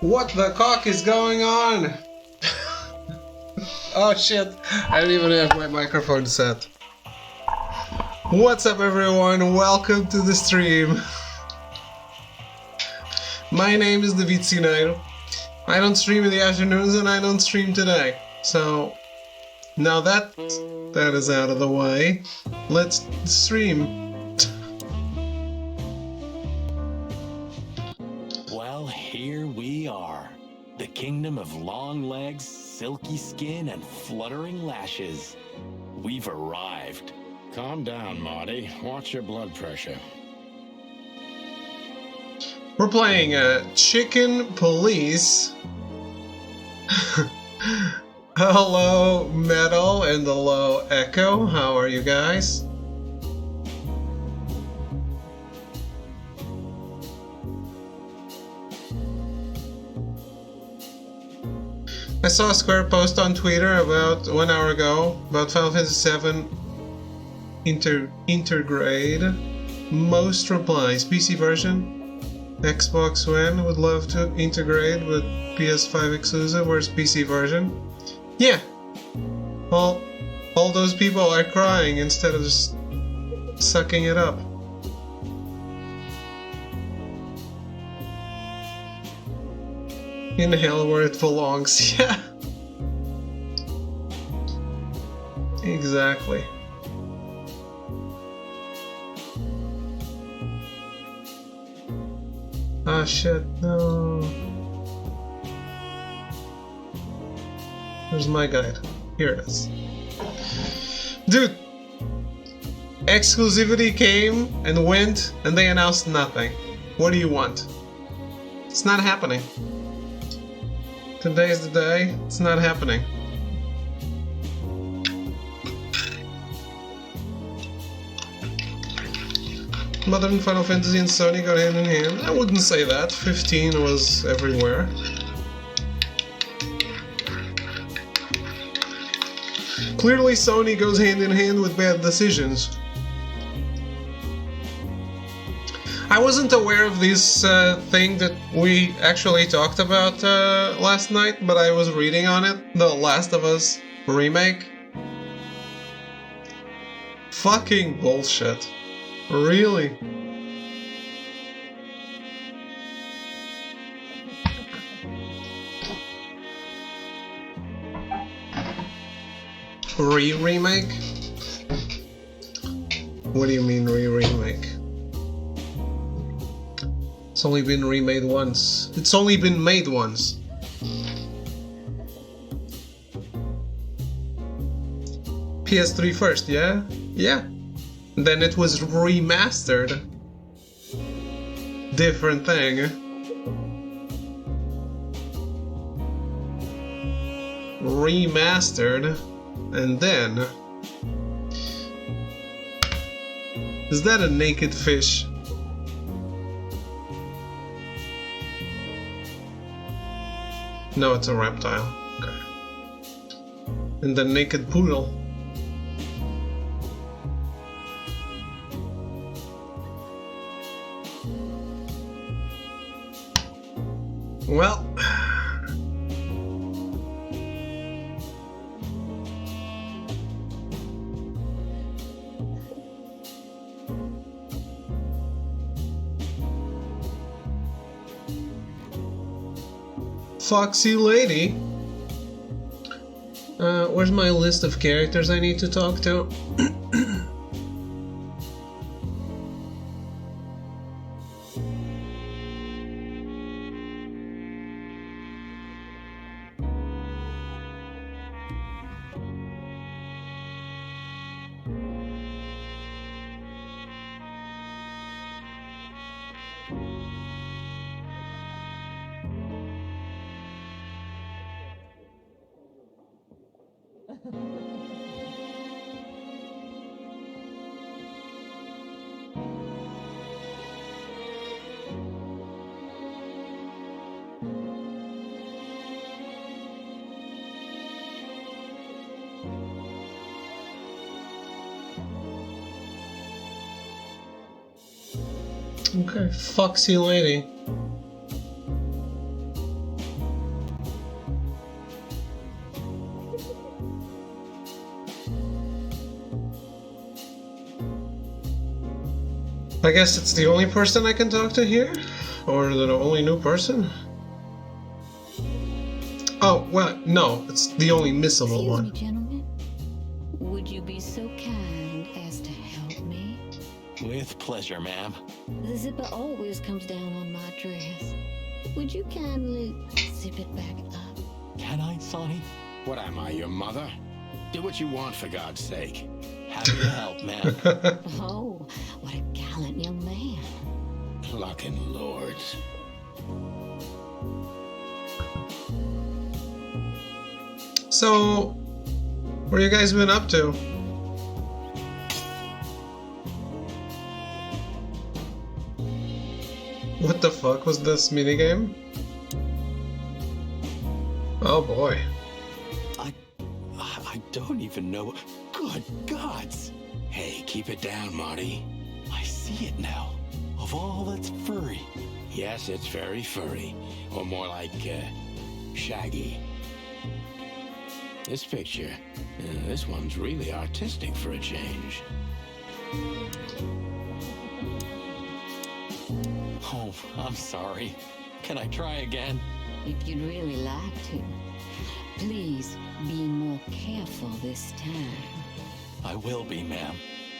What the cock is going on? Oh shit, I don't even have my microphone set. What's up everyone, welcome to the stream. My name is David Sinairo. I don't stream in the afternoons and I don't stream today. So, now that is out of the way, let's stream. Well, here we are. The kingdom of long legs, silky skin, and fluttering lashes. We've arrived. Calm down, Marty. Watch your blood pressure. We're playing Chicken Police. Hello, Metal, and hello, Echo. How are you guys? I saw a Square post on Twitter about 1 hour ago about Final Fantasy VII Intergrade. Most replies: PC version, Xbox One would love to integrate with PS5 exclusive. Where's PC version? Yeah, all those people are crying instead of just sucking it up. In hell where it belongs. Yeah, exactly. Ah shit, no. Where's my guide? Here it is. Dude! Exclusivity came and went and they announced nothing. What do you want? It's not happening. Today's the day. It's not happening. Modern Final Fantasy and Sony go hand in hand. I wouldn't say that. 15 was everywhere. Clearly Sony goes hand in hand with bad decisions. I wasn't aware of this thing that we actually talked about last night, but I was reading on it. The Last of Us remake. Fucking bullshit. Really? Remake? What do you mean remake? It's only been remade once. It's only been made once. PS3 first, yeah? Yeah. Then it was remastered. Different thing. Remastered. And then... Is that a naked fish? No, it's a reptile. Okay. And the naked poodle. Well... Foxy lady. Where's my list of characters I need to talk to? Okay, foxy lady. I guess it's the only person I can talk to here? Or the only new person? Oh, well, no, it's the only missable Excuse one. me, gentlemen. Would you be so kind as to help me? With pleasure, ma'am. The zipper always comes down on my dress. Would you kindly zip it back up? Can I, Sonny? What am I, your mother? Do what you want, for God's sake. Happy to help, ma'am. Oh, what a gallant young man. Clucking lords. So, what you guys been up to? What the fuck was this minigame? Oh boy. I don't even know. Good gods! Hey, keep it down, Marty. I see it now. Of all that's furry. Yes, it's very furry. Or more like, shaggy. This picture, this one's really artistic for a change. Oh, I'm sorry. Can I try again? If you'd really like to, please be more careful this time. I will be, ma'am.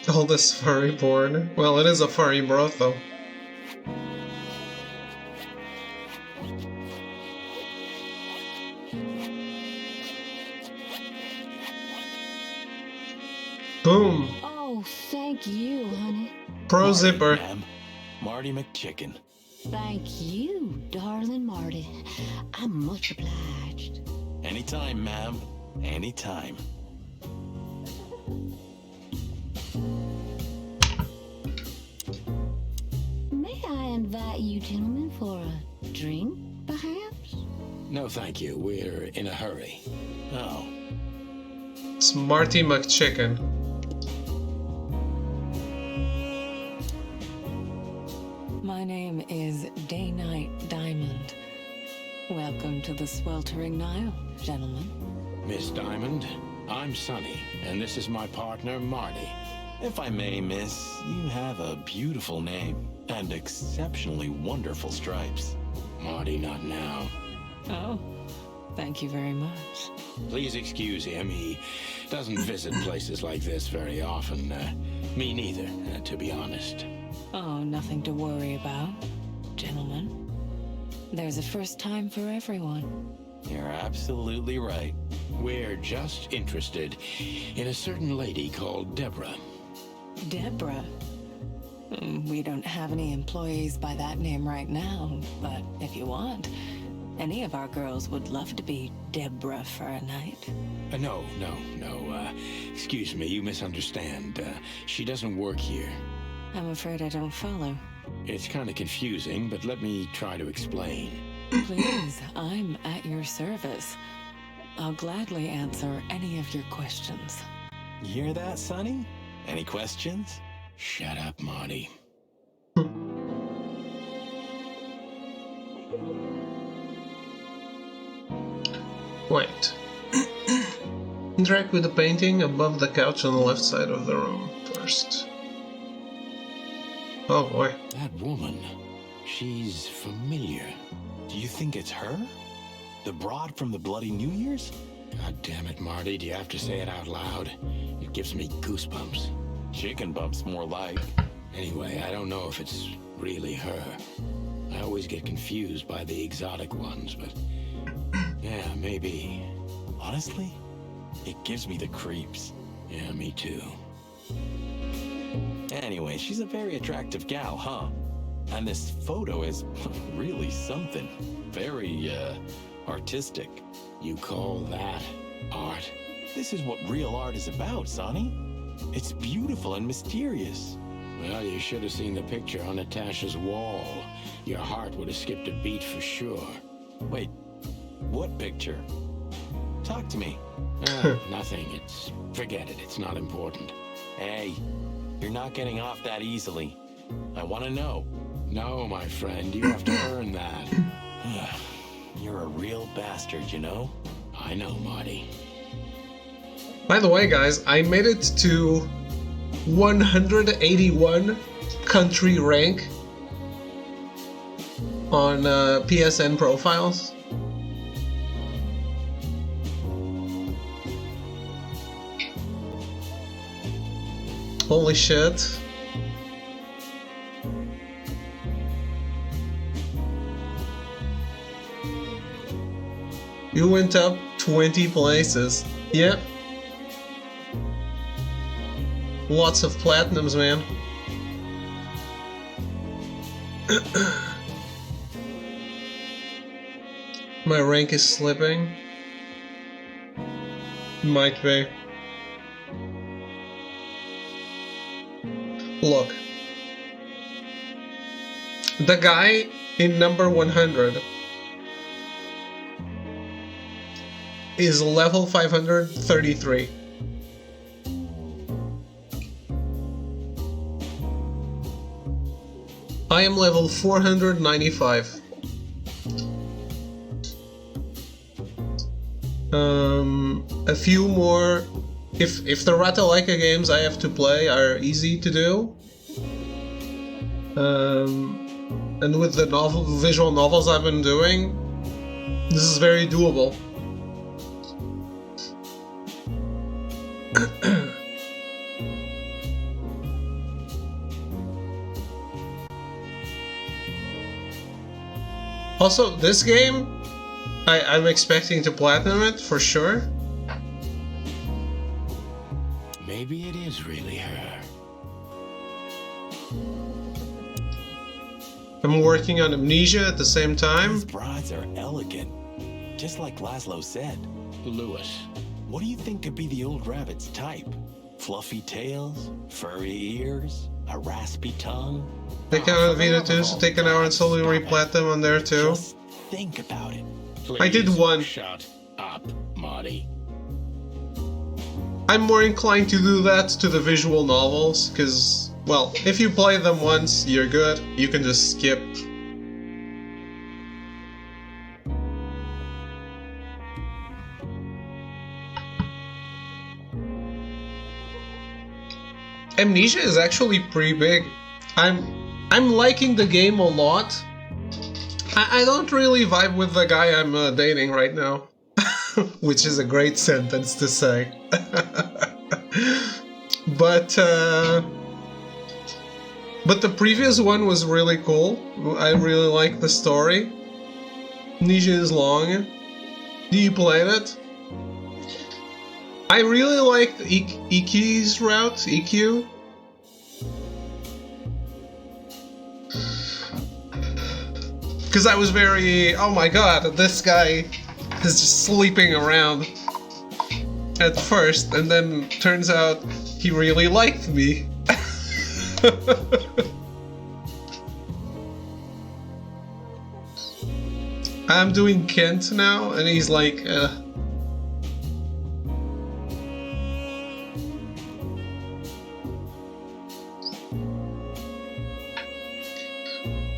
All this furry porn. Well, it is a furry brothel. Boom. Oh, thank you, honey. Pro Marty, zipper. ma'am. Marty McChicken. Thank you, darling Marty. I'm much obliged. Anytime, ma'am. Anytime. May I invite you gentlemen for a drink, perhaps? No, thank you. We're in a hurry. Oh, It's Marty McChicken. My name is Day-Night Diamond. Welcome to the Sweltering Nile, gentlemen. Miss Diamond, I'm Sonny, and this is my partner, Marty. if I may, miss, you have a beautiful name and exceptionally wonderful stripes. Marty, not now. Oh, thank you very much. Please excuse him. He doesn't visit places like this very often. Me neither, to be honest. Oh, nothing to worry about, gentlemen. There's a first time for everyone. You're absolutely right. We're just interested in a certain lady called Deborah. Deborah. We don't have any employees by that name right now, but if you want, any of our girls would love to be Deborah for a night. No. Excuse me, you misunderstand. She doesn't work here. I'm afraid I don't follow. It's kind of confusing, but let me try to explain. Please, I'm at your service. I'll gladly answer any of your questions. You hear that, Sonny? Any questions? Shut up, Marty. Wait. Interact with the painting above the couch on the left side of the room first. Oh boy. That woman, she's familiar. Do you think it's her? The broad from the Bloody New Year's? God damn it, Marty, do you have to say it out loud? It gives me goosebumps. Chicken bumps, more like. Anyway, I don't know if it's really her. I always get confused by the exotic ones, but yeah, maybe. Honestly, it gives me the creeps. Yeah, me too. Anyway, she's a very attractive gal, huh? And this photo is really something. Very, artistic. You call that art? This is what real art is about, Sonny. It's beautiful and mysterious. Well, you should have seen the picture on Natasha's wall. Your heart would have skipped a beat for sure. Wait, what picture? Talk to me. Nothing. Forget it. It's not important. Hey, you're not getting off that easily. I want to know. No, my friend, you have to earn that. You're a real bastard, you know? I know, Marty. By the way, guys, I made it to 181 country rank on PSN profiles. Holy shit. You went up 20 places. Yep. Lots of platinums, man. My rank is slipping. Might be. Look. The guy in number 100 is level 533. I am level 495. A few more. If the Ratalaika games I have to play are easy to do, and with the visual novels I've been doing, this is very doable. Also, this game, I'm expecting to platinum it for sure. Maybe it is really her. I'm working on Amnesia at the same time. These brides are elegant, just like Laszlo said. Lewis. What do you think could be the old rabbit's type? Fluffy tails, furry ears, a raspy tongue? Take out a Vita too, so take an hour and slowly replat them on there too. Just think about it. Please, I did one. Shut up, Marty. I'm more inclined to do that to the visual novels, because, well, if you play them once, you're good. You can just skip. Amnesia is actually pretty big. I'm liking the game a lot. I don't really vibe with the guy I'm dating right now. Which is a great sentence to say. But the previous one was really cool. I really like the story. Amnesia is long. You played it? I really liked Iki's route, EQ. Because I was very, oh my god, this guy is just sleeping around at first, and then turns out he really liked me. I'm doing Kent now, and he's like,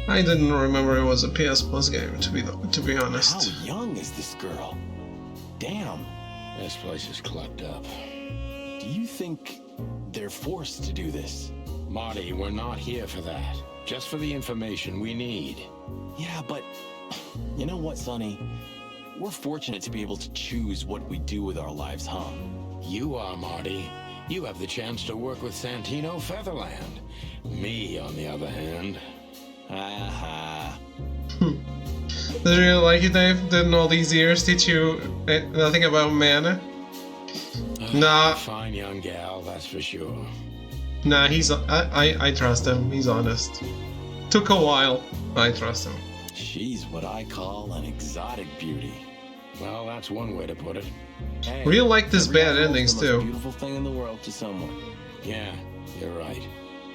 I didn't remember it was a PS Plus game, to be honest. How young is this girl? Damn. This place is clucked up. Do you think they're forced to do this? Marty, we're not here for that. Just for the information we need. Yeah, but you know what, Sonny? We're fortunate to be able to choose what we do with our lives, huh? You are, Marty. You have the chance to work with Santino Featherland. Me, on the other hand... Aha. Did you really like it, Dave? Didn't all these years teach you nothing about mana? Nah. Fine young gal, that's for sure. Nah, I trust him. He's honest. Took a while. I trust him. She's what I call an exotic beauty. Well, that's one way to put it. Hey, Really like this every bad animal's endings the most too. beautiful thing in the world to someone. Yeah, you're right.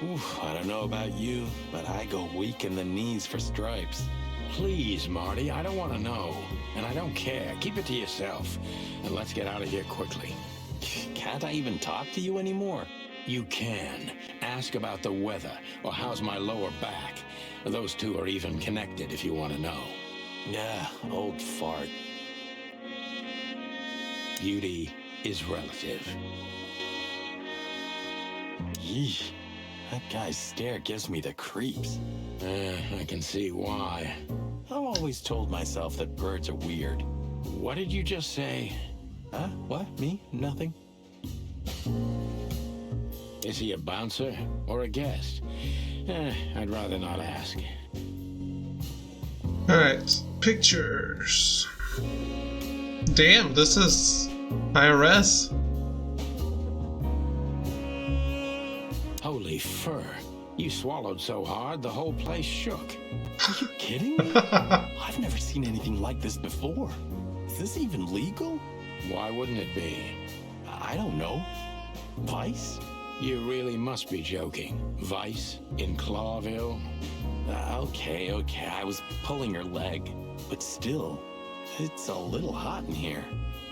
Oof, I don't know about you, but I go weak in the knees for Stripes. Please, Marty, I don't want to know. And I don't care. Keep it to yourself. And let's get out of here quickly. Can't I even talk to you anymore? You can. Ask about the weather, or how's my lower back. Those two are even connected if you want to know. Yeah, old fart. Beauty is relative. Yeesh. That guy's stare gives me the creeps. I can see why. I've always told myself that birds are weird. What did you just say? Huh? What? Me? Nothing? Is he a bouncer or a guest? I'd rather not ask. Alright, pictures. Damn, this is IRS. Holy fur. You swallowed so hard, the whole place shook. Are you kidding me? I've never seen anything like this before. Is this even legal? Why wouldn't it be? I don't know. Vice? You really must be joking. Vice in Clawville? Okay, I was pulling her leg. But still, it's a little hot in here.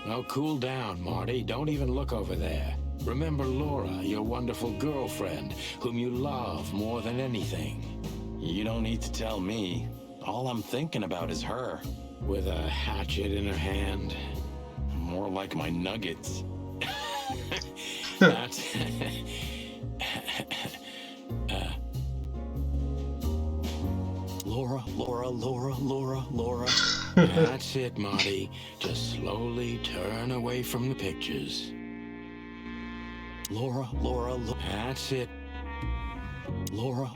Oh, cool down, Marty. Don't even look over there. Remember Laura, your wonderful girlfriend, whom you love more than anything. You don't need to tell me. All I'm thinking about is her. With a hatchet in her hand. More like my nuggets. That's... Laura. That's it, Marty. Just slowly turn away from the pictures. Laura. That's it. Laura.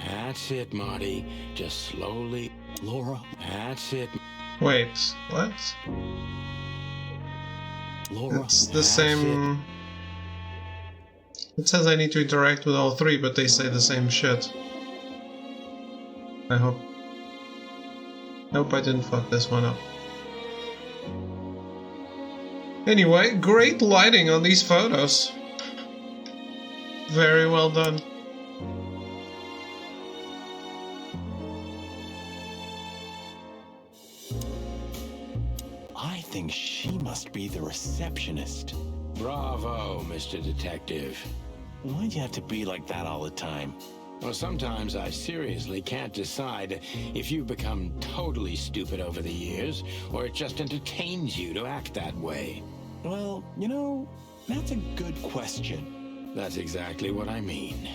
That's it, Marty. Just slowly. Laura. That's it. Wait, what? Laura. It's the That's same. It says I need to interact with all three, but they say the same shit. I hope I didn't fuck this one up. Anyway, great lighting on these photos. Very well done. I think she must be the receptionist. Bravo, Mr. Detective. Why'd you have to be like that all the time? Well, sometimes I seriously can't decide if you've become totally stupid over the years, or it just entertains you to act that way. Well, you know, that's a good question. That's exactly what I mean.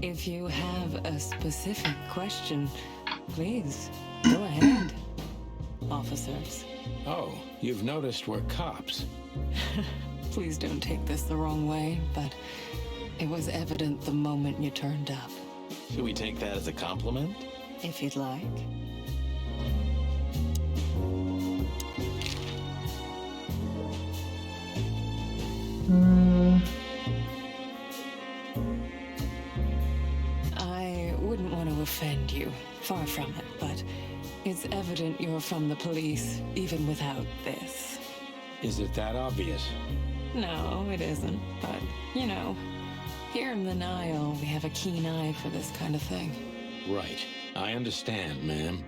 If you have a specific question, please go ahead, officers. Oh, you've noticed we're cops. Please don't take this the wrong way, but it was evident the moment you turned up. Should we take that as a compliment? If you'd like. I wouldn't want to offend you, far from it, but it's evident you're from the police, even without this. Is it that obvious? No, it isn't, but, you know, here in the Nile, we have a keen eye for this kind of thing. Right. I understand, ma'am.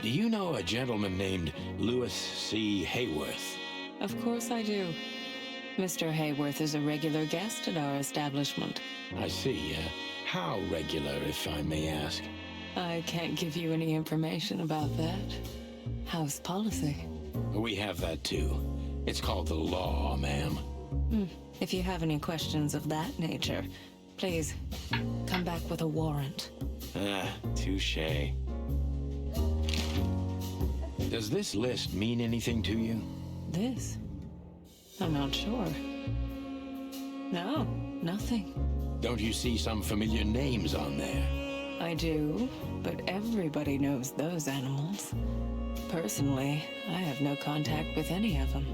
Do you know a gentleman named Louis C. Hayworth? Of course I do. Mr. Hayworth is a regular guest at our establishment. I see. How regular, if I may ask? I can't give you any information about that. House policy. We have that too. It's called the law, ma'am. If you have any questions of that nature, please come back with a warrant. Touche. Does this list mean anything to you? This? I'm not sure. No, nothing. Don't you see some familiar names on there? I do, but everybody knows those animals. Personally, I have no contact with any of them.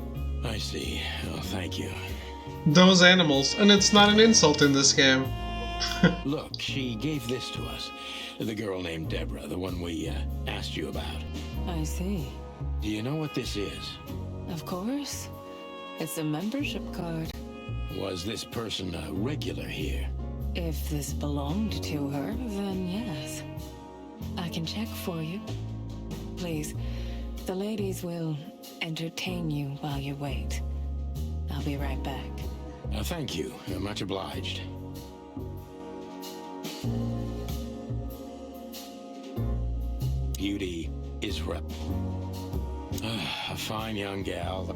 I see. Oh, thank you. Those animals, and it's not an insult in this game. Look, she gave this to us. The girl named Deborah, the one we asked you about. I see. Do you know what this is? Of course. It's a membership card. Was this person a regular here? If this belonged to her, then yes. I can check for you. Please, the ladies will entertain you while you wait. I'll be right back. Thank you. Much obliged. Beauty is a fine young gal.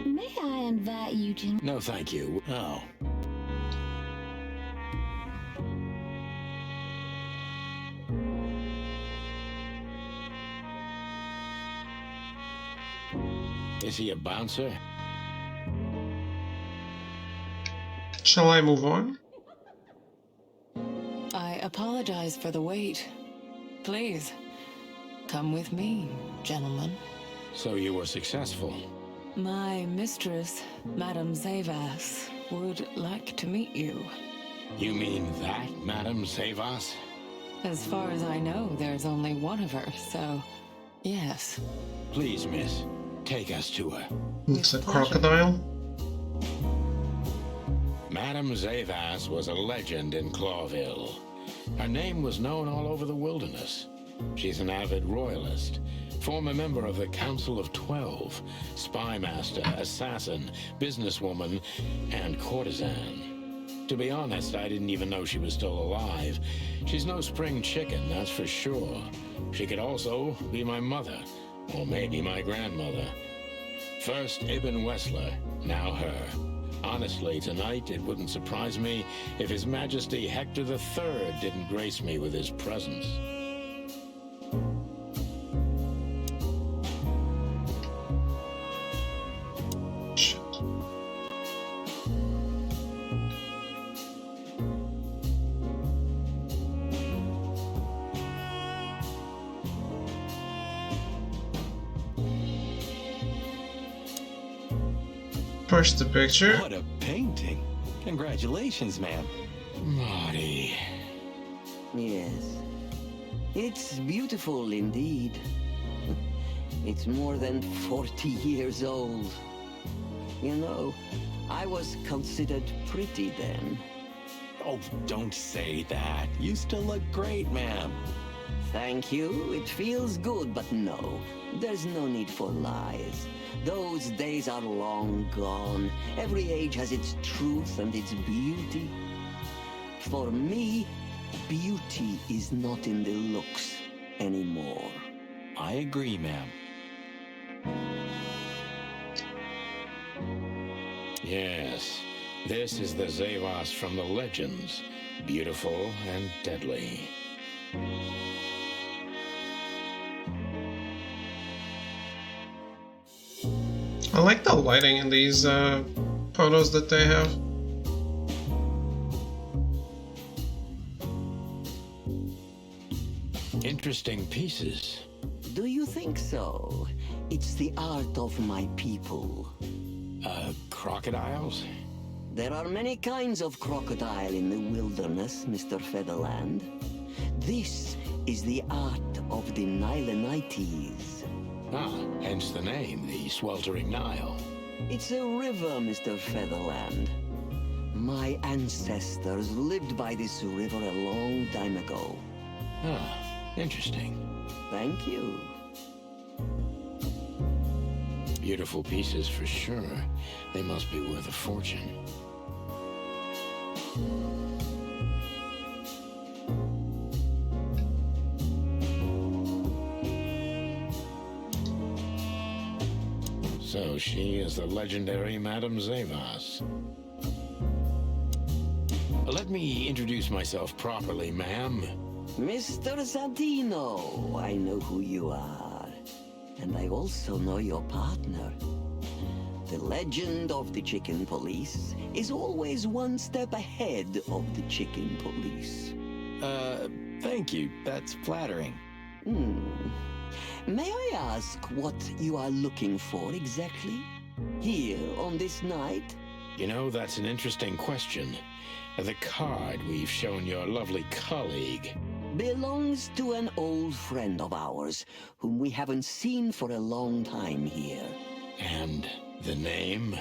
May I invite you to... No, thank you. Oh. Is he a bouncer? Shall I move on? I apologize for the wait. Please, come with me, gentlemen. So you were successful. My mistress, Madame Zavas, would like to meet you. You mean that, Madame Savas? As far as I know, there's only one of her, so yes. Please, miss, take us to her. It's a With pleasure. crocodile. Madame Zavas was a legend in Clawville. Her name was known all over the wilderness. She's an avid royalist, former member of the Council of 12, spy master, assassin, businesswoman, and courtesan. To be honest, I didn't even know she was still alive. She's no spring chicken, that's for sure. She could also be my mother, or maybe my grandmother. First Ibn Wessler, now her. Honestly, tonight it wouldn't surprise me if His Majesty Hector III didn't grace me with his presence. Shit. First the picture. What a painting. Congratulations, ma'am. Marty. Yes. It's beautiful indeed. It's more than 40 years old. You know, I was considered pretty then. Oh, don't say that. You still look great, ma'am. Thank you. It feels good, but no. There's no need for lies. Those days are long gone. Every age has its truth and its beauty. For me, beauty is not in the looks anymore. I agree, ma'am. Yes, this is the Zavas from the legends. Beautiful and deadly. I like the lighting in these photos that they have. Interesting pieces. Do you think so? It's the art of my people. Crocodiles? There are many kinds of crocodile in the wilderness, Mr. Featherland. This is the art of the Nilenites. Ah, hence the name, the Sweltering Nile. It's a river, Mr. Featherland. My ancestors lived by this river a long time ago. Ah, interesting. Thank you. Beautiful pieces for sure. They must be worth a fortune. So she is the legendary Madame Zavas. Let me introduce myself properly, ma'am. Mr. Zadino, I know who you are. And I also know your partner. The legend of the Chicken Police is always one step ahead of the Chicken Police. Thank you. That's flattering. May I ask what you are looking for exactly? Here on this night? You know, that's an interesting question. The card we've shown your lovely colleague. Belongs to an old friend of ours, whom we haven't seen for a long time here. And the name?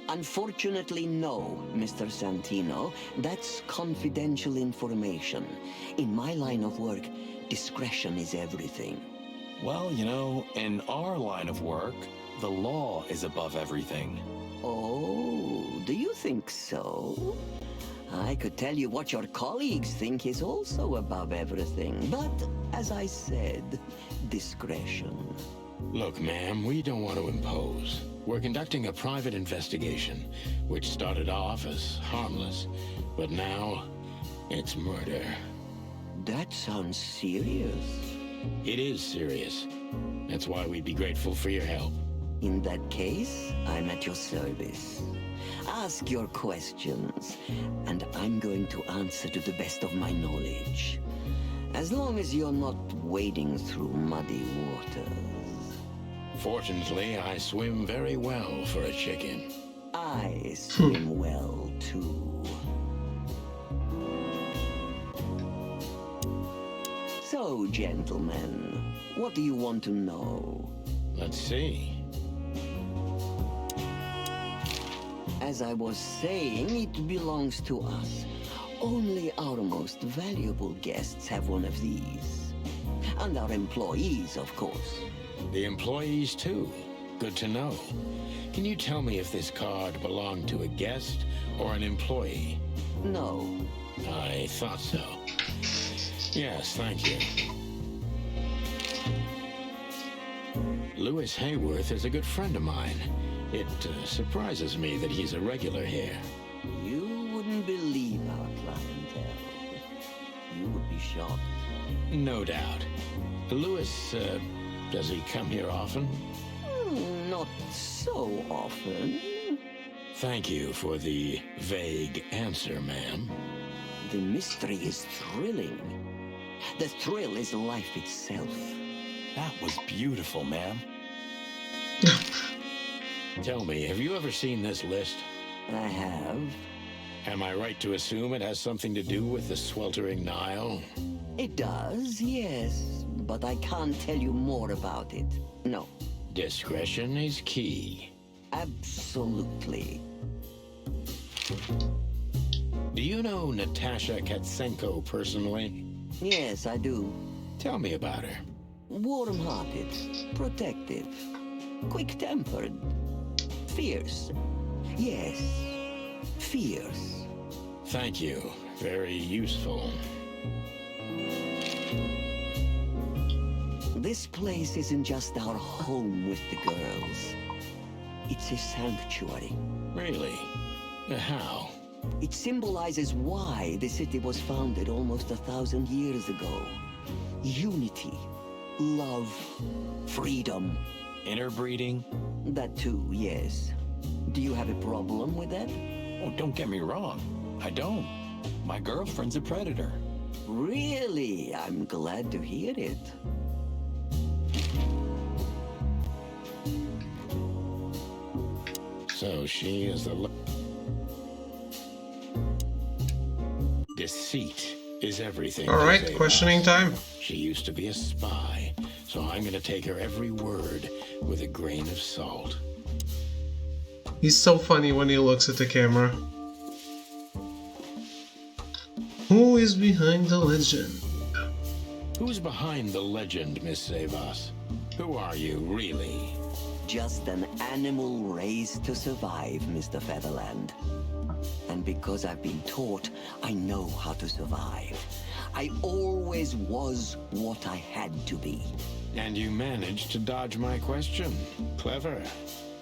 Unfortunately, no, Mr. Santino. That's confidential information. In my line of work, discretion is everything. Well, you know, in our line of work, the law is above everything. Oh, do you think so? I could tell you what your colleagues think is also above everything, but as I said, discretion. Look, ma'am, we don't want to impose. We're conducting a private investigation, which started off as harmless, but now it's murder. That sounds serious. It is serious. That's why we'd be grateful for your help. In that case, I'm at your service. Ask your questions, and I'm going to answer to the best of my knowledge. As long as you're not wading through muddy waters. Fortunately, I swim very well for a chicken. I swim well, too. So, gentlemen, what do you want to know? Let's see. As I was saying, it belongs to us. Only our most valuable guests have one of these. And our employees, of course. The employees, too. Good to know. Can you tell me if this card belonged to a guest or an employee? No. I thought so. Yes, thank you. Lewis Hayworth is a good friend of mine. It surprises me that he's a regular here. You wouldn't believe our clientele. You would be shocked. No doubt. Lewis, does he come here often? Not so often. Thank you for the vague answer, ma'am. The mystery is thrilling. The thrill is life itself. That was beautiful, ma'am. Tell me, have you ever seen this list? I have. Am I right to assume it has something to do with the sweltering Nile? It does, yes. But I can't tell you more about it. No. Discretion is key. Absolutely. Do you know Natasha Katsenko personally? Yes, I do. Tell me about her. Warm-hearted, protective, quick-tempered, fierce. Yes, fierce. Thank you. Very useful. This place isn't just our home with the girls. It's a sanctuary. Really? How? It symbolizes why the city was founded almost 1,000 years ago. Unity, love, freedom. Interbreeding? That too, yes. Do you have a problem with that? Oh, don't get me wrong. I don't. My girlfriend's a predator. Really? I'm glad to hear it. So she is the... Deceit is everything. All right, Jose questioning Voss. time. She used to be a spy, so I'm gonna take her every word with a grain of salt. He's so funny when he looks at the camera. Who is behind the legend? Who's behind the legend, Miss Savas? Who are you, really? Just an animal raised to survive, Mr. Featherland. And because I've been taught, I know how to survive. I always was what I had to be. And you managed to dodge my question. Clever.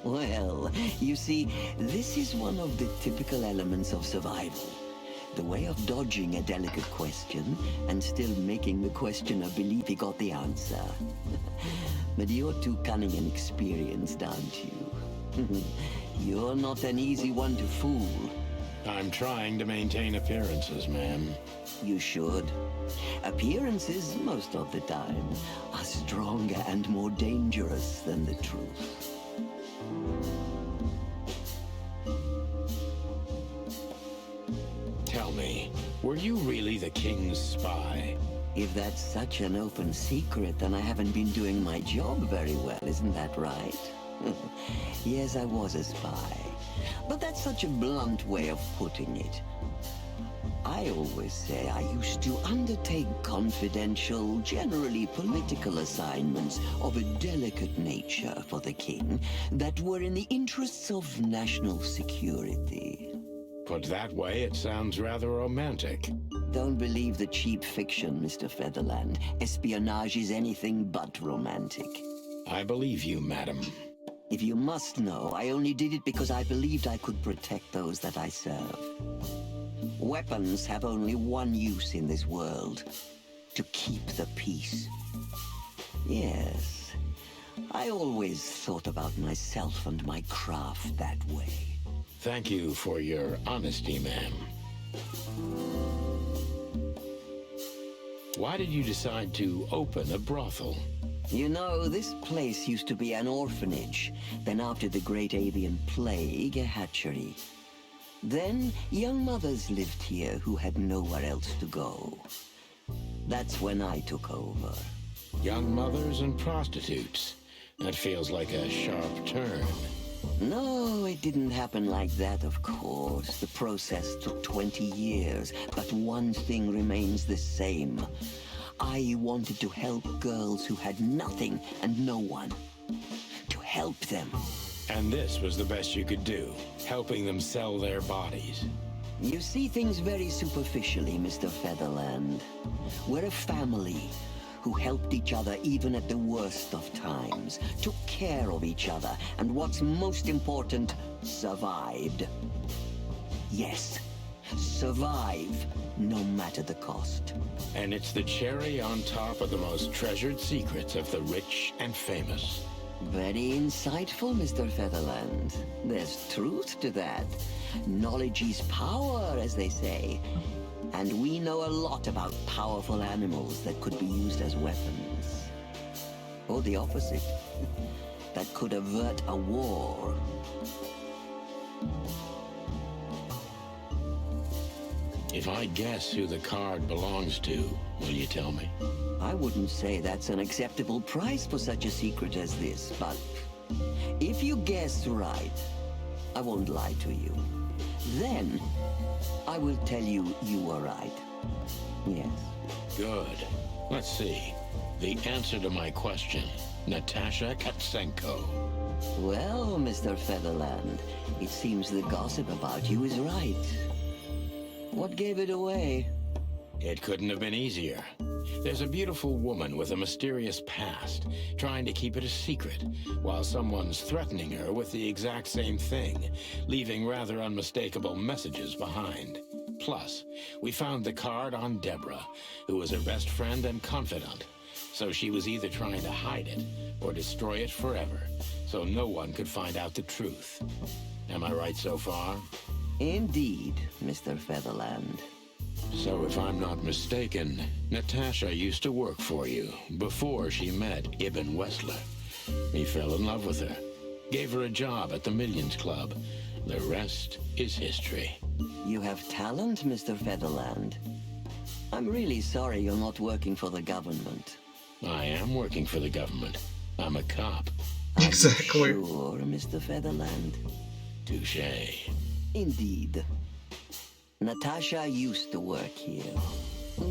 Well, you see, this is one of the typical elements of survival. The way of dodging a delicate question and still making the questioner believe he got the answer. But you're too cunning and experienced, aren't you? You're not an easy one to fool. I'm trying to maintain appearances, ma'am. You should. Appearances, most of the time, are stronger and more dangerous than the truth. tell me, were you really the king's spy? If that's such an open secret, then I haven't been doing my job very well, isn't that right? Yes, I was a spy. But that's such a blunt way of putting it. I always say I used to undertake confidential, generally political assignments of a delicate nature for the king that were in the interests of national security. Put that way, it sounds rather romantic. Don't believe the cheap fiction, Mr. Featherland. Espionage is anything but romantic. I believe you, madam. If you must know, I only did it because I believed I could protect those that I serve. Weapons have only one use in this world: to keep the peace. Yes, I always thought about myself and my craft that way. Thank you for your honesty, ma'am. Why did you decide to open a brothel? You know, this place used to be an orphanage. Then after the Great Avian Plague, a hatchery. Then young mothers lived here who had nowhere else to go. That's when I took over. Young mothers and prostitutes. That feels like a sharp turn. No, it didn't happen like that, of course. The process took 20 years, but one thing remains the same. I wanted to help girls who had nothing and no one. To help them. And this was the best you could do, helping them sell their bodies. You see things very superficially, Mr. Featherland. We're a family who helped each other even at the worst of times, took care of each other, and what's most important, survived. Yes, survive, no matter the cost. And it's the cherry on top of the most treasured secrets of the rich and famous. Very insightful, Mr. Featherland. There's truth to that. Knowledge is power, as they say. And we know a lot about powerful animals that could be used as weapons. Or the opposite. That could avert a war. If I guess who the card belongs to, will you tell me? I wouldn't say that's an acceptable price for such a secret as this, but if you guess right, I won't lie to you. Then, I will tell you you were right. Yes. Good. Let's see. The answer to my question. Natasha Katsenko. Well, Mr. Featherland, it seems the gossip about you is right. What gave it away? It couldn't have been easier. There's a beautiful woman with a mysterious past, trying to keep it a secret, while someone's threatening her with the exact same thing, leaving rather unmistakable messages behind. Plus, we found the card on Deborah, who was her best friend and confidant. So she was either trying to hide it, or destroy it forever, so no one could find out the truth. Am I right so far? Indeed, Mr. Featherland. So if I'm not mistaken, Natasha used to work for you before she met Ibn Wessler. He fell in love with her, gave her a job at the Millions Club. The rest is history. You have talent, Mr. Featherland. I'm really sorry you're not working for the government. I am working for the government. I'm a cop. Exactly. Sure, Mr. Featherland. Touché. Indeed. Natasha used to work here.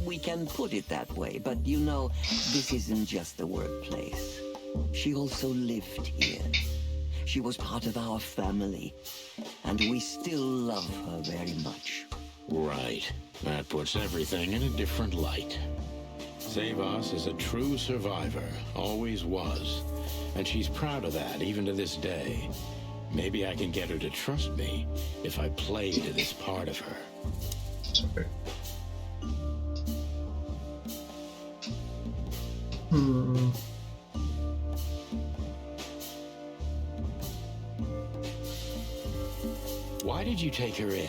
We can put it that way, but you know, this isn't just a workplace. She also lived here. She was part of our family, and we still love her very much. Right. That puts everything in a different light. Savas is a true survivor, always was. And she's proud of that, even to this day. Maybe I can get her to trust me if I play to this part of her. Sorry. Why did you take her in?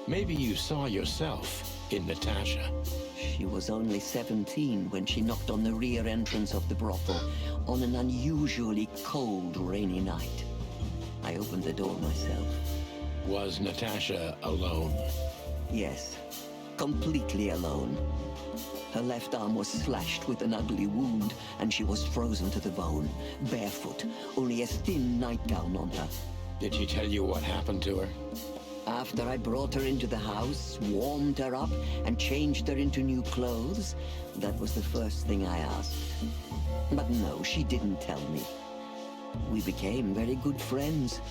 Maybe you saw yourself in Natasha. She was only 17 when she knocked on the rear entrance of the brothel on an unusually cold, rainy night. I opened the door myself. Was Natasha alone? Yes, completely alone. Her left arm was slashed with an ugly wound, and she was frozen to the bone, barefoot, only a thin nightgown on her. Did she tell you what happened to her? After I brought her into the house, warmed her up, and changed her into new clothes, that was the first thing I asked. But no, she didn't tell me. We became very good friends.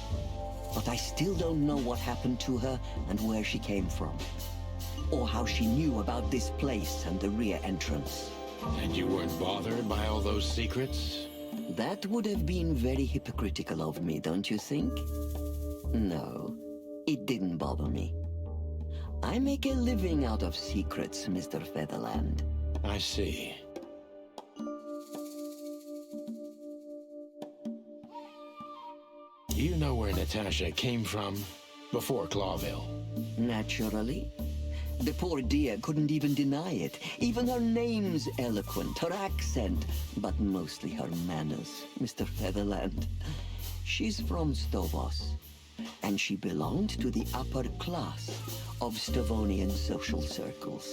But I still don't know what happened to her and where she came from. Or how she knew about this place and the rear entrance. And you weren't bothered by all those secrets? That would have been very hypocritical of me, don't you think? No, it didn't bother me. I make a living out of secrets, Mr. Featherland. I see. Do you know where Natasha came from before Clawville? Naturally. The poor dear couldn't even deny it. Even her name's eloquent, her accent, but mostly her manners, Mr. Featherland. She's from Stovos, and she belonged to the upper class of Stavonian social circles.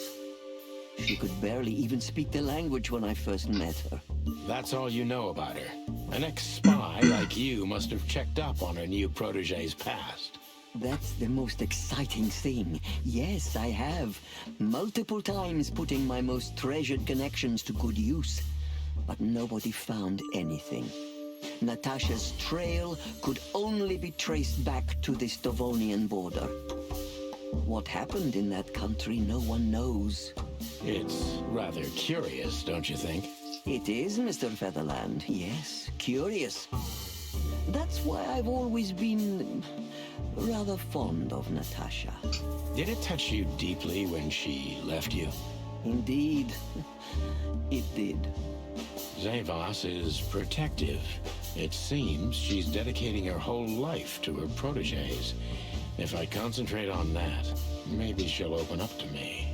She could barely even speak the language when I first met her. That's all you know about her. An ex-spy like you must have checked up on her new protege's past. That's the most exciting thing. Yes, I have. Multiple times putting my most treasured connections to good use. But nobody found anything. Natasha's trail could only be traced back to the Stavonian border. What happened in that country, no one knows. It's rather curious, don't you think? It is, Mr. Featherland. Yes, curious. That's why I've always been rather fond of Natasha. Did it touch you deeply when she left you? Indeed, it did. Zavas is protective. It seems she's dedicating her whole life to her proteges. If I concentrate on that, maybe she'll open up to me.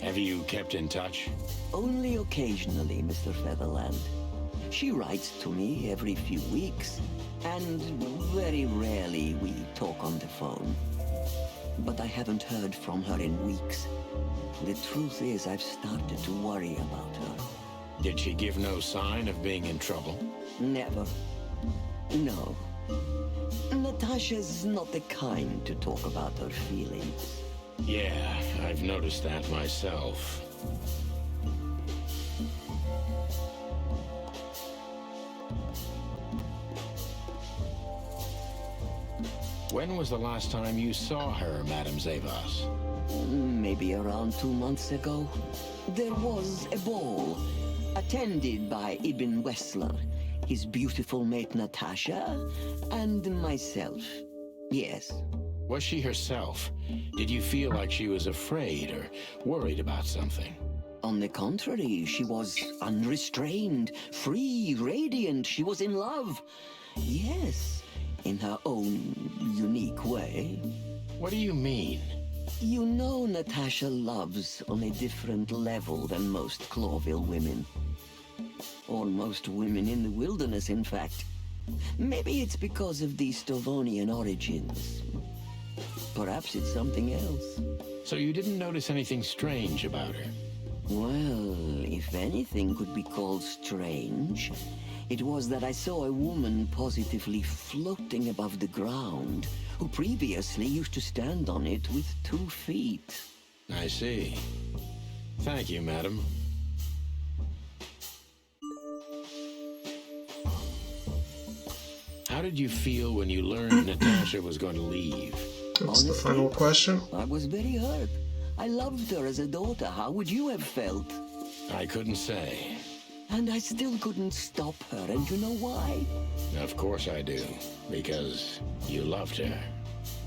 Have you kept in touch? Only occasionally, Mr. Featherland. She writes to me every few weeks, and very rarely we talk on the phone. But I haven't heard from her in weeks. The truth is, I've started to worry about her. Did she give no sign of being in trouble? Never. No. Natasha's not the kind to talk about her feelings. Yeah, I've noticed that myself. When was the last time you saw her, Madame Zavas? Maybe around 2 months ago. There was a ball, attended by Ibn Wessler, his beautiful mate Natasha, and myself. Yes. Was she herself? Did you feel like she was afraid or worried about something? On the contrary, she was unrestrained, free, radiant. She was in love. Yes, in her own unique way. What do you mean? You know Natasha loves on a different level than most Clawville women. Or most women in the wilderness, in fact. Maybe it's because of the Stavonian origins. Perhaps it's something else. So you didn't notice anything strange about her? Well, if anything could be called strange, it was that I saw a woman positively floating above the ground, who previously used to stand on it with 2 feet. I see. Thank you, madam. How did you feel when you learned Natasha was going to leave? That's the Honestly, final question. I was very hurt. I loved her as a daughter. How would you have felt? I couldn't say. And I still couldn't stop her, and you know why? Of course I do. Because you loved her.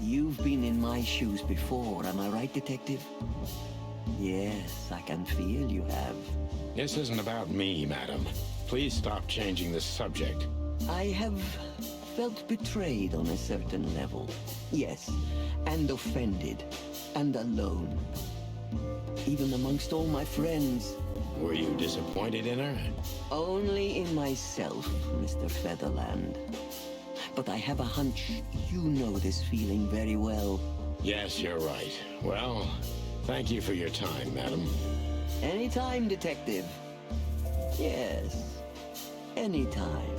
You've been in my shoes before, am I right, Detective? Yes, I can feel you have. This isn't about me, madam. Please stop changing the subject. I have felt betrayed on a certain level. Yes, and offended, and alone. even amongst all my friends. Were you disappointed in her? Only in myself, Mr. Featherland. But I have a hunch you know this feeling very well. Yes, you're right. Well, thank you for your time, madam. Anytime, Detective. Yes, anytime.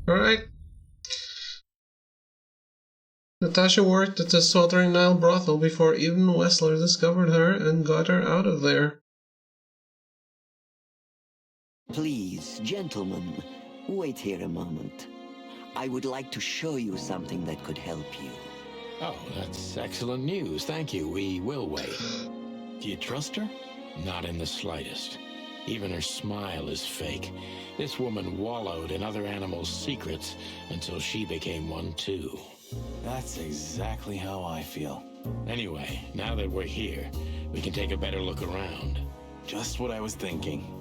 Alright. Natasha worked at the Sweltering Nile brothel before even Wessler discovered her and got her out of there. Please, gentlemen, wait here a moment. I would like to show you something that could help you. Oh, that's excellent news. Thank you. We will wait. Do you trust her? Not in the slightest. Even her smile is fake. This woman wallowed in other animals' secrets until she became one too. That's exactly how I feel. Anyway, now that we're here, we can take a better look around. Just what I was thinking.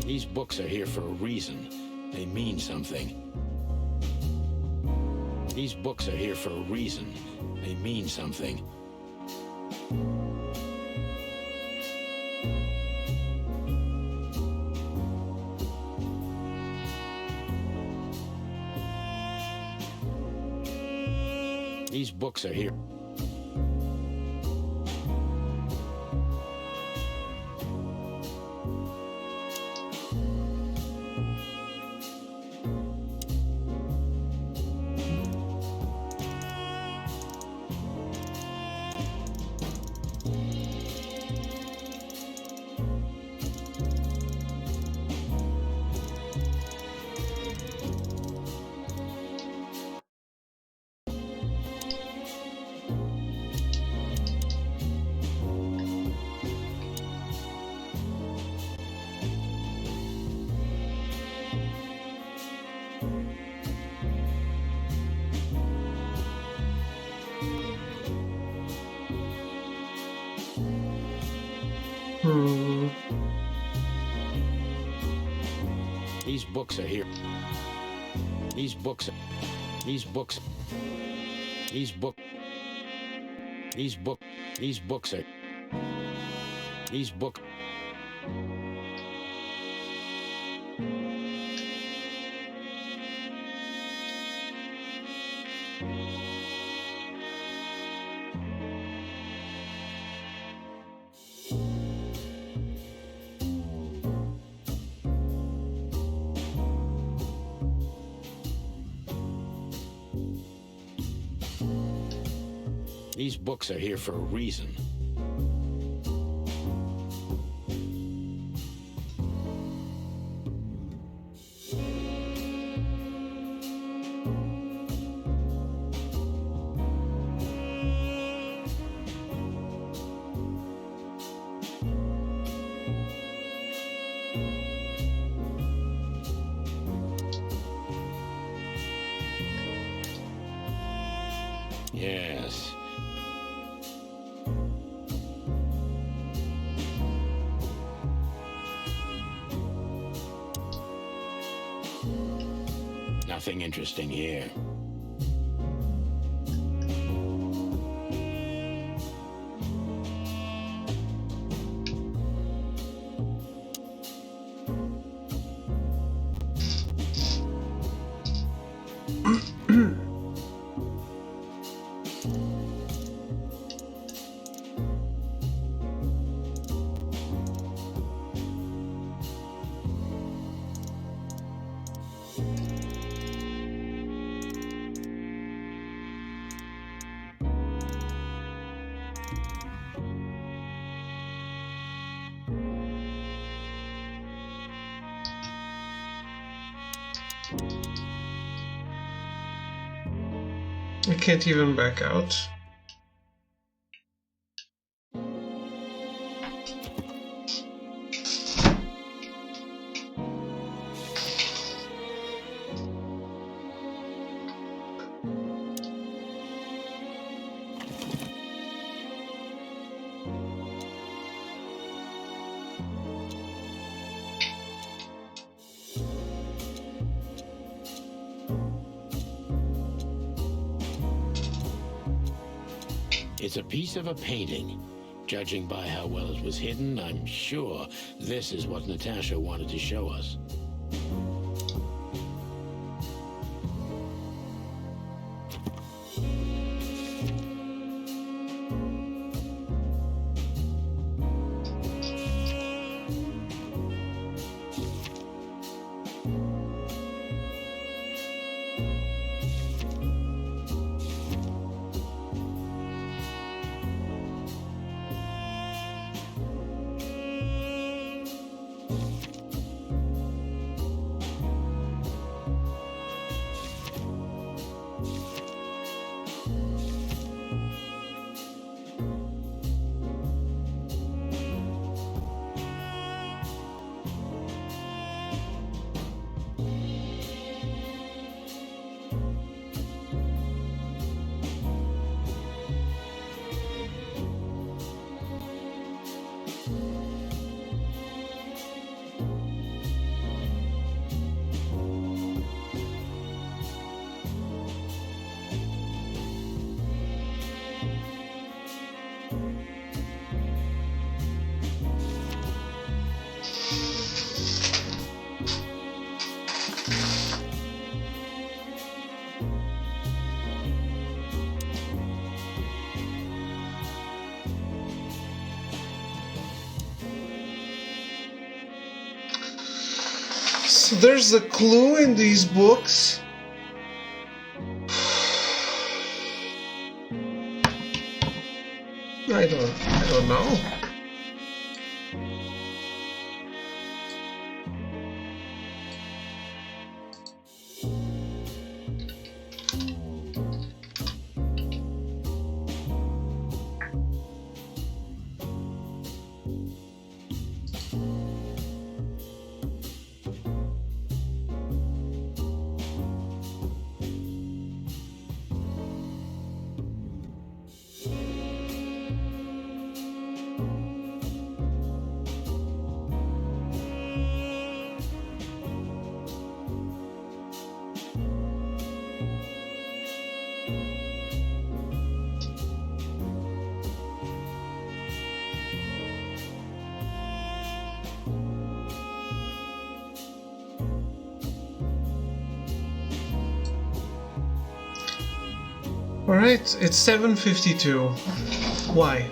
These books are here for a reason. They mean something. These books are here for a reason. They mean something. These books are here. These books are here. These books. These books. These book. These book. These books are. These book. These books are here for a reason. Yes. Nothing interesting here. I can't even back out. It's a piece of a painting. Judging by how well it was hidden, I'm sure this is what Natasha wanted to show us. So there's a clue in these books. I don't know. Alright, it's 7:52. Why?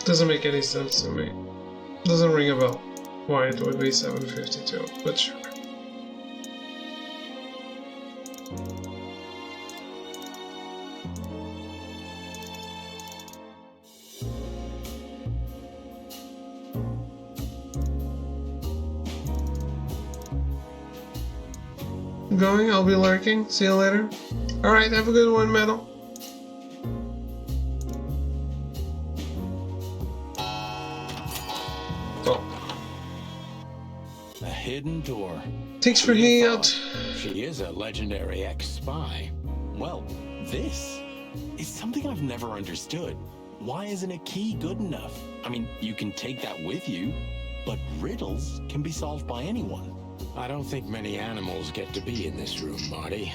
Doesn't make any sense to me. Doesn't ring a bell why it would be 7:52, but sure. I'm going, I'll be lurking. See you later. Alright, have a good one, Metal. A hidden door. Thanks for hanging out. She is a legendary ex-spy. Well, this is something I've never understood. Why isn't a key good enough? I mean, you can take that with you, but riddles can be solved by anyone. I don't think many animals get to be in this room, Marty.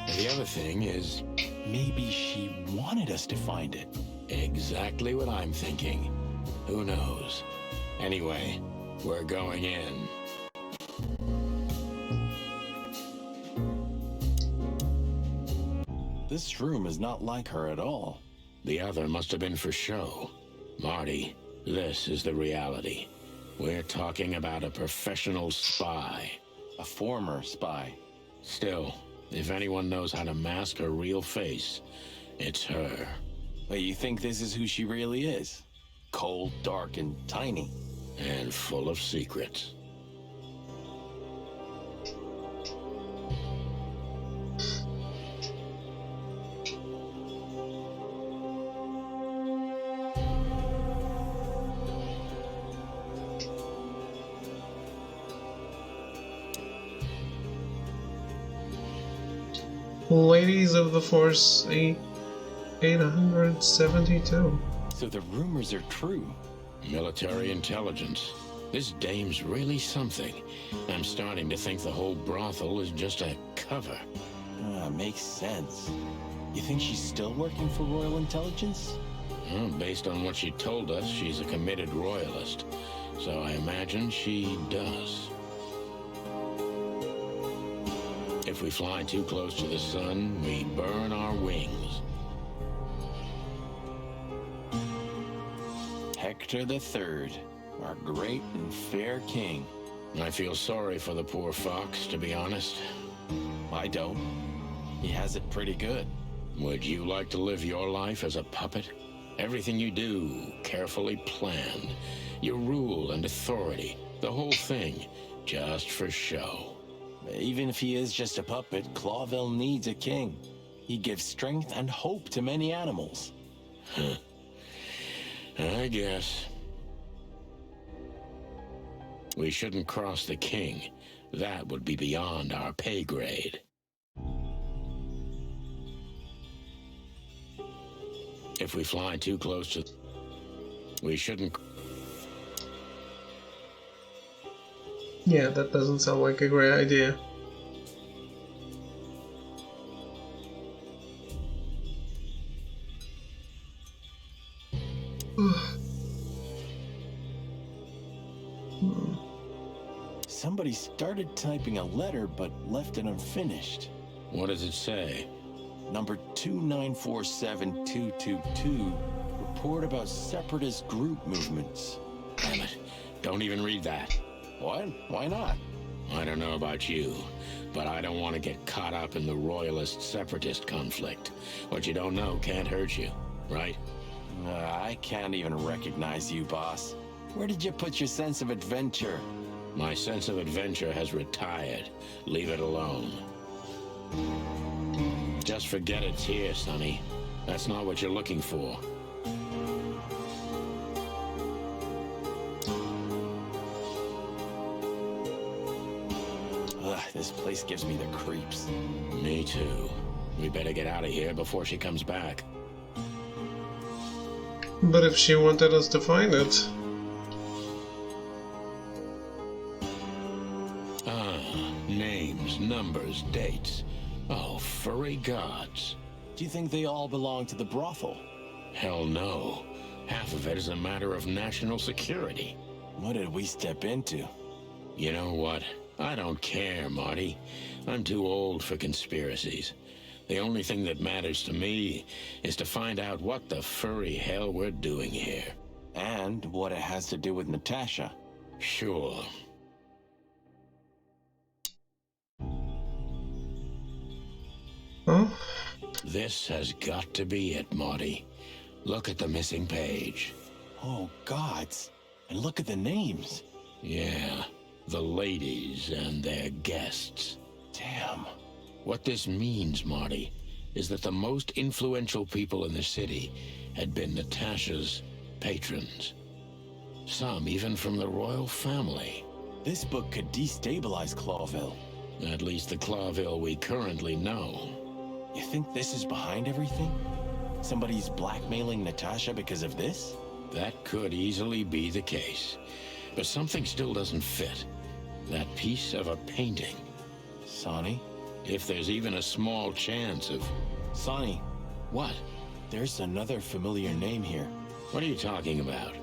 And the other thing is... Maybe she wanted us to find it. exactly what I'm thinking. Who knows? Anyway, we're going in. This room is not like her at all. The other must have been for show. Marty, This is the reality. We're talking about a professional spy. A former spy. Still, if anyone knows how to mask her real face, it's her. Wait, you think this is who she really is? Cold, dark, and tiny. And full of secrets. Ladies of the Force 872. So the rumors are true. Military intelligence. This dame's really something. I'm starting to think the whole brothel is just a cover. Makes sense. You think she's still working for Royal Intelligence? Well, based on what she told us, she's a committed royalist. So I imagine she does. If we fly too close to the sun, we burn our wings. Hector III, our great and fair king. I feel sorry for the poor fox, to be honest. I don't. He has it pretty good. Would you like to live your life as a puppet? Everything you do, carefully planned. Your rule and authority, the whole thing, just for show. Even if he is just a puppet, Clawville needs a king. He gives strength and hope to many animals. I guess. We shouldn't cross the king. That would be beyond our pay grade. If we fly too close to... We shouldn't... Yeah, that doesn't sound like a great idea. Somebody started typing a letter but left it unfinished. What does it say? Number 2947222. Report about separatist group movements. Damn it. Don't even read that. What? Why not? I don't know about you, but I don't want to get caught up in the royalist-separatist conflict. What you don't know can't hurt you, right? I can't even recognize you, boss. Where did you put your sense of adventure? My sense of adventure has retired. Leave it alone. Just forget it's here, Sonny. That's not what you're looking for. Ugh, this place gives me the creeps. Me too. We better get out of here before she comes back. But if she wanted us to find it... Names, numbers, dates. Oh, furry gods. Do you think they all belong to the brothel? Hell no. Half of it is a matter of national security. What did we step into? You know what? I don't care, Marty. I'm too old for conspiracies. The only thing that matters to me is to find out what the furry hell we're doing here. And what it has to do with Natasha. Sure. Huh? This has got to be it, Marty. Look at the missing page. Oh, gods. And look at the names. Yeah, the ladies and their guests. Damn. What this means, Marty, is that the most influential people in the city had been Natasha's patrons. Some even from the royal family. This book could destabilize Clawville. At least the Clawville we currently know. You think this is behind everything? Somebody's blackmailing Natasha because of this? That could easily be the case. But something still doesn't fit. That piece of a painting. Sonny? If there's even a small chance of... Sonny, What? there's another familiar name here. What are you talking about?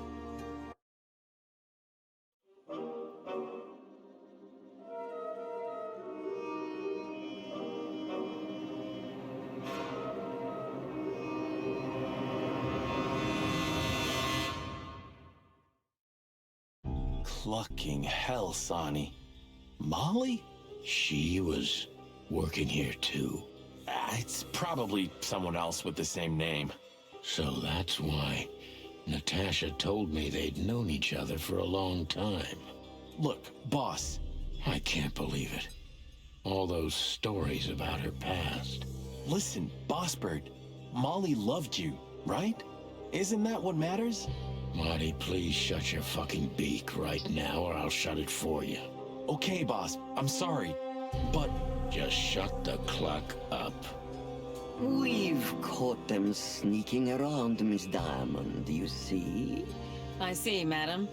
Clucking hell, Sonny. Molly? She was working here too. It's probably someone else with the same name. So that's why Natasha told me they'd known each other for a long time. Look, boss. I can't believe it. All those stories about her past. Listen, Bossbird. Molly loved you, right? Isn't that what matters? Marty, please shut your fucking beak right now or I'll shut it for you. Okay, boss. I'm sorry. But Just shut the cluck up. We've caught them sneaking around, Miss Diamond, you see? I see, madam.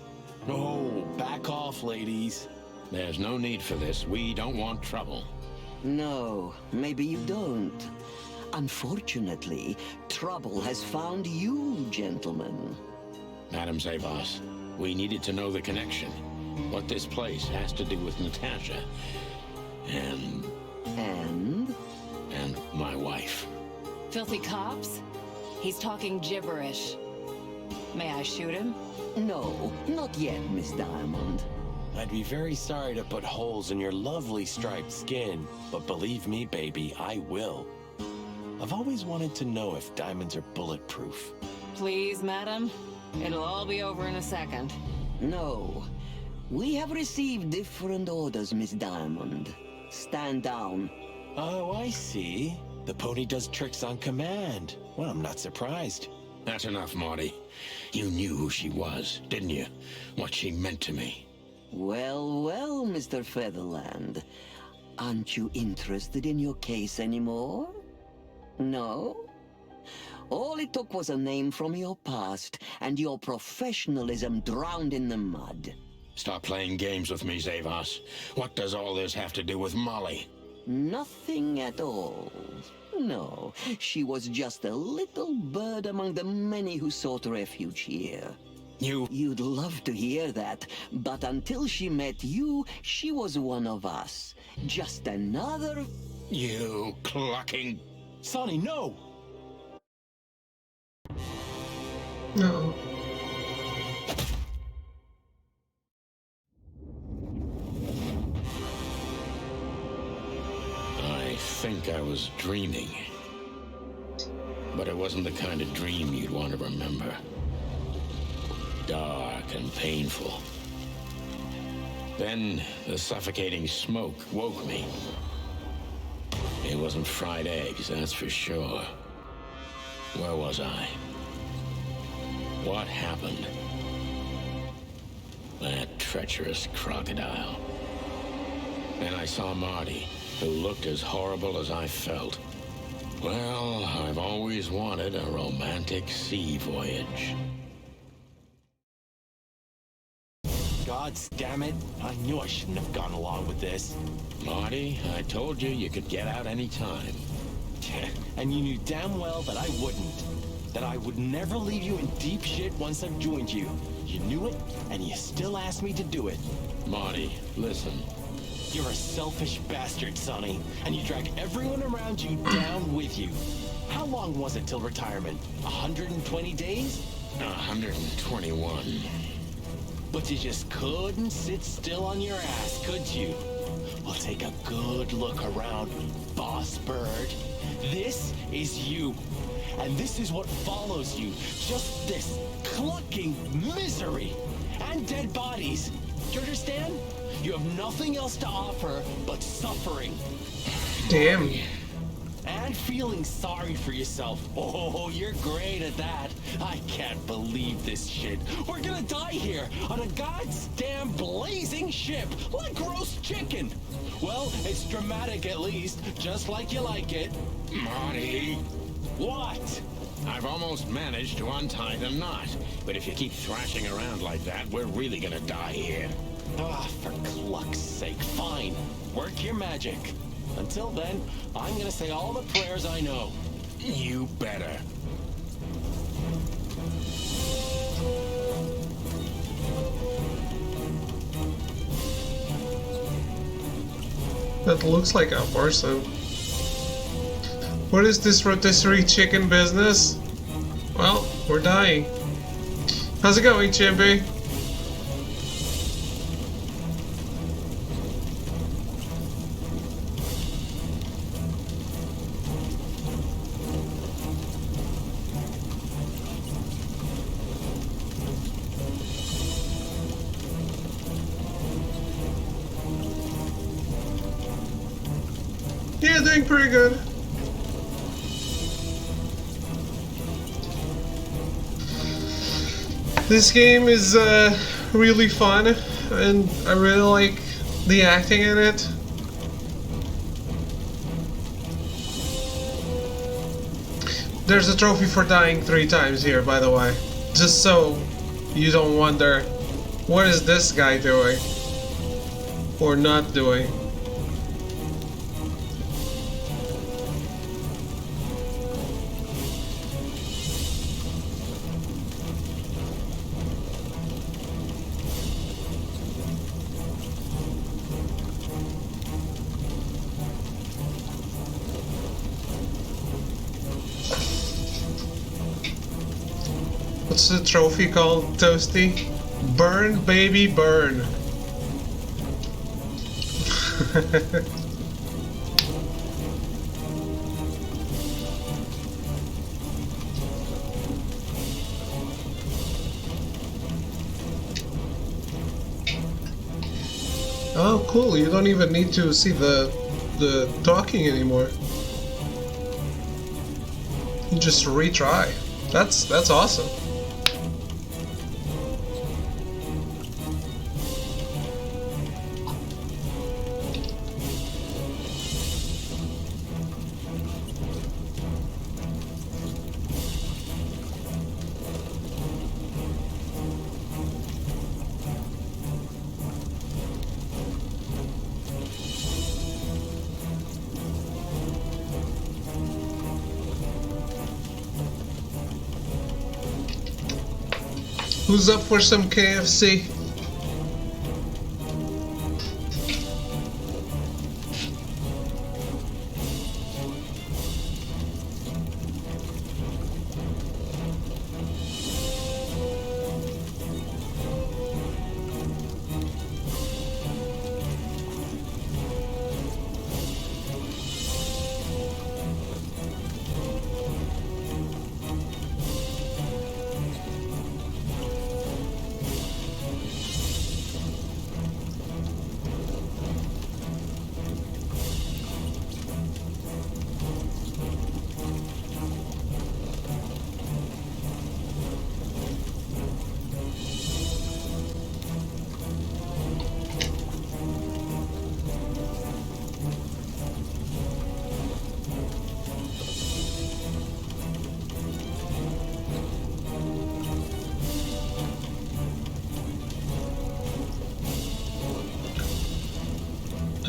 no, back off, ladies. There's no need for this. We don't want trouble. No, maybe you don't. Unfortunately, trouble has found you, gentlemen. Madam Zavas, we needed to know the connection. What this place has to do with Natasha. And And? my wife. Filthy cops? He's talking gibberish. May I shoot him? No, not yet, Miss Diamond. I'd be very sorry to put holes in your lovely striped skin, but believe me, baby, I will. I've always wanted to know if diamonds are bulletproof. Please, madam. It'll all be over in a second. No. We have received different orders, Miss Diamond. Stand down. Oh, I see. The pony does tricks on command. Well, I'm not surprised. That's enough, Marty. You knew who she was, didn't you? What she meant to me. Well, well, Mr. Featherland. Aren't you interested in your case anymore? No? All it took was a name from your past, and your professionalism drowned in the mud. Stop playing games with me, Zavas. What does all this have to do with Molly? Nothing at all. No, she was just a little bird among the many who sought refuge here. You'd love to hear that, but until she met you, she was one of us. Just another... You clucking... Sonny, no! No. I think I was dreaming. But it wasn't the kind of dream you'd want to remember. Dark and painful. Then the suffocating smoke woke me. It wasn't fried eggs, that's for sure. Where was I? What happened? That treacherous crocodile. Then I saw Marty, who looked as horrible as I felt. Well, I've always wanted a romantic sea voyage. God damn it. I knew I shouldn't have gone along with this. Marty, I told you you could get out any time. And you knew damn well that I wouldn't. That I would never leave you in deep shit once I've joined you. You knew it, and you still asked me to do it. Marty, listen. You're a selfish bastard, Sonny, and you drag everyone around you down with you. How long was it till retirement? 120 days? 121. But you just couldn't sit still on your ass, could you? Well, take a good look around, boss bird. This is you. And this is what follows you. Just this clucking misery. And dead bodies. Do you understand? You have nothing else to offer but suffering. Damn. And feeling sorry for yourself. Oh, you're great at that. I can't believe this shit. We're gonna die here on a goddamn blazing ship like roast chicken. Well, it's dramatic at least, just like you like it. Marty! What? I've almost managed to untie the knot. But if you keep thrashing around like that, we're really gonna die here. Ah, for cluck's sake, fine. Work your magic. Until then, I'm gonna say all the prayers I know. You better. That looks like a person. What is this rotisserie chicken business? Well, we're dying. How's it going, Chimpy? you're doing pretty good. This game is really fun, and I really like the acting in it. There's a trophy for dying 3 times here, by the way. Just so you don't wonder, what is this guy doing? Or not doing? What's the trophy called, Toasty? Burn, baby, burn. Oh, cool. You don't even need to see the talking anymore. You just retry. That's awesome. Who's up for some KFC?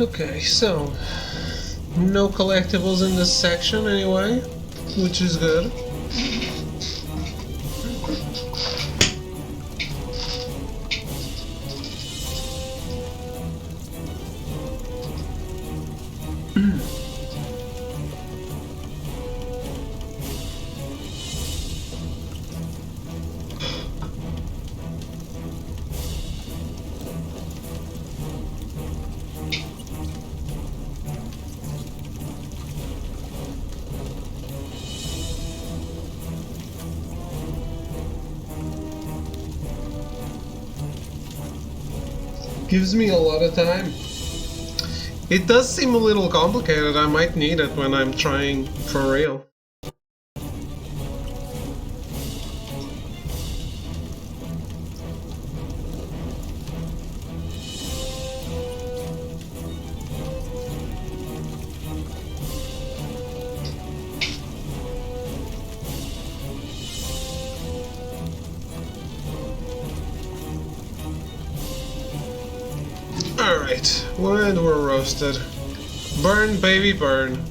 Okay, so no collectibles in this section anyway, which is good. Gives me a lot of time. It does seem a little complicated. I might need it when I'm trying for real. Alright, when we're roasted. Burn, baby, burn.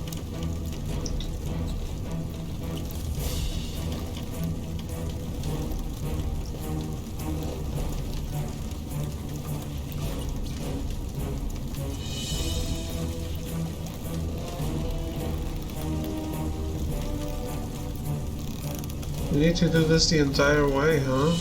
You need to do this the entire way, huh?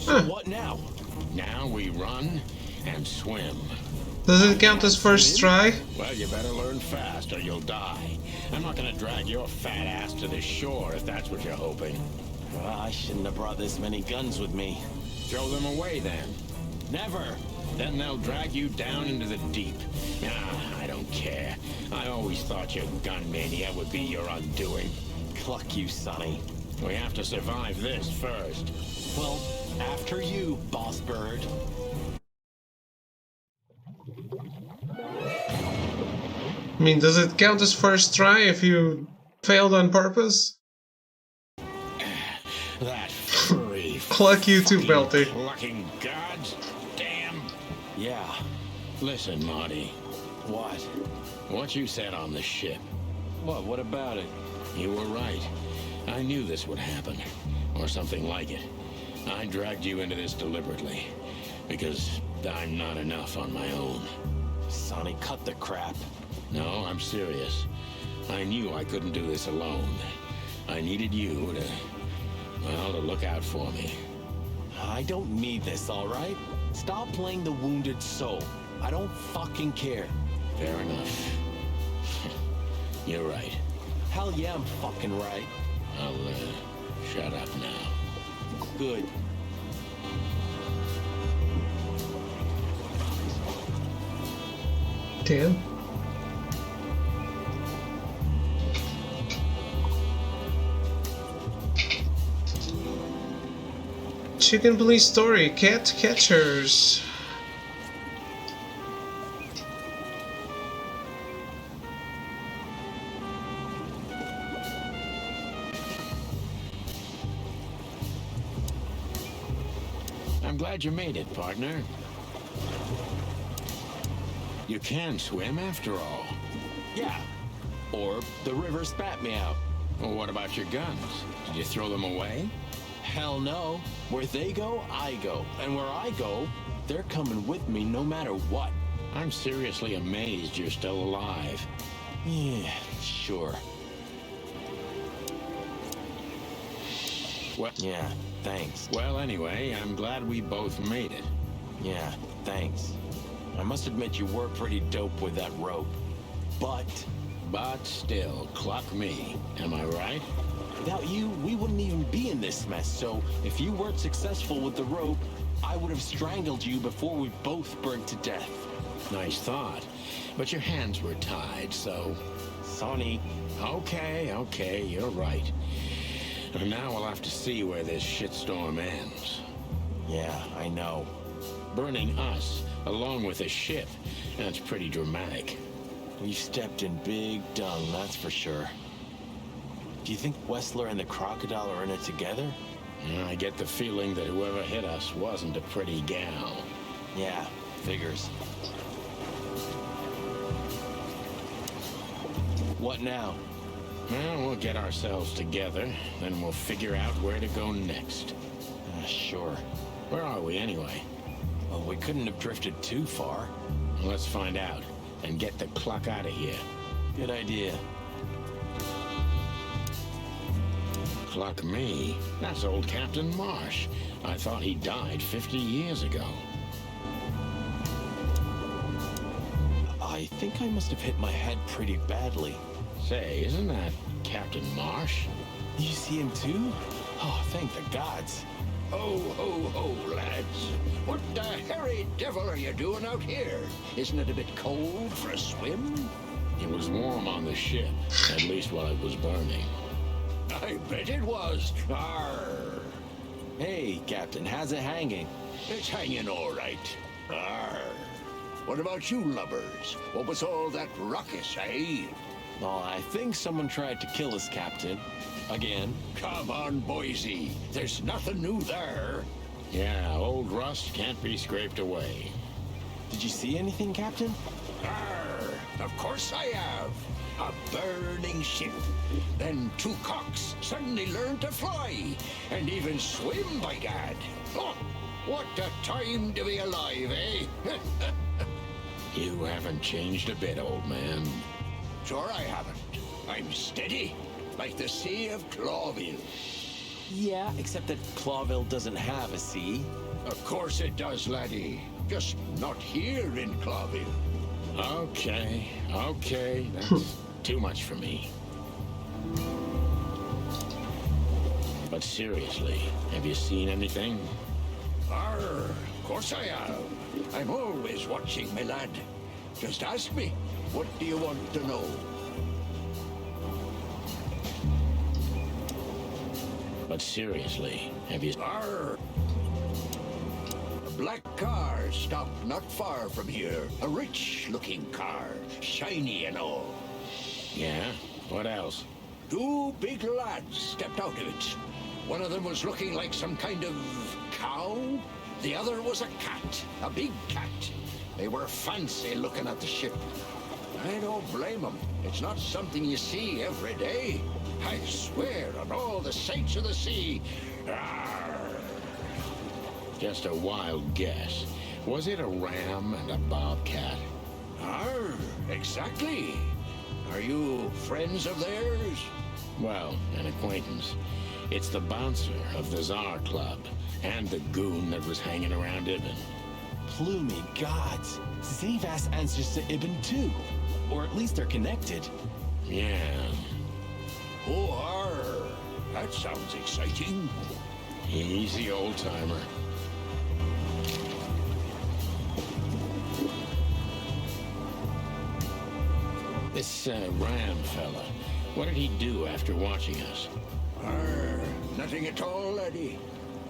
So what now? Now we run and swim. Does it count as first try? Well, you better learn fast or you'll die. I'm not gonna drag your fat ass to the shore if that's what you're hoping. Well, I shouldn't have brought this many guns with me. Throw them away then. Never. Then they'll drag you down into the deep. Ah, I don't care. I always thought your gun mania would be your undoing. Cluck you, Sonny. We have to survive this first. Well, after you, Boss Bird. I mean, does it count as first try if you failed on purpose? That furry, Cluck you too, Belty. clucking gods. Damn. Yeah. Listen, Marty. What? What you said on the ship. What about it? You were right. I knew this would happen. Or something like it. I dragged you into this deliberately. Because I'm not enough on my own. Sonny, cut the crap. No, I'm serious. I knew I couldn't do this alone. I needed you to look out for me. I don't need this, all right? Stop playing the wounded soul. I don't fucking care. Fair enough. You're right. Hell yeah, I'm fucking right. I'll, shut up now. Good. Damn. Chicken Police Story, Cat Catchers. I'm glad you made it, partner. You can swim after all. Yeah. Or the river spat me out. Well, what about your guns? Did you throw them away? Hell no. Where they go, I go. And where I go, they're coming with me no matter what. I'm seriously amazed you're still alive. Yeah, sure. Well, Yeah, thanks. well, anyway, I'm glad we both made it. Yeah, thanks. I must admit you were pretty dope with that rope. But still, cluck me. Am I right? Without you, we wouldn't even be in this mess. So if you weren't successful with the rope, I would have strangled you before we both burned to death. Nice thought. But your hands were tied, so... Sonny, Okay, you're right. And now we'll have to see where this shitstorm ends. yeah, I know. Burning us, along with the ship. That's pretty dramatic. You stepped in big dung, that's for sure. Do you think Wessler and the crocodile are in it together? I get the feeling that whoever hit us wasn't a pretty gal. Yeah, figures. What now? Well, we'll get ourselves together, then we'll figure out where to go next. Sure. Where are we anyway? Well, we couldn't have drifted too far. Let's find out and get the cluck out of here. Good idea. Cluck me? That's old Captain Marsh. I thought he died 50 years ago. I think I must have hit my head pretty badly. Say, isn't that Captain Marsh? You see him too? Oh, thank the gods. Ho, ho, ho, lads. What the hairy devil are you doing out here? Isn't it a bit cold for a swim? It was warm on the ship, at least while it was burning. I bet it was. Arr. Hey, Captain, how's it hanging? It's hanging all right. Arr. What about you lubbers? What was all that ruckus, eh? Oh, I think someone tried to kill us, Captain. Again. Come on, Boise. There's nothing new there. Yeah, old rust can't be scraped away. Did you see anything, Captain? Arr. Of course I have. A burning ship. Then two cocks suddenly learned to fly. And even swim, by gad. Oh, what a time to be alive, eh? You haven't changed a bit, old man. Sure I haven't. I'm steady, like the Sea of Clawville. Yeah, except that Clawville doesn't have a sea. Of course it does, laddie. Just not here in Clawville. Okay, that's too much for me. But seriously, have you seen anything? Arr, of course I have. I'm always watching, my lad. Just ask me. What do you want to know? But seriously, have you... Arr! A black car stopped not far from here. A rich-looking car, shiny and all. Yeah? What else? Two big lads stepped out of it. One of them was looking like some kind of cow. The other was a cat, a big cat. They were fancy looking at the ship. I don't blame them. It's not something you see every day. I swear on all the saints of the sea. Arr! Just a wild guess. Was it a ram and a bobcat? Arr, exactly. Are you friends of theirs? Well, an acquaintance. It's the bouncer of the Tsar Club, and the goon that was hanging around Ibn. Plumey gods. Zavas answers to Ibn too. Or at least they're connected. Yeah. Oh, arr. That sounds exciting. Easy, old-timer. This Ram fella, what did he do after watching us? Arr, nothing at all, laddie.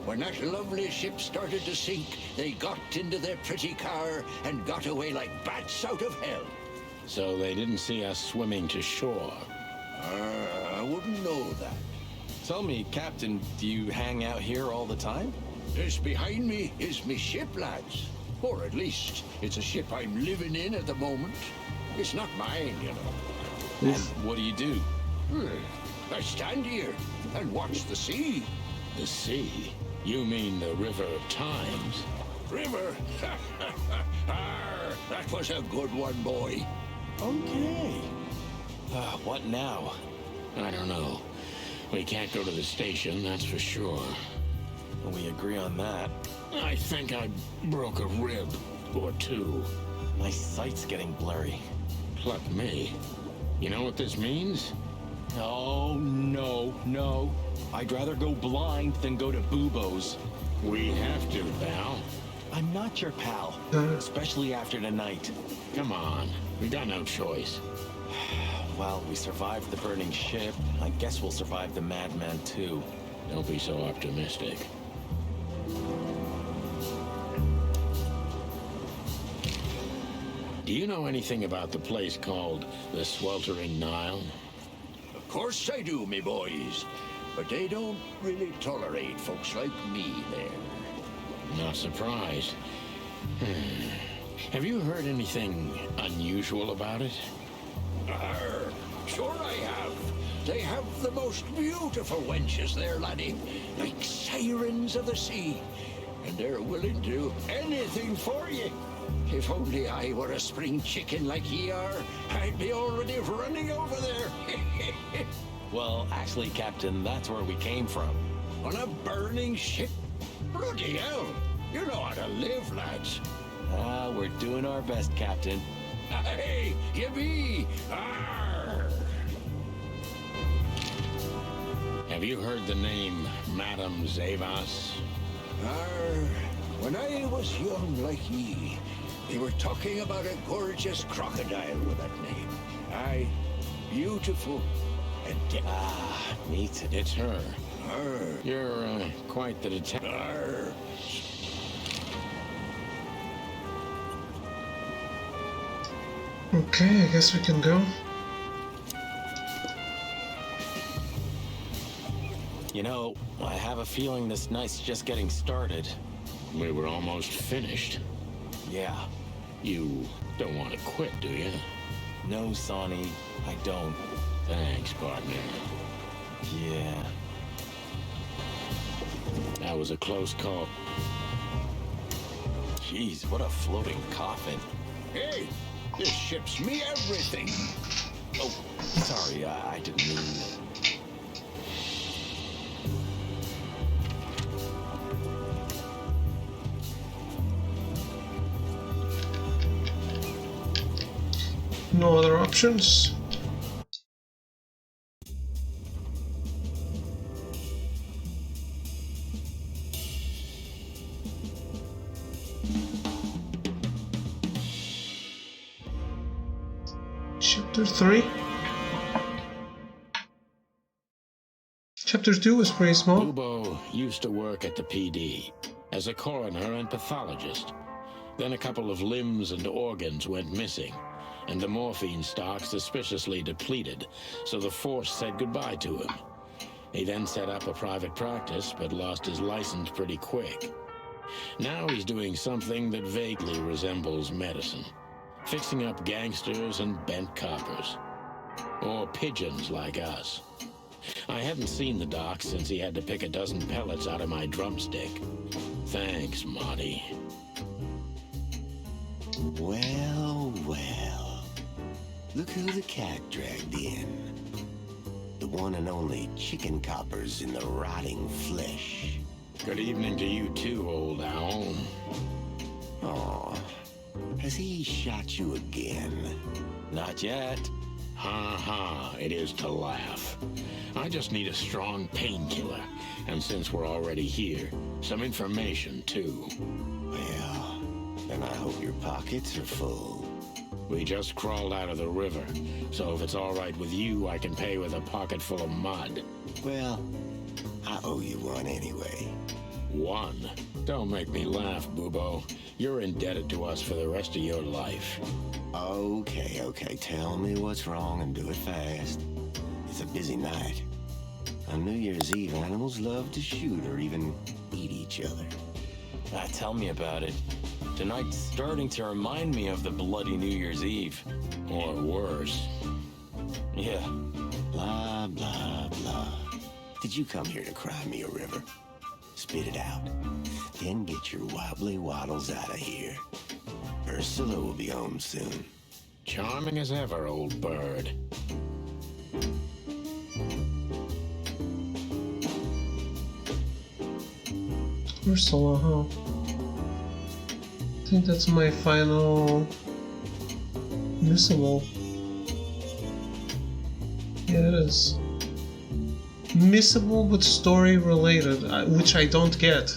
When that lovely ship started to sink, they got into their pretty car and got away like bats out of hell. So they didn't see us swimming to shore. I wouldn't know that. Tell me, Captain, do you hang out here all the time? This behind me is me ship, lads. Or at least, it's a ship I'm living in at the moment. It's not mine, you know. And what do you do? I stand here and watch the sea. The sea? You mean the River of Times? River? Arr, that was a good one, boy. Okay. What now? I don't know. We can't go to the station, that's for sure. We agree on that. I think I broke a rib or two. My sight's getting blurry. Pluck me. You know what this means? Oh, no. I'd rather go blind than go to Bubo's. We have to, pal. I'm not your pal, especially after tonight. Come on. We got no choice. Well, we survived the burning ship. I guess we'll survive the madman, too. Don't be so optimistic. Do you know anything about the place called the Sweltering Nile? Of course I do, me boys. But they don't really tolerate folks like me there. Not surprised. Have you heard anything unusual about it? Arr, sure I have. They have the most beautiful wenches there, laddie. Like sirens of the sea. And they're willing to do anything for you. If only I were a spring chicken like ye are, I'd be already running over there. Well, actually, Captain, that's where we came from. On a burning ship? Bloody hell. You know how to live, lads. We're doing our best, Captain. Hey, you be. Arr! Have you heard the name Madame Zavas? When I was young like ye, they were talking about a gorgeous crocodile with that name. Aye, beautiful and Me too. It's her. Arr, You're quite the detective. arr. Okay, I guess we can go. You know, I have a feeling this night's just getting started. We were almost finished. Yeah. You don't want to quit, do you? No, Sonny, I don't. Thanks, partner. Yeah. That was a close call. Jeez, what a floating coffin. Hey, this ship's me everything. Oh, sorry, I didn't mean... No other options. Chapter 3. Chapter 2 was pretty small. Bubo used to work at the PD as a coroner and pathologist. Then a couple of limbs and organs went missing, and the morphine stock suspiciously depleted, so the force said goodbye to him. He then set up a private practice, but lost his license pretty quick. Now he's doing something that vaguely resembles medicine, fixing up gangsters and bent coppers. Or pigeons like us. I hadn't seen the doc since he had to pick a dozen pellets out of my drumstick. Thanks, Monty. Well, well. Look who the cat dragged in. The one and only chicken coppers in the rotting flesh. Good evening to you too, old owl. Aw, has he shot you again? Not yet. Ha ha, it is to laugh. I just need a strong painkiller, and since we're already here, some information too. Well, then I hope your pockets are full. We just crawled out of the river, so if it's all right with you, I can pay with a pocket full of mud. Well, I owe you one anyway. One? Don't make me laugh, Bubo. You're indebted to us for the rest of your life. Okay, tell me what's wrong and do it fast. It's a busy night. On New Year's Eve, animals love to shoot or even eat each other. Tell me about it. Tonight's starting to remind me of the bloody New Year's Eve. Or worse. Yeah. Blah, blah, blah. Did you come here to cry me a river? Spit it out. Then get your wobbly waddles out of here. Ursula will be home soon. Charming as ever, old bird. Ursula, huh? I think that's my final missable. Yeah, it is. Missable but story related, which I don't get.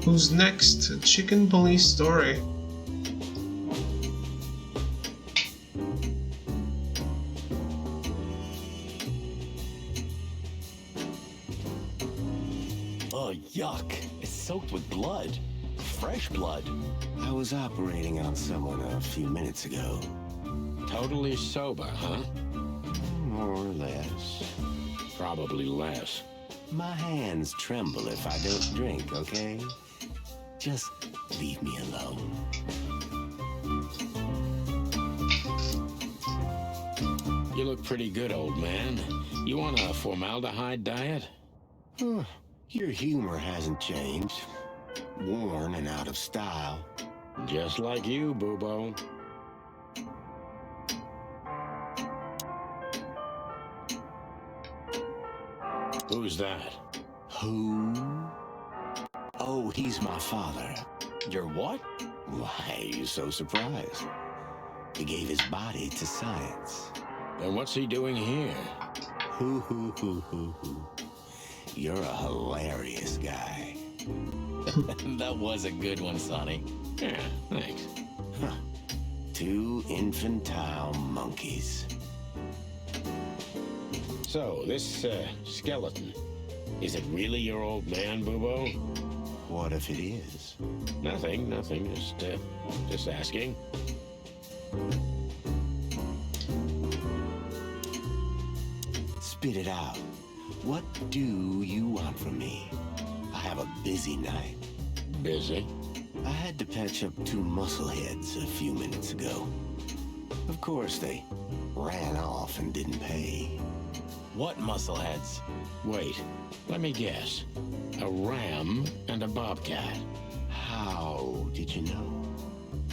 Who's next? Chicken police story. Oh, yuck. It's soaked with blood. Fresh blood. I was operating on someone a few minutes ago. Totally sober, huh? More or less. Probably less. My hands tremble if I don't drink, okay? Just leave me alone. You look pretty good, old man. You want a formaldehyde diet? Your humor hasn't changed. Worn and out of style. Just like you, Bubo. Who's that? Who? Oh, he's my father. Your what? Why are you so surprised? He gave his body to science. Then what's he doing here? Hoo. You're a hilarious guy. That was a good one, Sonny. Yeah, thanks. Two infantile monkeys. So, this, skeleton, is it really your old man, Bubo? What if it is? Nothing, just asking. Spit it out. What do you want from me? I have a busy night. Busy? I had to patch up two muscle heads a few minutes ago. Of course, they ran off and didn't pay. What muscleheads? Wait, let me guess. A ram and a bobcat. How did you know?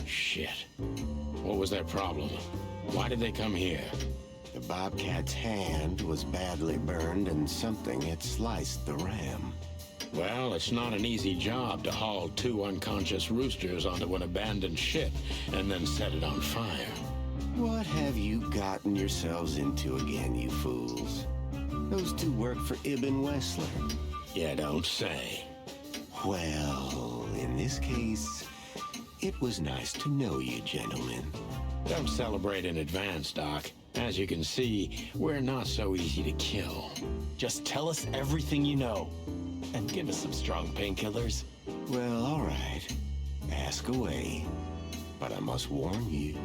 Shit. What was their problem? Why did they come here? The bobcat's hand was badly burned and something had sliced the ram. Well, it's not an easy job to haul 2 unconscious roosters onto an abandoned ship and then set it on fire. What have you gotten yourselves into again, you fools? Those 2 work for Ibn Wessler. You don't say. Well, in this case, it was nice to know you, gentlemen. Don't celebrate in advance, Doc. As you can see, we're not so easy to kill. Just tell us everything you know. And give us some strong painkillers. Well, all right. Ask away. But I must warn you,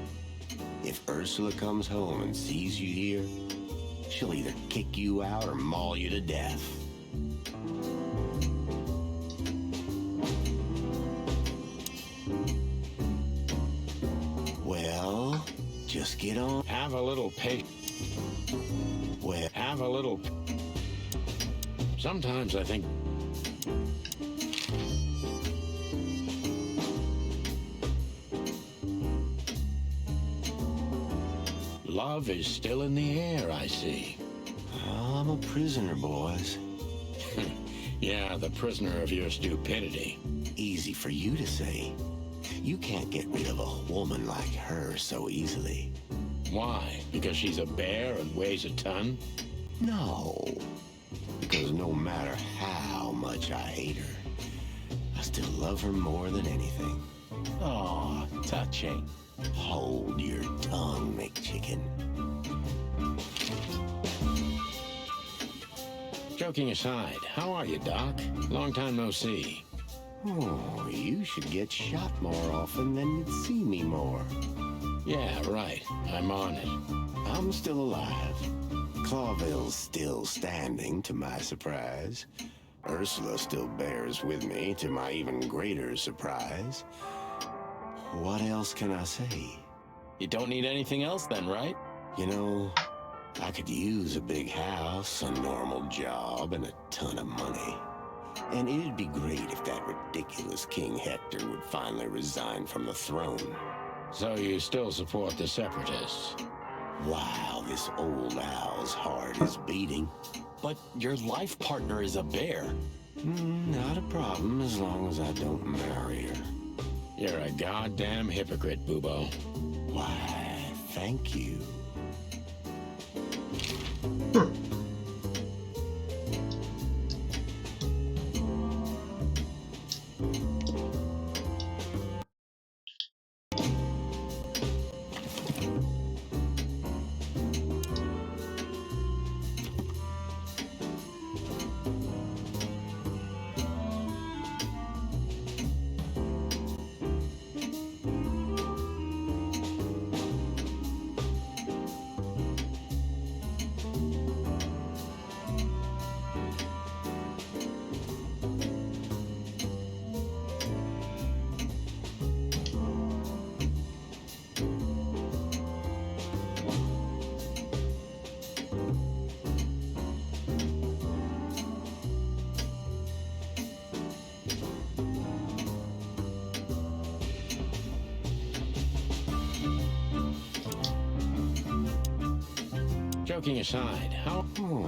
if Ursula comes home and sees you here, she'll either kick you out or maul you to death. Well, just get on. Have a little patience. Well, Have a little... Sometimes I think... Love is still in the air, I see. I'm a prisoner, boys. Yeah, the prisoner of your stupidity. Easy for you to say. You can't get rid of a woman like her so easily. Why? Because she's a bear and weighs a ton? No. Because no matter how much I hate her, I still love her more than anything. Aw, touching. Hold your tongue, McChicken. Joking aside, how are you, Doc? Long time no see. Oh, you should get shot more often than you'd see me more. Yeah, right. I'm on it. I'm still alive. Clawville's still standing, to my surprise. Ursula still bears with me, to my even greater surprise. What else can I say? You don't need anything else then, right? You know, I could use a big house, a normal job, and a ton of money. And it'd be great if that ridiculous King Hector would finally resign from the throne. So you still support the Separatists? Wow, this old owl's heart is beating. But your life partner is a bear. Not a problem as long as I don't marry her. You're a goddamn hypocrite, Bubo. Why, thank you. Joking aside, how...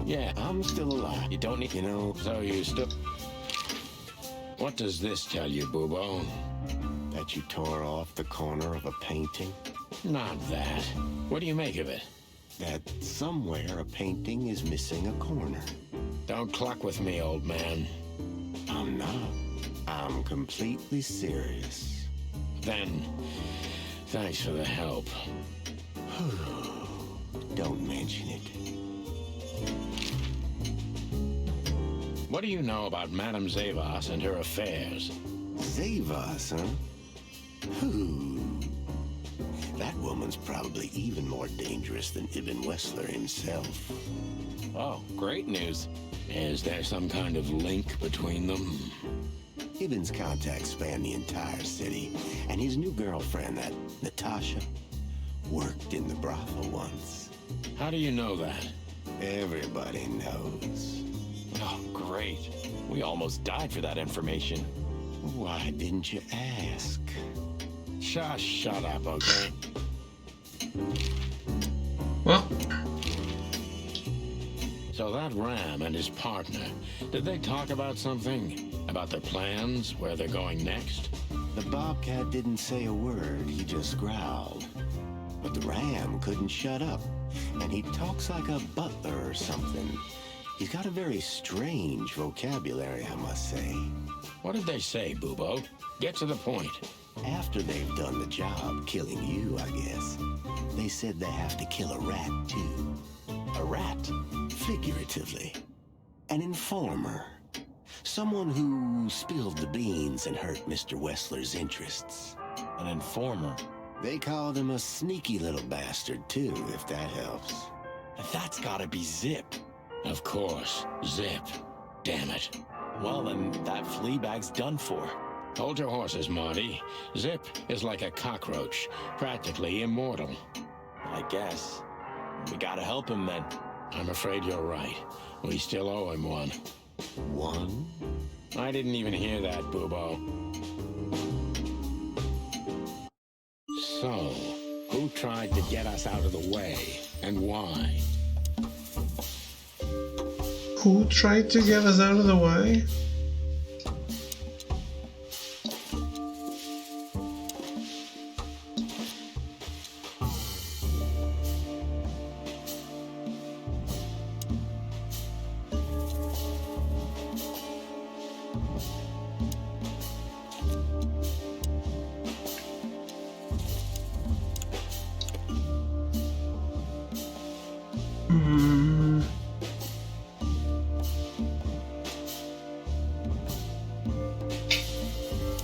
Yeah, I'm still alive. You don't need... You know, so you still... What does this tell you, Bubo? that you tore off the corner of a painting? Not that. What do you make of it? That somewhere a painting is missing a corner. Don't cluck with me, old man. I'm not. I'm completely serious. Then, thanks for the help. Don't mention it. What do you know about Madame Zavas and her affairs? Zavas, huh? Who? That woman's probably even more dangerous than Ibn Wessler himself. Oh, great news. Is there some kind of link between them? Ibn's contacts span the entire city, and his new girlfriend, that Natasha, Worked in the brothel once. How do you know that? Everybody knows. Oh, great. We almost died for that information. Why didn't you ask? Just shut up, okay? Well, So that Ram and his partner, did they talk about something? About their plans, where they're going next? The Bobcat didn't say a word, he just growled. But the Ram couldn't shut up, and he talks like a butler or something. He's got a very strange vocabulary, I must say. What did they say, Bubo? Get to the point. After they've done the job killing you, I guess, they said they have to kill a rat, too. A rat, figuratively. An informer. Someone who spilled the beans and hurt Mr. Wessler's interests. An informer. They called him a sneaky little bastard, too, if that helps. That's gotta be Zip. Of course, Zip. Damn it. Well, then that Fleabag's done for. Hold your horses, Marty. Zip is like a cockroach, practically immortal. I guess. We gotta help him then. I'm afraid you're right. We still owe him one. One? I didn't even hear that, Bubo. So, who tried to get us out of the way, and why? who tried to get us out of the way?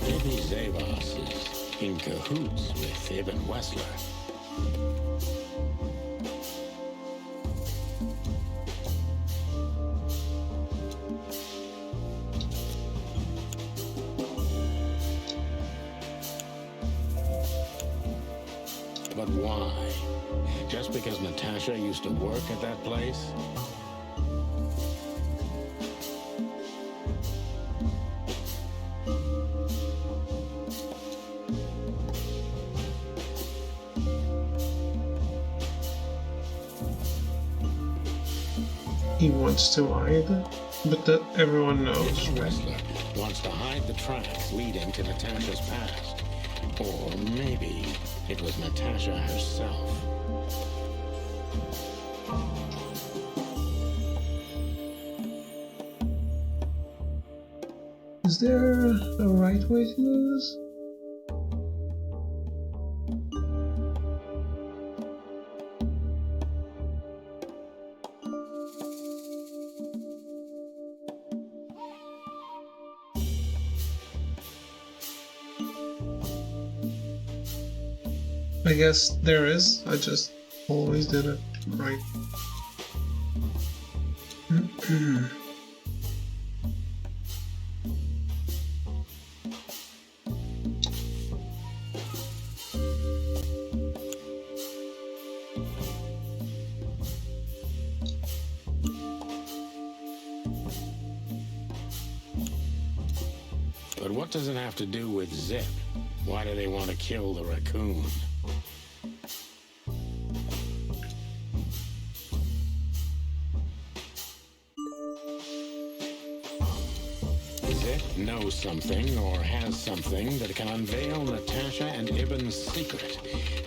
Maybe Zavos is in cahoots with Ibn Wessler. But why? Just because Natasha used to work at that place? He wants to hide, but that everyone knows, Ibn right? Wessler wants to hide the tracks leading to Natasha's past. Or maybe it was Natasha herself. Is there a right way to do this? I guess there is. I just always did it right. But what does it have to do with Zip? Why do they want to kill the raccoon? Zip knows something or has something that can unveil Natasha and Ibn's secret.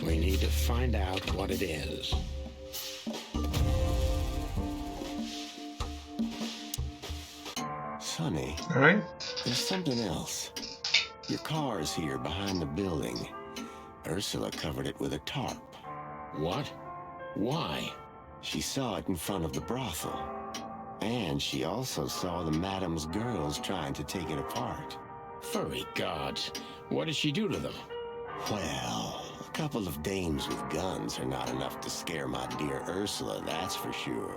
We need to find out what it is. Sonny, Alright? there's something else. Your car's here behind the building. Ursula covered it with a tarp. What? Why? She saw it in front of the brothel. And she also saw the madam's girls trying to take it apart. Furry gods. What did she do to them? Well, a couple of dames with guns are not enough to scare my dear Ursula, that's for sure.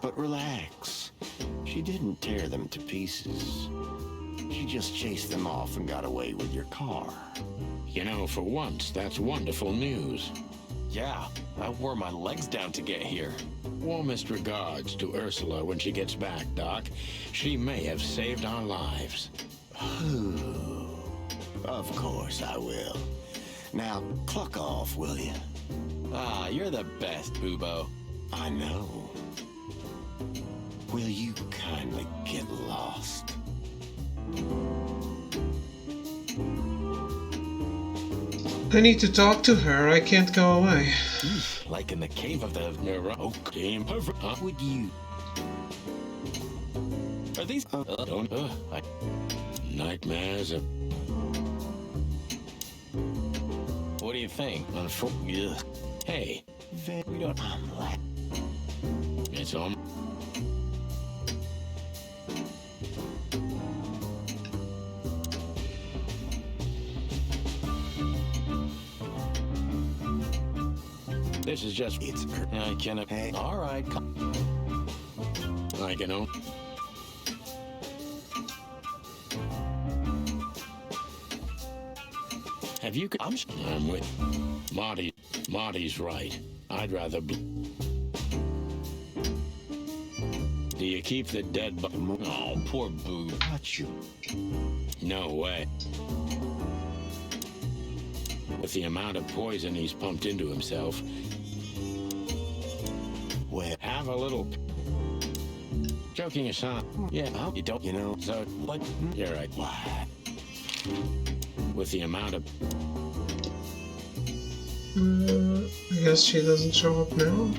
But relax. She didn't tear them to pieces. She just chased them off and got away with your car. You know, for once, that's wonderful news. Yeah, I wore my legs down to get here. Warmest regards to Ursula when she gets back, Doc. She may have saved our lives. Of course I will. Now, cluck off, will you? Ah, you're the best, Boobo. I know. Will you kindly get lost? I need to talk to her. I can't go away. Like in the cave of the Oak team. Would you? Are these? Nightmares of... What do you think? Hey, We don't. it's on. This is just... It's I can. Hey. All right. I can own... Have you... I'm with... Marty's right. I'd rather be... Do you keep the dead Oh, poor Boo. Got you. No way. With the amount of poison he's pumped into himself, Well, have a little... Joking aside, yeah, You don't. you know, so... What? You're right. With the amount of... I guess she doesn't show up now.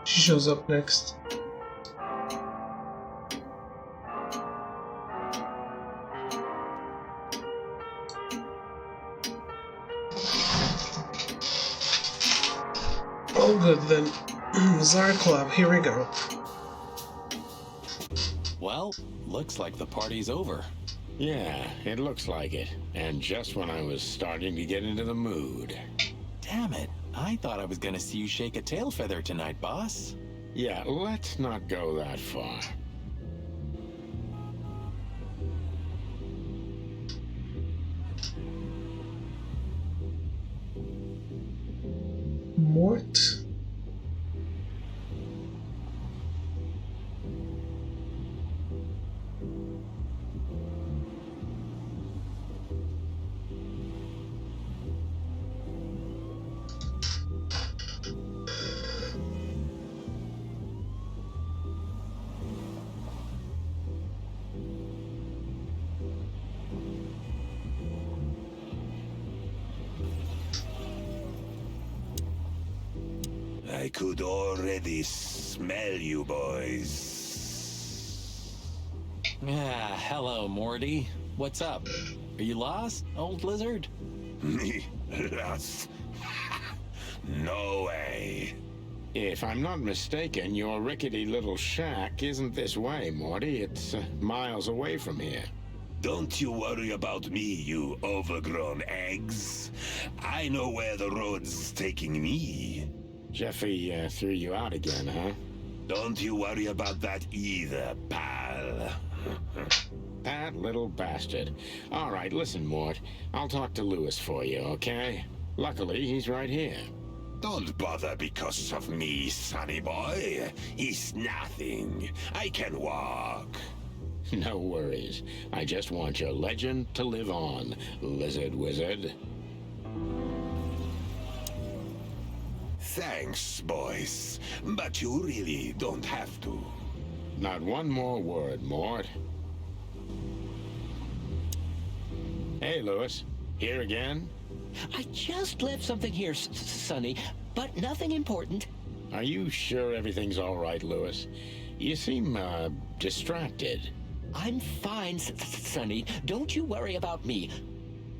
She shows up next. Oh good then. Czar Club, here we go. Well, looks like the party's over. Yeah, it looks like it. And just when I was starting to get into the mood. Damn it. I thought I was gonna see you shake a tail feather tonight, boss. Yeah, let's not go that far. Mort? I could already smell you boys. Ah, hello, Morty. What's up? Are you lost, old lizard? Me? Lost? No way. If I'm not mistaken, your rickety little shack isn't this way, Morty. It's miles away from here. Don't you worry about me, you overgrown eggs. I know where the road's taking me. Jeffy threw you out again, huh? Don't you worry about that either, pal. That little bastard. All right, listen, Mort. I'll talk to Lewis for you, okay? Luckily, he's right here. Don't bother because of me, sonny boy. It's nothing. I can walk. No worries. I just want your legend to live on, Lizard Wizard. Thanks, boys. But you really don't have to. Not one more word, Mort. Hey, Lewis. Here again? I just left something here, Sonny, but nothing important. Are you sure everything's all right, Lewis? You seem, distracted. I'm fine, Sonny. Don't you worry about me.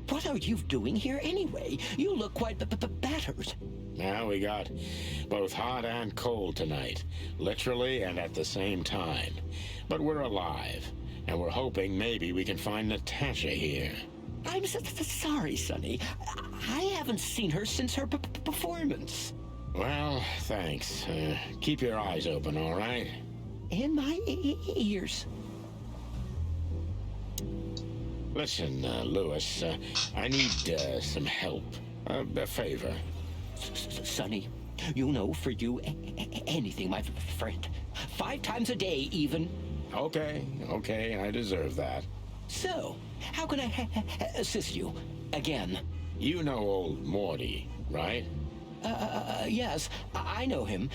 What are you doing here anyway? You look quite battered. Now we got both hot and cold tonight, literally and at the same time. But we're alive, and we're hoping maybe we can find Natasha here. I'm sorry, Sonny. I haven't seen her since her performance. Well, thanks. Keep your eyes open, all right? And my ears. Listen, Lewis, I need some help. A favor. Sonny, you know, for you, anything, my friend. 5 times a day, even. Okay, I deserve that. So, how can I assist you? Again? You know old Morty, right? Yes, I know him.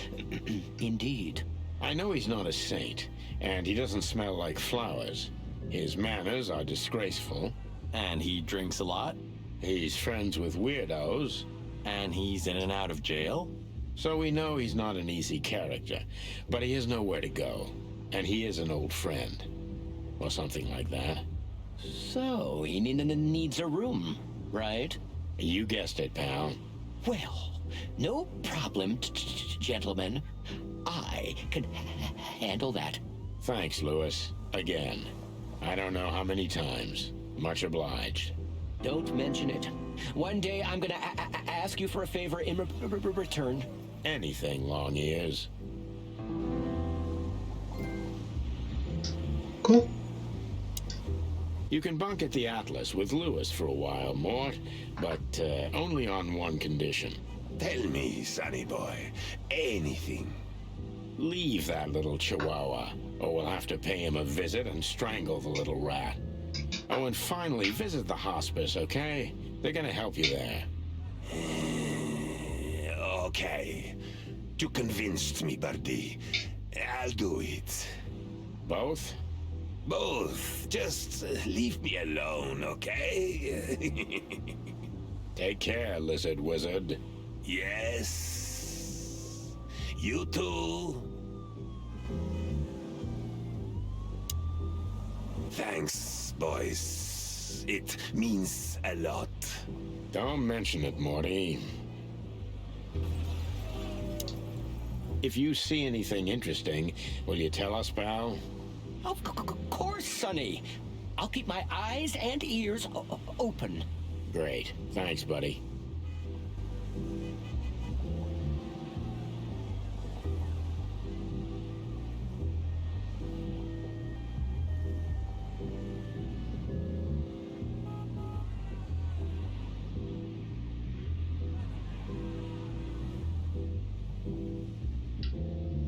Indeed. I know he's not a saint, and he doesn't smell like flowers. His manners are disgraceful. And he drinks a lot? He's friends with weirdos. And he's in and out of jail? So we know he's not an easy character, but he has nowhere to go. And he is an old friend. Or something like that. So, he needs a room, right? You guessed it, pal. Well, no problem, gentlemen. I can handle that. Thanks, Lewis. Again. I don't know how many times. Much obliged. Don't mention it. One day I'm gonna ask you for a favor in return. Anything, long ears. Cool. You can bunk at the Atlas with Lewis for a while, Mort, but only on one condition. Tell me, sonny boy. Anything. Leave that little chihuahua, or we'll have to pay him a visit and strangle the little rat. Oh, and finally, visit the hospice, okay? They're gonna help you there. Okay. You convinced me, buddy. I'll do it. Both? Both. Just leave me alone, okay? Take care, Lizard Wizard. Yes. You too. Thanks, boys. It means a lot. Don't mention it, Morty. If you see anything interesting, will you tell us, pal? Of course, Sonny. I'll keep my eyes and ears open. Great. Thanks, buddy.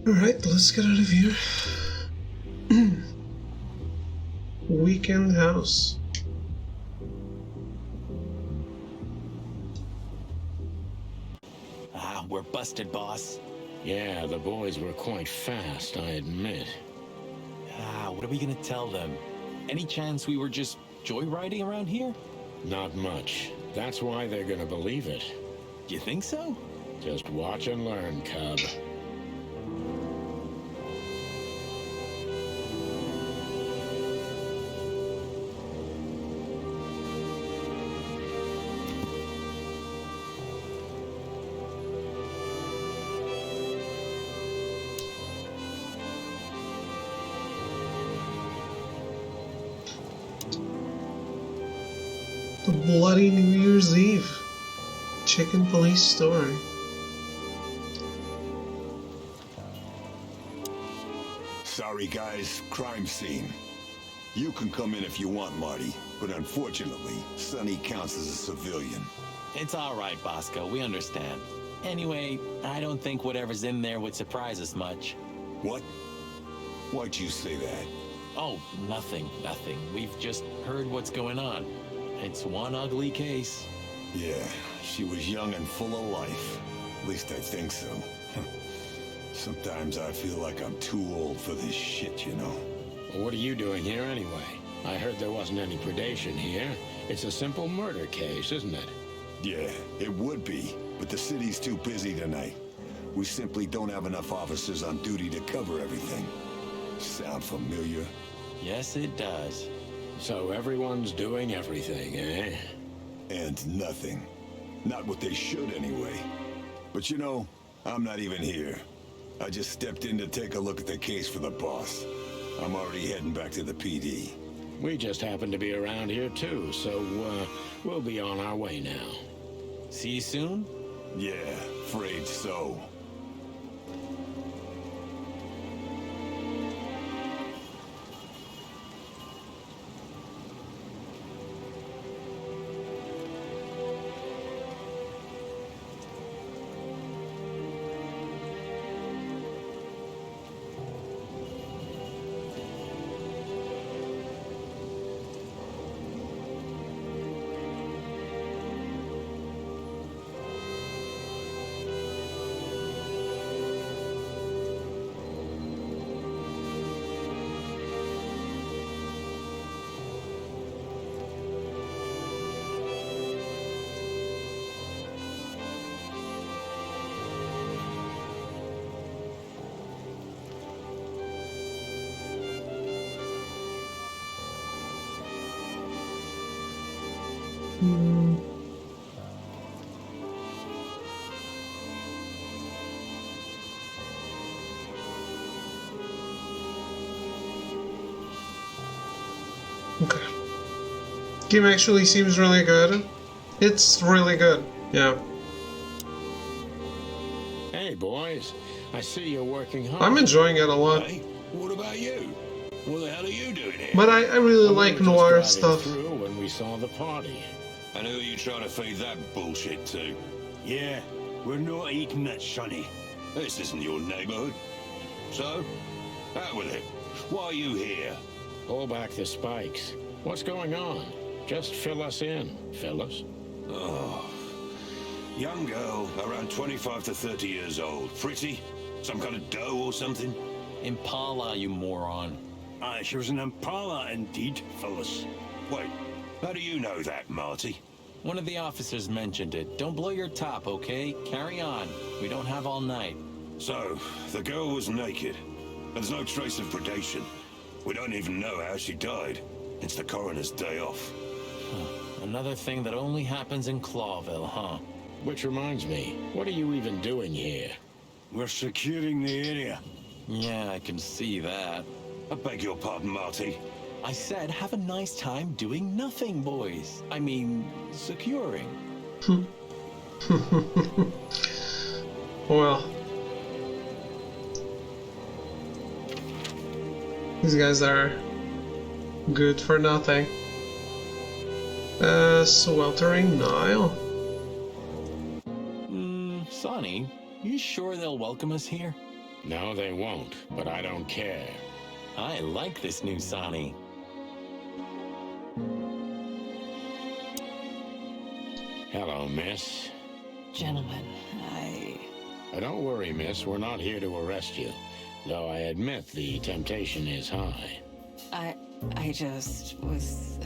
Alright, let's get out of here. Weekend house. Ah, we're busted, boss. Yeah, the boys were quite fast, I admit. Ah, what are we gonna tell them? Any chance we were just joyriding around here? Not much. That's why they're gonna believe it. You think so? Just watch and learn, cub. The bloody New Year's Eve. Chicken police story. Sorry guys, crime scene. You can come in if you want, Marty, but unfortunately, Sonny counts as a civilian. It's all right, Bosco. We understand. Anyway, I don't think whatever's in there would surprise us much. What? Why'd you say that? Oh, nothing. We've just heard what's going on. It's one ugly case. Yeah, she was young and full of life. At least I think so. Sometimes I feel like I'm too old for this shit, you know? Well, what are you doing here anyway? I heard there wasn't any predation here. It's a simple murder case, isn't it? Yeah, it would be, but the city's too busy tonight. We simply don't have enough officers on duty to cover everything. Sound familiar? Yes, it does. So everyone's doing everything, eh? And nothing. Not what they should anyway. But you know, I'm not even here. I just stepped in to take a look at the case for the boss. I'm already heading back to the PD. We just happen to be around here too, so we'll be on our way now. See you soon? Yeah, afraid so. Okay. Game actually seems really good. It's really good. Yeah. Hey, boys. I see you're working hard. I'm enjoying it a lot. Hey, what about you? What the hell are you doing here? But I really like noir stuff. Through when we saw the party. And who are you trying to feed that bullshit to? Yeah, we're not eating that, Sonny. This isn't your neighborhood. So, out with it. Why are you here? Pull back the spikes. What's going on? Just fill us in, fellas. Oh. Young girl, around 25 to 30 years old. Pretty? Some kind of dough or something? Impala, you moron. Aye, she was an Impala indeed, fellas. Wait, how do you know that, Marty? One of the officers mentioned it. Don't blow your top, okay? Carry on. We don't have all night. So, the girl was naked. There's no trace of predation. We don't even know how she died. It's the coroner's day off. Huh. Another thing that only happens in Clawville, huh? Which reminds me, what are you even doing here? We're securing the area. Yeah, I can see that. I beg your pardon, Marty. I said have a nice time doing nothing, boys. I mean, securing. Well. These guys are good for nothing. Sweltering Nile. Sonny, you sure they'll welcome us here? No, they won't, but I don't care. I like this new Sonny. Hello, miss. Gentlemen, Don't worry, miss. We're not here to arrest you. Though I admit the temptation is high. I just was...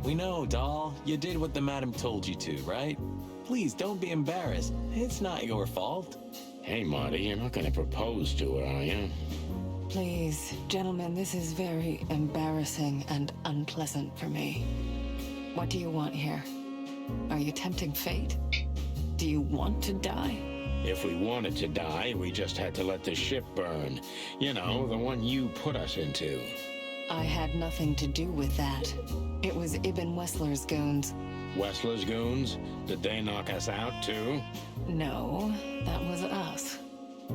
We know, doll. You did what the madam told you to, right? Please, don't be embarrassed. It's not your fault. Hey, Marty, you're not gonna propose to her, are you? Please, gentlemen, this is very embarrassing and unpleasant for me. What do you want here? Are you tempting fate? Do you want to die? If we wanted to die, we just had to let the ship burn. You know, the one you put us into. I had nothing to do with that. It was Ibn Wessler's goons. Wessler's goons? Did they knock us out, too? No, that was us.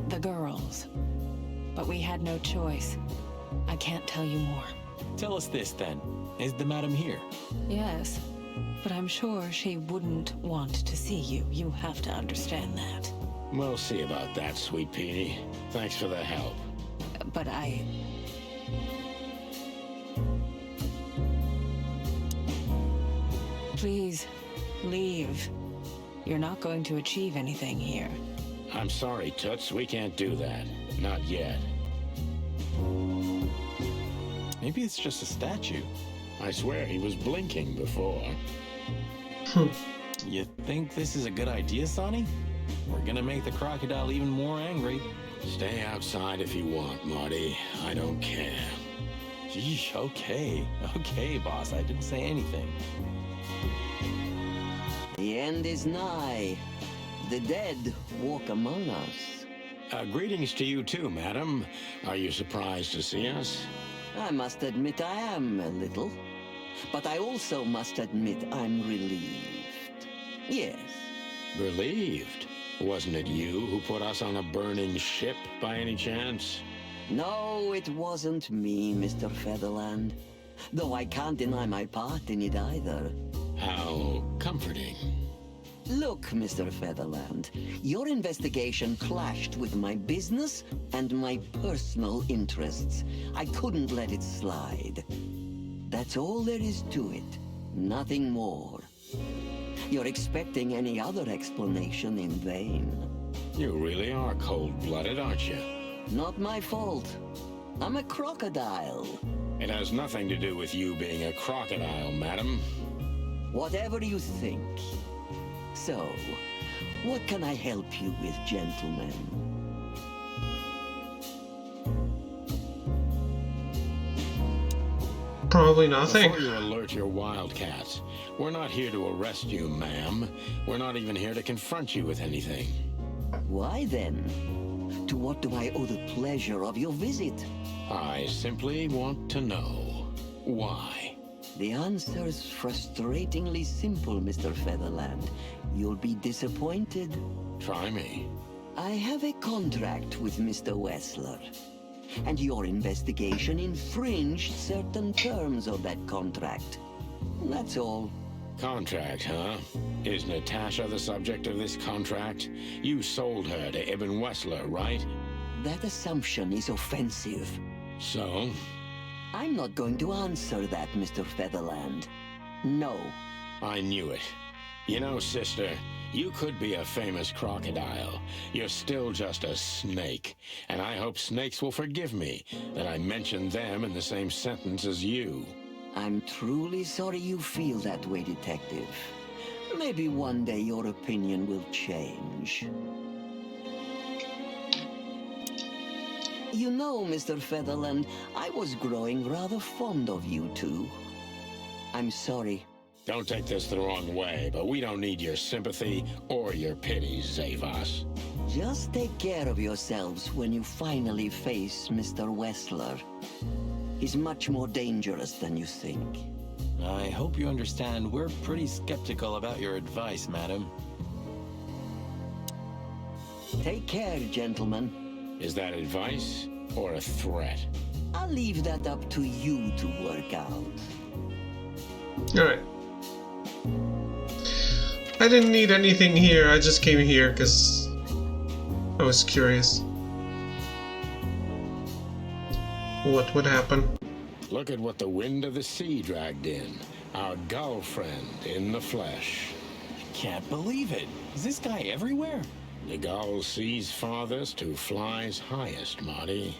The girls. But we had no choice. I can't tell you more. Tell us this, then. Is the madam here? Yes. But I'm sure she wouldn't want to see you. You have to understand that. We'll see about that, Sweet Peony. Thanks for the help. But Please, leave. You're not going to achieve anything here. I'm sorry, Toots. We can't do that. Not yet. Maybe it's just a statue. I swear he was blinking before. You think this is a good idea, Sonny? We're gonna make the crocodile even more angry. Stay outside if you want, Marty. I don't care. Gee, okay. Okay, boss. I didn't say anything. The end is nigh. The dead walk among us. Greetings to you too, madam. Are you surprised to see us? I must admit I am a little. But I also must admit I'm relieved. Yes. Relieved? Wasn't it you who put us on a burning ship by any chance? No, it wasn't me, Mr. Featherland. Though I can't deny my part in it either. How comforting. Look, Mr. Featherland, your investigation clashed with my business and my personal interests. I couldn't let it slide. That's all there is to it. Nothing more. You're expecting any other explanation in vain. You really are cold-blooded, aren't you? Not my fault. I'm a crocodile. It has nothing to do with you being a crocodile, madam. Whatever you think. So, what can I help you with, gentlemen? Probably nothing. Before you alert your wildcats, we're not here to arrest you, ma'am. We're not even here to confront you with anything. Why then? To what do I owe the pleasure of your visit? I simply want to know why. The answer's frustratingly simple, Mr. Featherland. You'll be disappointed. Try me. I have a contract with Mr. Wessler. And your investigation infringed certain terms of that contract. That's all. Contract, huh? Is Natasha the subject of this contract? You sold her to Ibn Wessler, right? That assumption is offensive. So? I'm not going to answer that, Mr. Featherland. No. I knew it. You know, sister, you could be a famous crocodile. You're still just a snake. And I hope snakes will forgive me that I mentioned them in the same sentence as you. I'm truly sorry you feel that way, Detective. Maybe one day your opinion will change. You know, Mr. Featherland, I was growing rather fond of you two. I'm sorry. Don't take this the wrong way, but we don't need your sympathy or your pity, Zavas. Just take care of yourselves when you finally face Mr. Wessler. He's much more dangerous than you think. I hope you understand we're pretty skeptical about your advice, madam. Take care, gentlemen. Is that advice or a threat? I'll leave that up to you to work out. Alright. I didn't need anything here, I just came here because I was curious. What would happen? Look at what the wind of the sea dragged in. Our gull friend in the flesh. Can't believe it. Is this guy everywhere? The gull sees farthest who flies highest, Marty.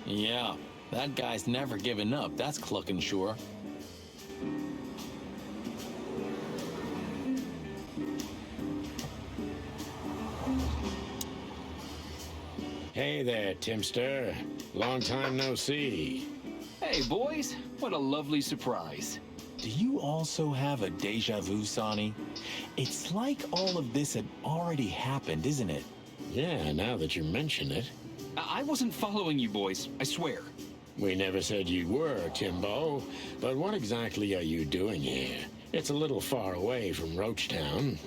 Yeah, that guy's never given up, that's clucking sure. Hey there, Timster. Long time no see. Hey, boys. What a lovely surprise. Do you also have a deja vu, Sonny? It's like all of this had already happened, isn't it? Yeah, now that you mention it. I wasn't following you boys, I swear. We never said you were, Timbo. But what exactly are you doing here? It's a little far away from Roachtown.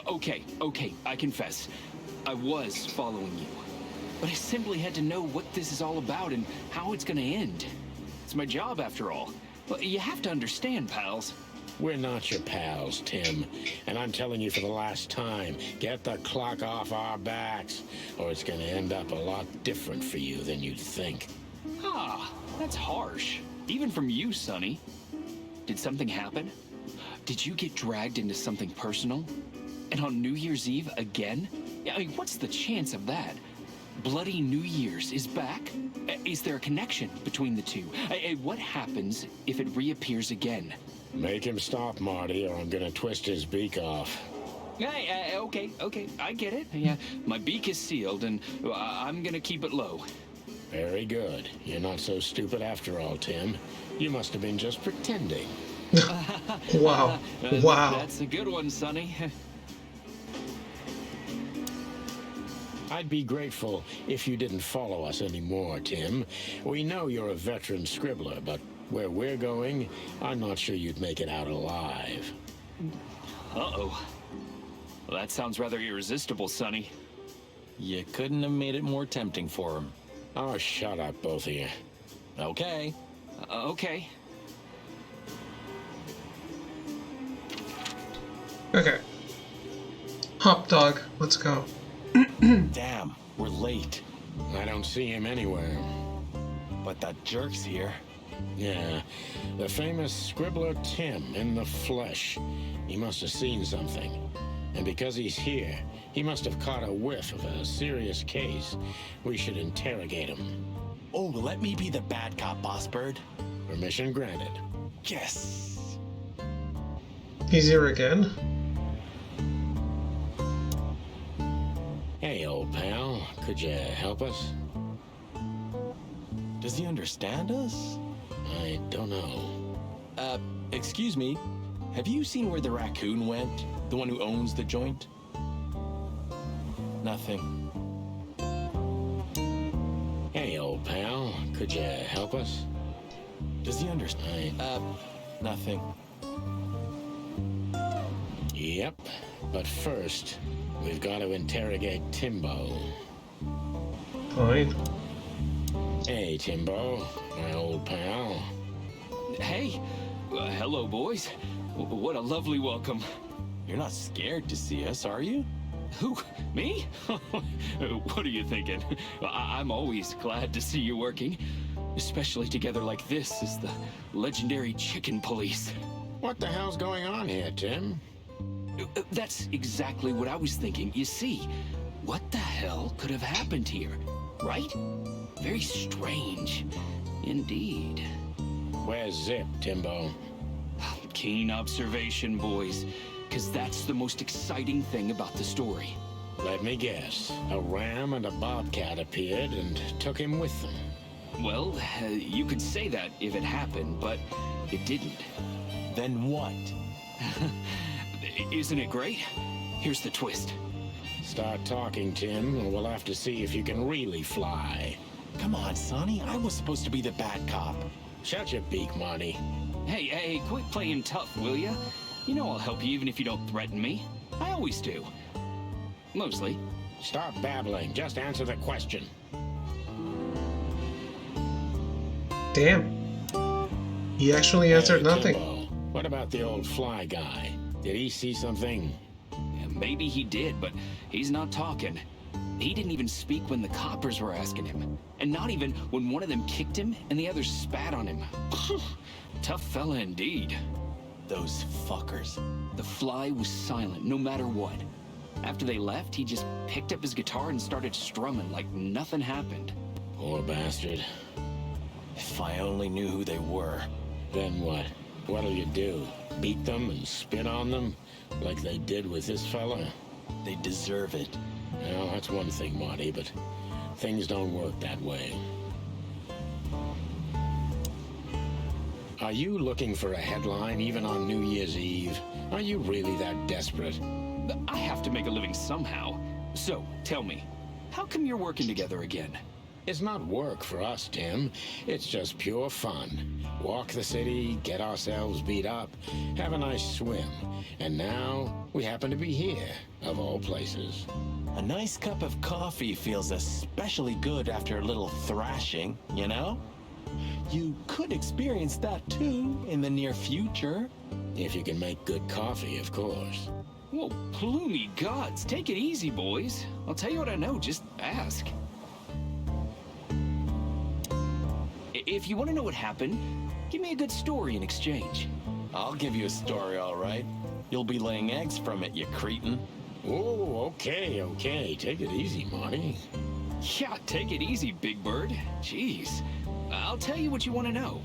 Okay, I confess. I was following you. But I simply had to know what this is all about and how it's gonna end. It's my job, after all. But you have to understand, pals. We're not your pals, Tim. And I'm telling you for the last time, get the clock off our backs, or it's gonna end up a lot different for you than you'd think. Ah, that's harsh. Even from you, Sonny. Did something happen? Did you get dragged into something personal? And on New Year's Eve again? I mean, what's the chance of that? Bloody New Year's is back? Is there a connection between the two? What happens if it reappears again? Make him stop, Marty, or I'm gonna twist his beak off. Okay, I get it. Yeah, my beak is sealed, and I'm gonna keep it low. Very good. You're not so stupid after all, Tim. You must have been just pretending. Wow. Wow. That's a good one, Sonny. I'd be grateful if you didn't follow us anymore, Tim. We know you're a veteran scribbler, but where we're going, I'm not sure you'd make it out alive. Uh-oh. Well, that sounds rather irresistible, Sonny. You couldn't have made it more tempting for him. Oh, shut up, both of you. Okay. Okay. Okay. Hop dog, let's go. Damn, we're late. I don't see him anywhere. But that jerk's here. Yeah, the famous scribbler Tim in the flesh. He must have seen something. And because he's here, he must have caught a whiff of a serious case. We should interrogate him. Oh, let me be the bad cop, Boss Bird. Permission granted. Yes. He's here again. Hey, old pal, could you help us? Does he understand us? I don't know. Excuse me. Have you seen where the raccoon went? The one who owns the joint? Nothing. Hey, old pal, could you help us? Does he understand? Nothing. Yep, but first, we've got to interrogate Timbo. Fine. Hey, Timbo, my old pal. Hey. Hello, boys. What a lovely welcome. You're not scared to see us, are you? Who? Me? What are you thinking? I'm always glad to see you working. Especially together like this as the legendary chicken police. What the hell's going on here, Tim? That's exactly what I was thinking. You see, what the hell could have happened here, right? Very strange. Indeed. Where's Zip, Timbo? Keen observation, boys. Because that's the most exciting thing about the story. Let me guess. A ram and a bobcat appeared and took him with them. Well, you could say that if it happened, but it didn't. Then what? Isn't it great? Here's the twist. Start talking, Tim, or we'll have to see if you can really fly. Come on, Sonny. I was supposed to be the bad cop. Shut your beak, Marty. Hey, quit playing tough, will ya? You know I'll help you even if you don't threaten me. I always do. Mostly. Stop babbling. Just answer the question. Damn. He actually answered nothing. Timbo, what about the old fly guy? Did he see something? Yeah, maybe he did, but he's not talking. He didn't even speak when the coppers were asking him. And not even when one of them kicked him and the other spat on him. Tough fella indeed. Those fuckers. The fly was silent, no matter what. After they left, he just picked up his guitar and started strumming like nothing happened. Poor bastard. If I only knew who they were. Then what? What'll you do? Beat them and spit on them? Like they did with this fella? They deserve it. Well, that's one thing, Marty, but things don't work that way. Are you looking for a headline even on New Year's Eve? Are you really that desperate? I have to make a living somehow. So, tell me, how come you're working together again? It's not work for us, Tim. It's just pure fun. Walk the city, get ourselves beat up, have a nice swim. And now, we happen to be here, of all places. A nice cup of coffee feels especially good after a little thrashing, you know? You could experience that too in the near future. If you can make good coffee, of course. Whoa, ploomy gods, take it easy, boys. I'll tell you what I know, just ask. If you want to know what happened, give me a good story in exchange. I'll give you a story, all right. You'll be laying eggs from it, you cretin. Oh, okay. Take it easy, Marty. Yeah, take it easy, Big Bird. Jeez. I'll tell you what you want to know.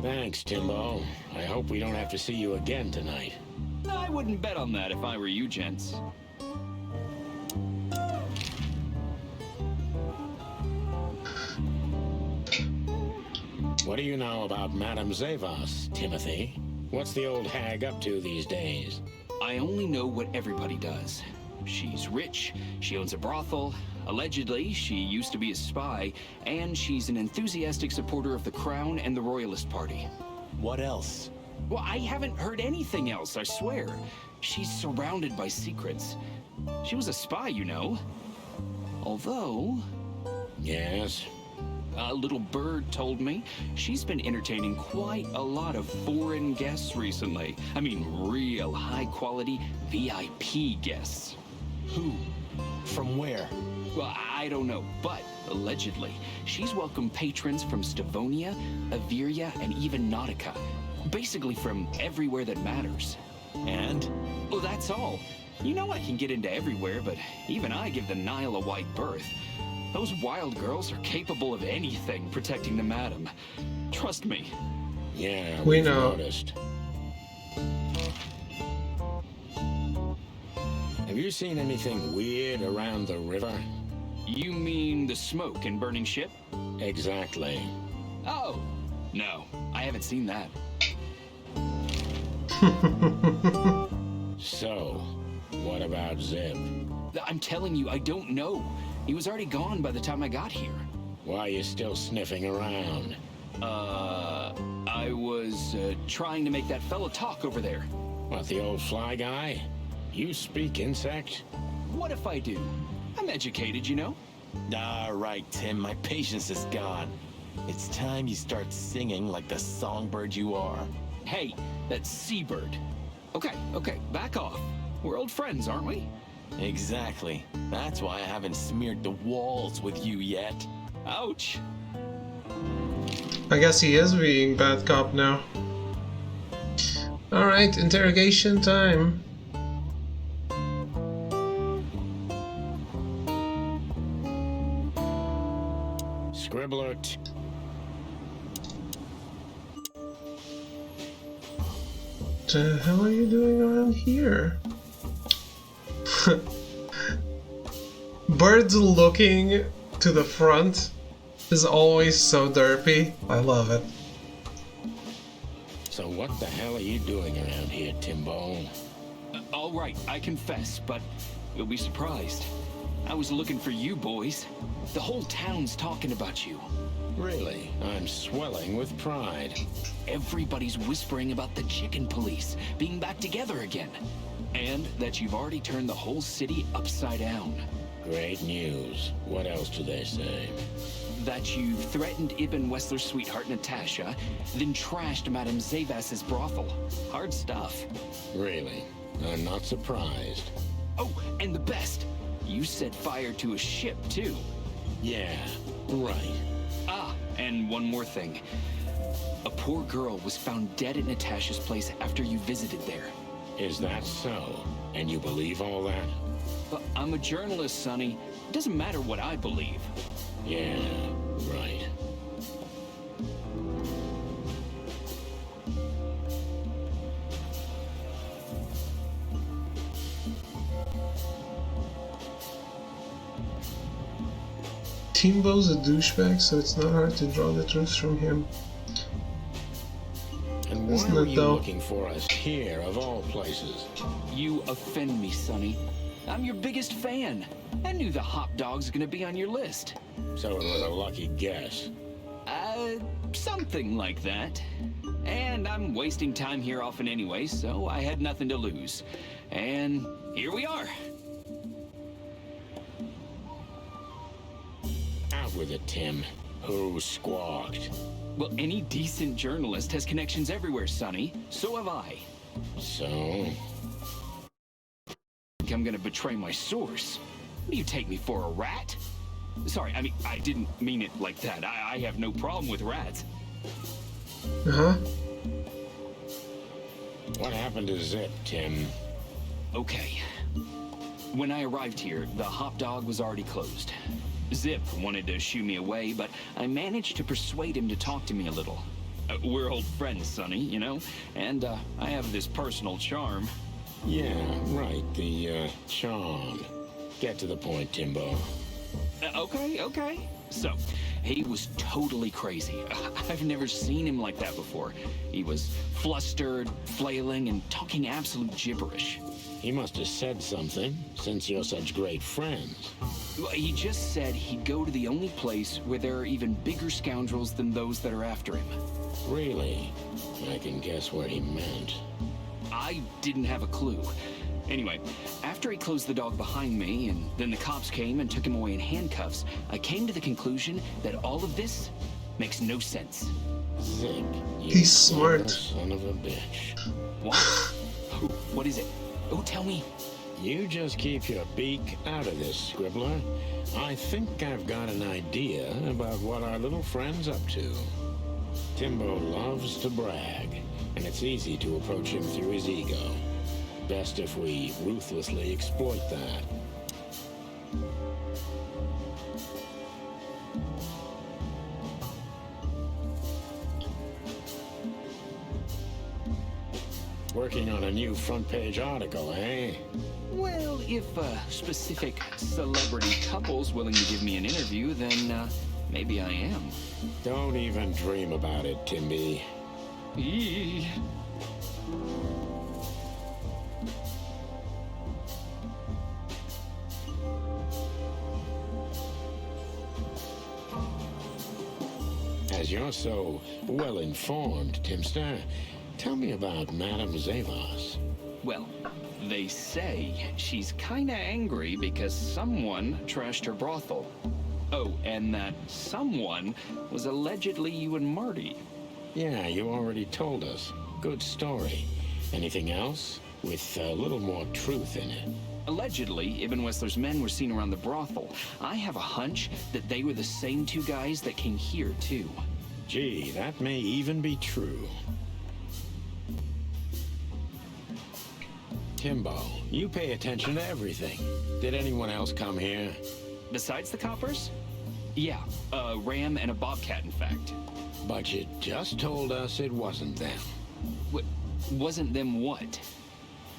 Thanks, Timbo. I hope we don't have to see you again tonight. I wouldn't bet on that if I were you, gents. What do you know about Madame Zavas, Timothy? What's the old hag up to these days? I only know what everybody does. She's rich, she owns a brothel, allegedly she used to be a spy, and she's an enthusiastic supporter of the Crown and the Royalist Party. What else? Well, I haven't heard anything else, I swear. She's surrounded by secrets. She was a spy, you know. Although... Yes? A little bird told me she's been entertaining quite a lot of foreign guests recently. I mean, real high-quality VIP guests. Who? From where? Well, I don't know, but allegedly, she's welcomed patrons from Stavonia, Averia, and even Nautica. Basically from everywhere that matters. And? Well, that's all. You know I can get into everywhere, but even I give the Nile a wide berth. Those wild girls are capable of anything protecting the madam. Trust me. Yeah, we we've know. Noticed. Have you seen anything weird around the river? You mean the smoke and burning ship? Exactly. Oh, no, I haven't seen that. So, what about Zib? I'm telling you, I don't know. He was already gone by the time I got here. Why are you still sniffing around? I was trying to make that fella talk over there. What, the old fly guy? You speak insect? What if I do? I'm educated, you know? All right, Tim, my patience is gone. It's time you start singing like the songbird you are. Hey, that's Seabird. Okay, back off. We're old friends, aren't we? Exactly. That's why I haven't smeared the walls with you yet. Ouch. I guess he is being bad cop now. Alright, interrogation time. Scribbler. What the hell are you doing around here? Birds looking to the front is always so derpy. I love it. So what the hell are you doing around here, Timbo? All right, I confess, but you'll be surprised. I was looking for you boys. The whole town's talking about you. Really? I'm swelling with pride. Everybody's whispering about the chicken police being back together again. And that you've already turned the whole city upside down. Great news. What else do they say? That you've threatened Ibn Wessler's sweetheart Natasha, then trashed Madame Zavas's brothel. Hard stuff. Really? I'm not surprised. Oh, and the best! You set fire to a ship, too. Yeah, right. Ah, and one more thing. A poor girl was found dead at Natasha's place after you visited there. Is that so? And you believe all that? But I'm a journalist, Sonny. It doesn't matter what I believe. Yeah, right. Timbo's a douchebag, so it's not hard to draw the truth from him. And why Isn't were it, you though? looking for us here, of all places? You offend me, Sonny. I'm your biggest fan. I knew the hot dog's gonna be on your list. So it was a lucky guess. Something like that. And I'm wasting time here often anyway, so I had nothing to lose. And here we are. out with it, Tim. Who squawked? Well, any decent journalist has connections everywhere, Sonny. So have I. So? I'm gonna betray my source. What do you take me for, a rat? Sorry, I mean, I didn't mean it like that. I have no problem with rats. Uh-huh. What happened to Zip, Tim? Okay. When I arrived here, the hop dog was already closed. Zip wanted to shoo me away, but I managed to persuade him to talk to me a little. We're old friends, Sonny, you know? And I have this personal charm. Yeah, right, the charm. Get to the point, Timbo. Okay. So, he was totally crazy. I've never seen him like that before. He was flustered, flailing, and talking absolute gibberish. He must have said something, since you're such great friends. He just said he'd go to the only place where there are even bigger scoundrels than those that are after him. Really? I can guess what he meant. I didn't have a clue. Anyway, after he closed the dog behind me, and then the cops came and took him away in handcuffs, I came to the conclusion that all of this makes no sense. Zip, you He's smart. Son of a bitch. What? What is it? Oh, tell me. You just keep your beak out of this, Scribbler. I think I've got an idea about what our little friend's up to. Timbo loves to brag, and it's easy to approach him through his ego. Best if we ruthlessly exploit that. Working on a new front-page article, eh? Well, if specific celebrity couple's willing to give me an interview, then maybe I am. Don't even dream about it, Timby. Eee. As you're so well-informed, Timster, tell me about Madame Zavos. Well, they say she's kinda angry because someone trashed her brothel. Oh, and that someone was allegedly you and Marty. Yeah, you already told us. Good story. Anything else? With a little more truth in it. Allegedly, Ibn Wessler's men were seen around the brothel. I have a hunch that they were the same two guys that came here, too. Gee, that may even be true. Timbo, you pay attention to everything. Did anyone else come here? Besides the coppers? Yeah, a ram and a bobcat, in fact. But you just told us it wasn't them. Wasn't them what?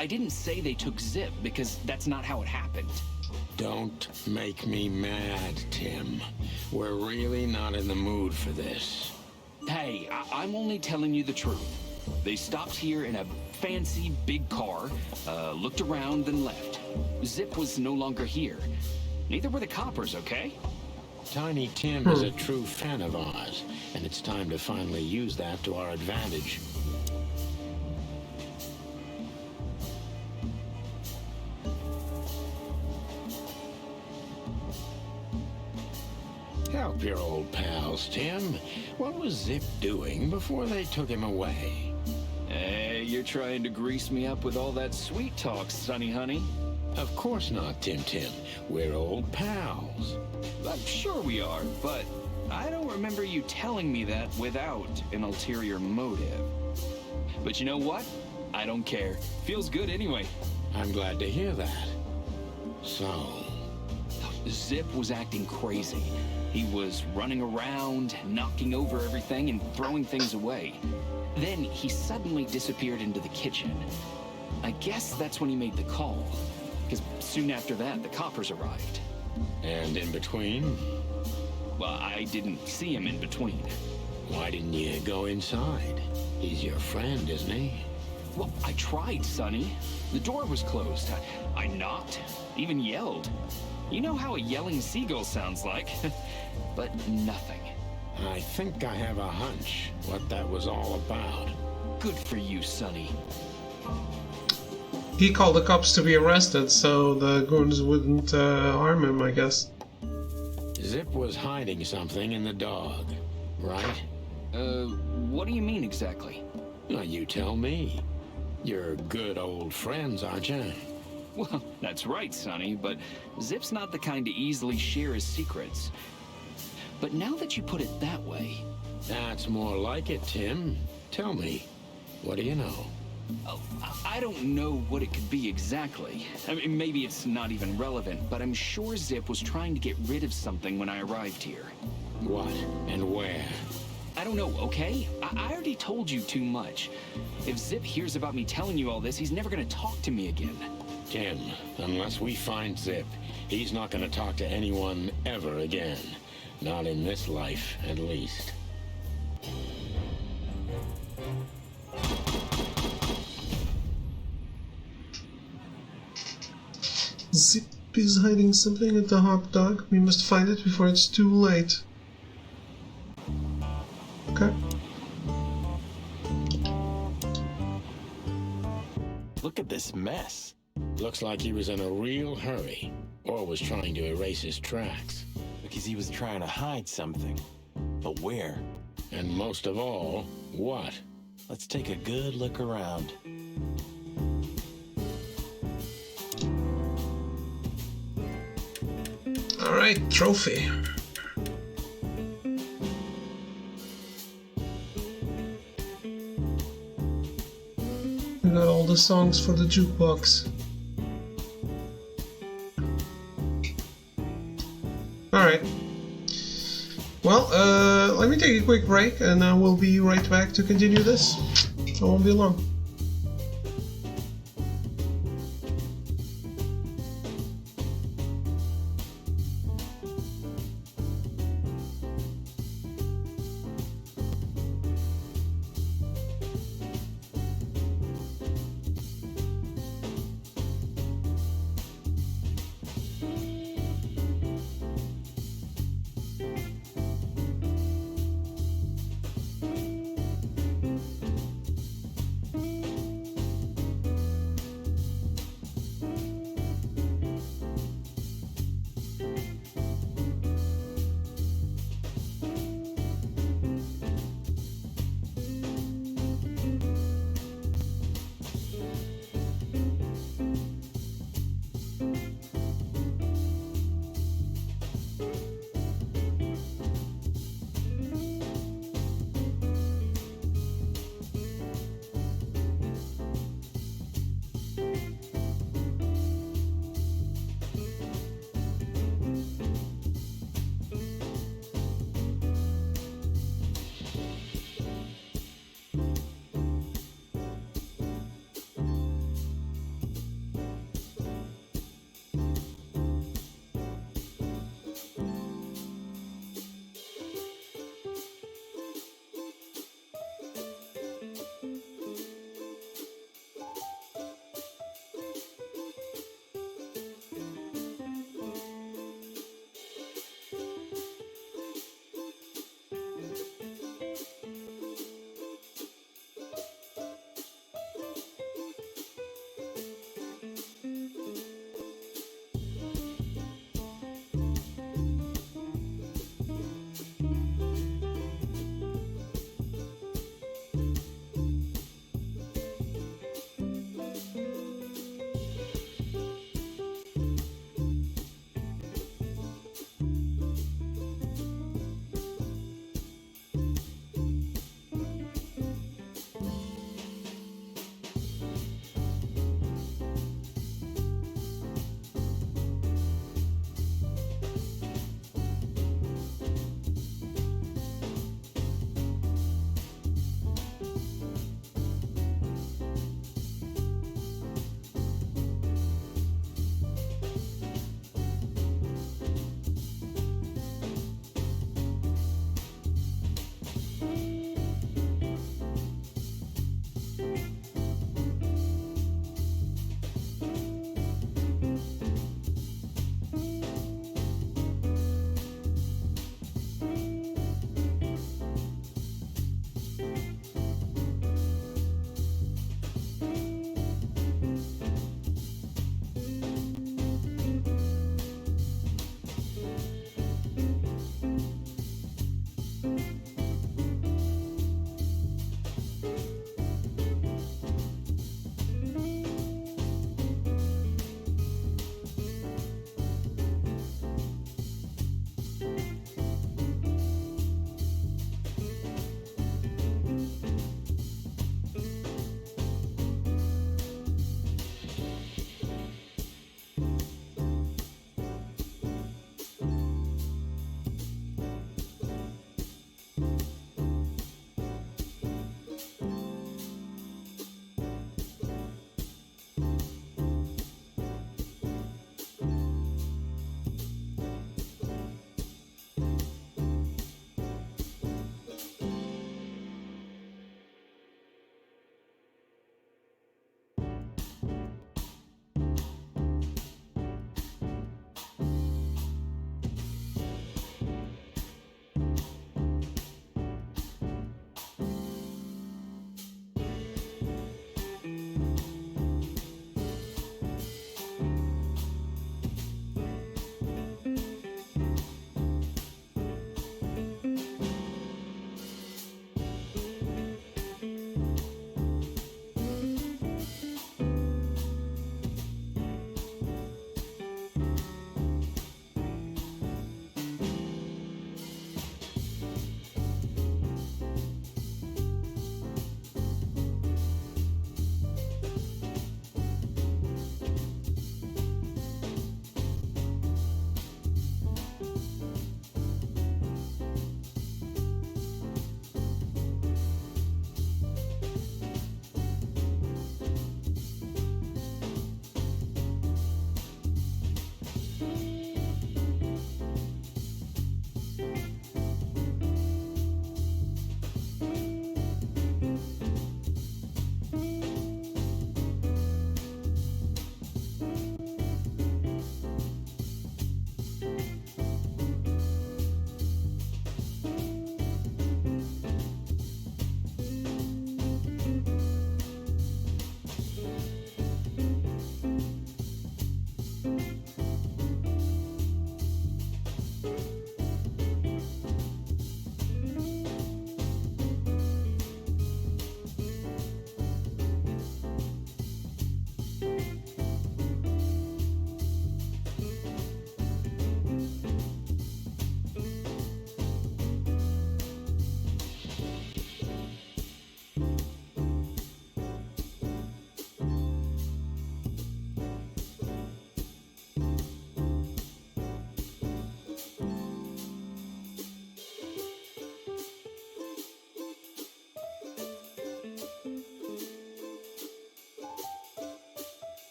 I didn't say they took Zip, because that's not how it happened. Don't make me mad, Tim. We're really not in the mood for this. Hey, I'm only telling you the truth. They stopped here in a fancy big car, looked around, then left. Zip was no longer here. Neither were the coppers, okay? Tiny Tim is a true fan of ours, and it's time to finally use that to our advantage. Help your old pals, Tim. What was Zip doing before they took him away? Hey, you're trying to grease me up with all that sweet talk, Sonny honey. Of course not, Tim Tim. We're old pals. I'm sure we are, but I don't remember you telling me that without an ulterior motive. But you know what? I don't care. Feels good anyway. I'm glad to hear that. So... Zip was acting crazy. He was running around, knocking over everything, and throwing things away. Then he suddenly disappeared into the kitchen. I guess that's when he made the call, because soon after that, the coppers arrived. And in between? Well, I didn't see him in between. Why didn't you go inside? He's your friend, isn't he? Well, I tried, Sonny. The door was closed. I knocked, even yelled. You know how a yelling seagull sounds like, but nothing. I think I have a hunch what that was all about. Good for you, Sonny. He called the cops to be arrested, so the goons wouldn't harm him, I guess. Zip was hiding something in the dog, right? What do you mean exactly? Well, you tell me. You're good old friends, aren't you? Well, that's right, Sonny, but Zip's not the kind to easily share his secrets. But now that you put it that way... That's more like it, Tim. Tell me, what do you know? Oh, I don't know what it could be exactly. I mean, maybe it's not even relevant, but I'm sure Zip was trying to get rid of something when I arrived here. What and where? I don't know, okay? I already told you too much. If Zip hears about me telling you all this, he's never gonna talk to me again. Tim, unless we find Zip, he's not gonna talk to anyone ever again. Not in this life, at least. Zip is hiding something at the hot dog. We must find it before it's too late. Okay. Look at this mess. Looks like he was in a real hurry, or was trying to erase his tracks. Because he was trying to hide something. But where? And most of all, what? Let's take a good look around. Alright, trophy. We got all the songs for the jukebox. Alright. Well, let me take a quick break and we'll be right back to continue this. It won't be long.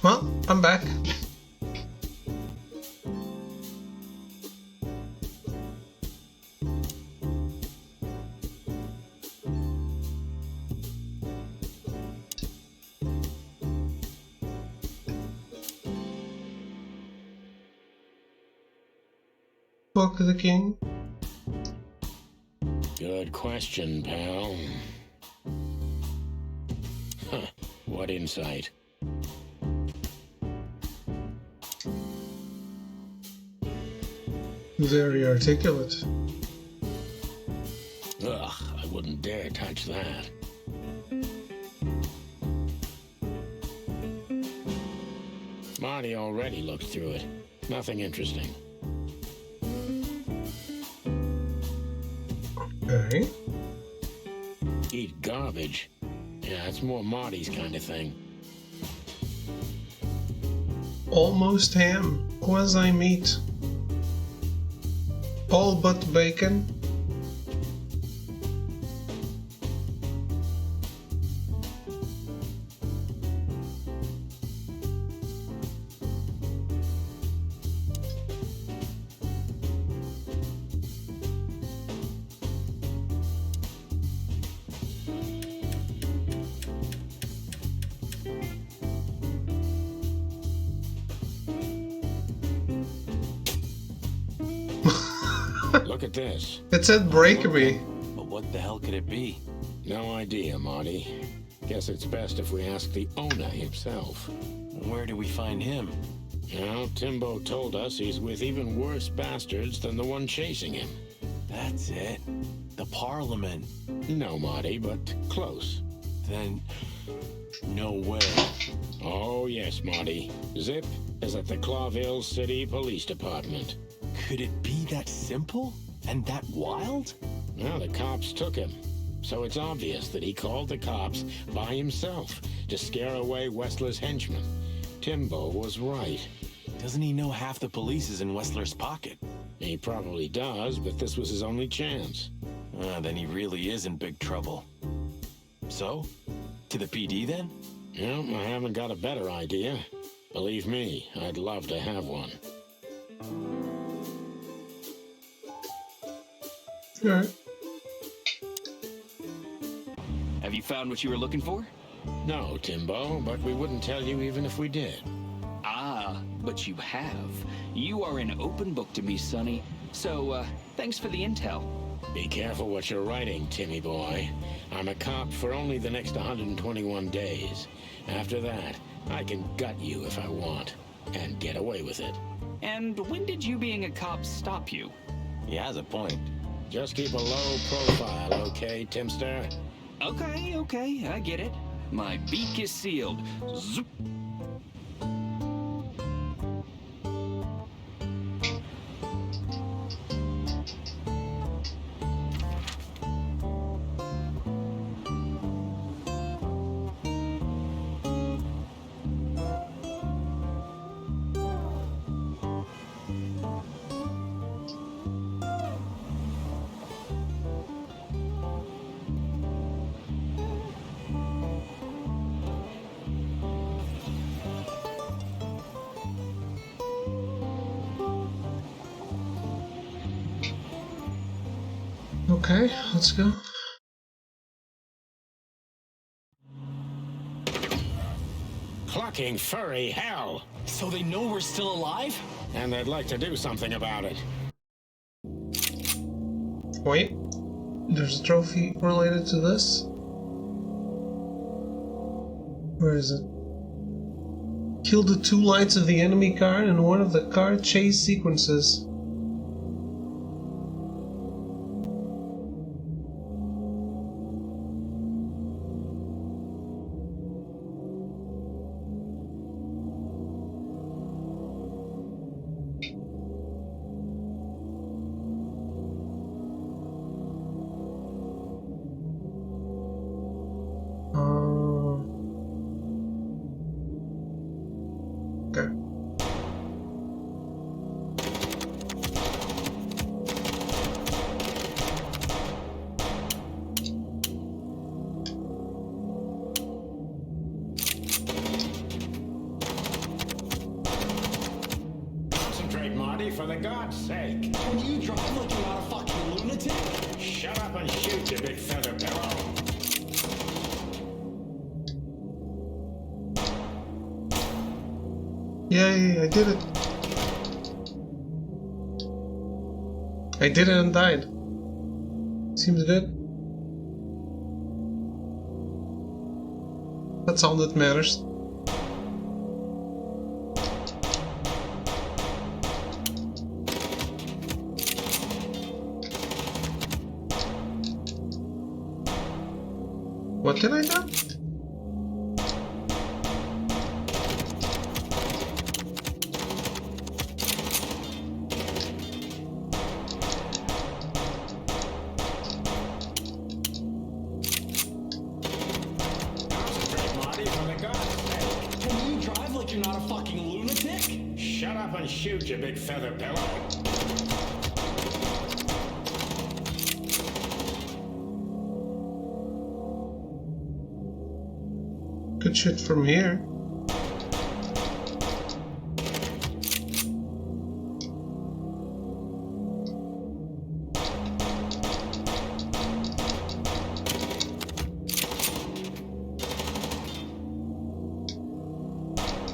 Well, I'm back. Talk to the king. Good question, pal. Huh, what insight? Very articulate. Ugh, I wouldn't dare touch that. Marty already looked through it. Nothing interesting. Okay. Eat garbage. Yeah, it's more Marty's kind of thing. Almost ham. Quasi meat. All but bacon. Look at this. It said break me. But what the hell could it be? No idea, Marty. Guess it's best if we ask the owner himself. Where do we find him? Well, Timbo told us he's with even worse bastards than the one chasing him. That's it. The Parliament. No, Marty, but close. Then, no way. Oh, yes, Marty. Zip is at the Clawville City Police Department. Could it be that simple? And that wild? Well, the cops took him. So it's obvious that he called the cops by himself to scare away Wessler's henchmen. Timbo was right. Doesn't he know half the police is in Wessler's pocket? He probably does, but this was his only chance. Then he really is in big trouble. So? To the PD then? Well, I haven't got a better idea. Believe me, I'd love to have one. Alright. Have you found what you were looking for? No, Timbo, but we wouldn't tell you even if we did. Ah, but you have. You are an open book to me, Sonny. So, thanks for the intel. Be careful what you're writing, Timmy boy. I'm a cop for only the next 121 days. After that, I can gut you if I want, and get away with it. And when did you being a cop stop you? He has a point. Just keep a low profile, okay, Timster? Okay, I get it. My beak is sealed. Zoop. Okay, let's go. Clucking furry hell! So they know we're still alive? And they'd like to do something about it. Wait, there's a trophy related to this? Where is it? Kill the 2 lights of the enemy car in one of the car chase sequences. for the God's sake. Can you drive like you're not a fucking lunatic? Shut up and shoot, you big feather pillow. Yay, I did it. I did it and died. Seems good. That's all that matters. What did I do? Concentrate, Marty, for the God's sake. Can you drive like you're not a fucking lunatic? Shut up and shoot, you big feather pillow. Could shoot from here.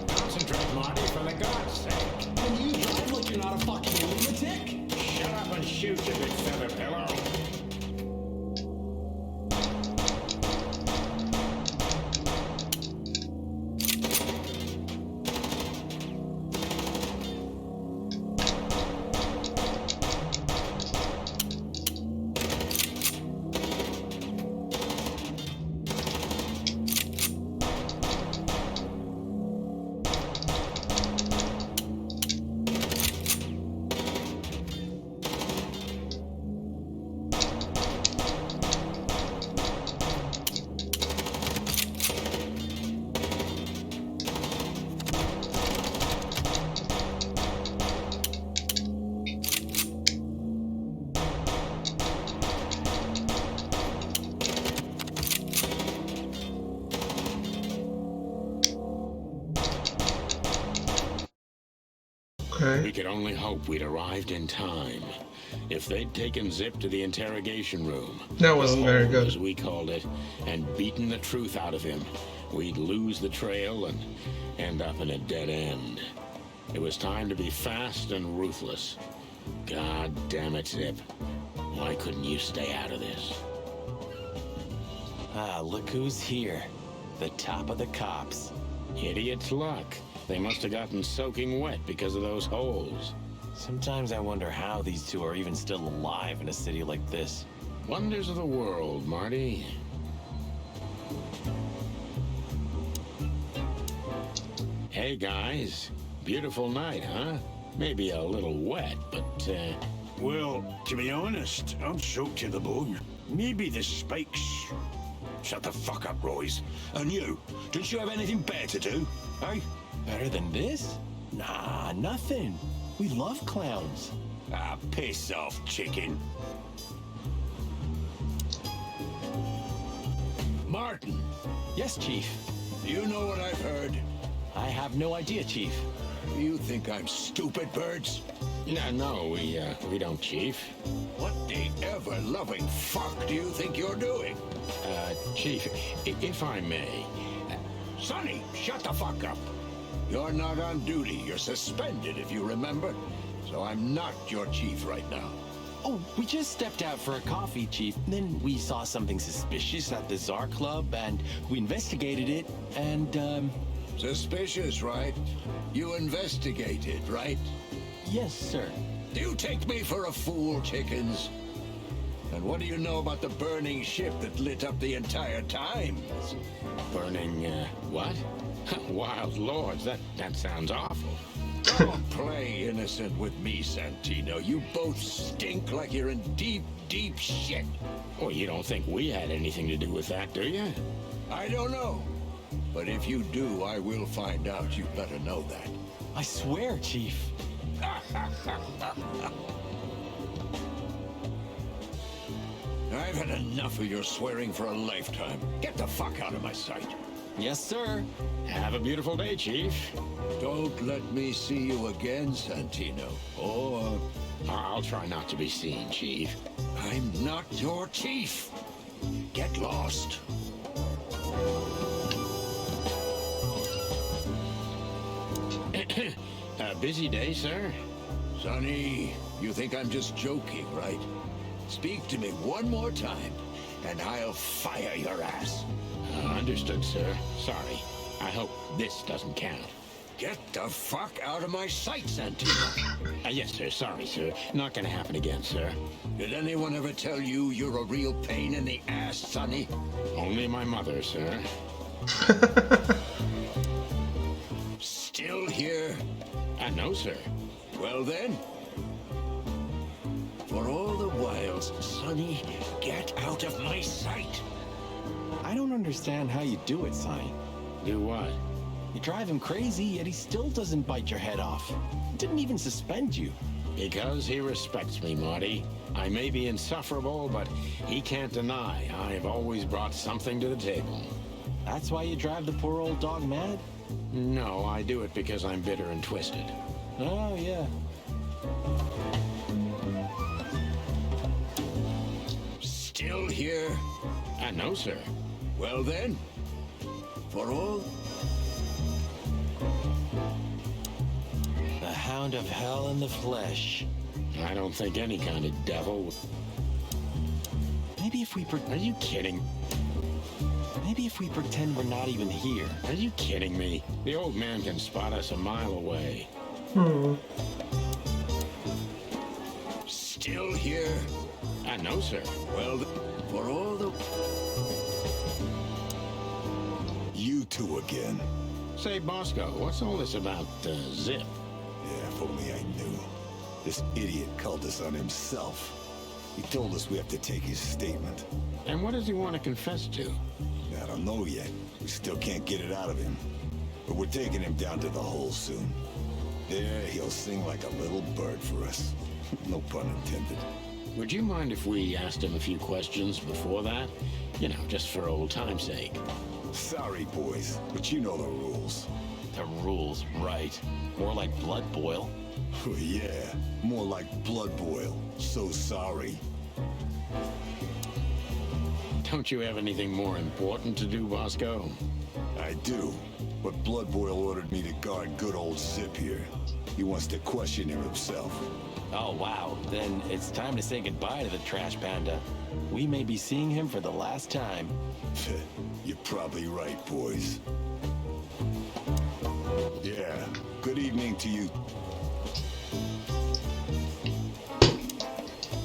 Concentrate, Marty, for the God's sake. Can you drive like you're not a fucking lunatic? Shut up and shoot, you big feather pillow. Okay. We could only hope we'd arrived in time. If they'd taken Zip to the interrogation room, That wasn't very good. as we called it, and beaten the truth out of him, we'd lose the trail and end up in a dead end. It was time to be fast and ruthless. God damn it, Zip. Why couldn't you stay out of this? Ah, look who's here. The top of the cops. Idiot's luck. They must have gotten soaking wet because of those holes. Sometimes I wonder how these two are even still alive in a city like this. Wonders of the world, Marty. Hey, guys. Beautiful night, huh? Maybe a little wet, but, Well, to be honest, I'm soaked to the bone. Maybe the spikes. Shut the fuck up, Royce. And you, don't you have anything better to do, eh? Better than this? Nah, nothing. We love clowns. Ah, piss off, chicken. Martin, Yes, Chief. you know what I've heard? I have no idea, Chief. You think I'm stupid, Birds? no, we don't, Chief. What the ever-loving fuck do you think you're doing? Chief, if I may, Sonny, shut the fuck up. You're not on duty. You're suspended, if you remember. So I'm not your chief right now. Oh, we just stepped out for a coffee, Chief. Then we saw something suspicious at the Czar Club, and we investigated it, and, Suspicious, right? You investigated, right? yes, sir. Do you take me for a fool, chickens? And what do you know about the burning ship that lit up the entire Times? burning, what? Wild lords, that sounds awful. Don't play innocent with me, Santino. You both stink like you're in deep, deep shit. Well, you don't think we had anything to do with that, do you? I don't know. But if you do, I will find out. You better know that. I swear, Chief. I've had enough of your swearing for a lifetime. Get the fuck out of my sight. Yes, sir. Have a beautiful day, Chief. Don't let me see you again, Santino. Or I'll try not to be seen, Chief. I'm not your chief. Get lost. A busy day, sir? Sonny, you think I'm just joking, right? Speak to me one more time, and I'll fire your ass. Understood, sir. Sorry. I hope this doesn't count. Get the fuck out of my sight, Santino. Yes, sir. Sorry, sir. Not gonna happen again, sir. Did anyone ever tell you you're a real pain in the ass, Sonny? Only my mother, sir. Still here? No, sir. Well then, for all the whiles, Sonny, get out of my sight. I don't understand how you do it, Sonny. Do what? You drive him crazy, yet he still doesn't bite your head off. He didn't even suspend you. Because he respects me, Marty. I may be insufferable, but he can't deny I've always brought something to the table. That's why you drive the poor old dog mad? No, I do it because I'm bitter and twisted. Oh, yeah. Still here? No, sir. Well then, for all... The hound of hell in the flesh. I don't think any kind of devil... Maybe if we... Are you kidding? Maybe if we pretend we're not even here. Are you kidding me? The old man can spot us a mile away. Still here? No, sir. Well, for all the... You two again. Say, Bosco, what's all this about, Zip? Yeah, if only I knew. This idiot called us on himself. He told us we have to take his statement. And what does he want to confess to? I don't know yet. We still can't get it out of him. But we're taking him down to the hole soon. There, he'll sing like a little bird for us. No pun intended. Would you mind if we asked him a few questions before that? You know, just for old time's sake. Sorry, boys, but you know the rules. The rules, right. More like blood boil. Yeah, more like blood boil. So sorry. Don't you have anything more important to do, Bosco? I do, but Blood Boil ordered me to guard good old Zip here. He wants to question him himself. Oh, wow. Then it's time to say goodbye to the trash panda. We may be seeing him for the last time. You're probably right, boys. Yeah, good evening to you.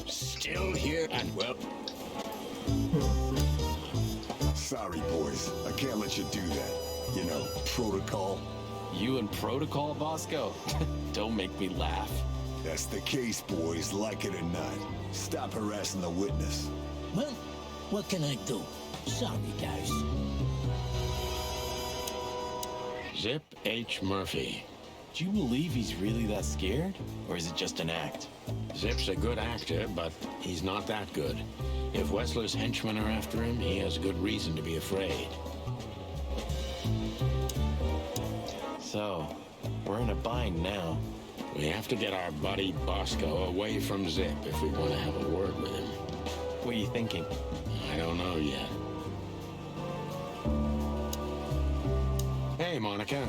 Still here? And well... Sorry, boys. I can't let you do that. You know, protocol. You and protocol, Bosco? Don't make me laugh. That's the case, boys, like it or not. Stop harassing the witness. Well, what can I do? Sorry, guys. Zip H. Murphy. Do you believe he's really that scared? Or is it just an act? Zip's a good actor, but he's not that good. If Wessler's henchmen are after him, he has good reason to be afraid. So, we're in a bind now. We have to get our buddy Bosco away from Zip if we want to have a word with him. What are you thinking? I don't know yet. Hey, Monica.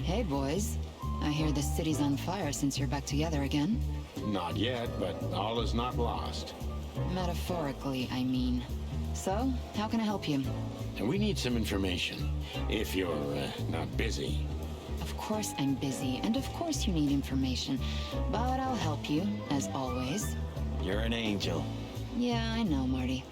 Hey, boys. I hear the city's on fire since you're back together again. Not yet, but all is not lost. Metaphorically, I mean. So, how can I help you? And we need some information, if you're not busy. Of course I'm busy, and of course you need information. But I'll help you, as always. You're an angel. Yeah, I know, Marty.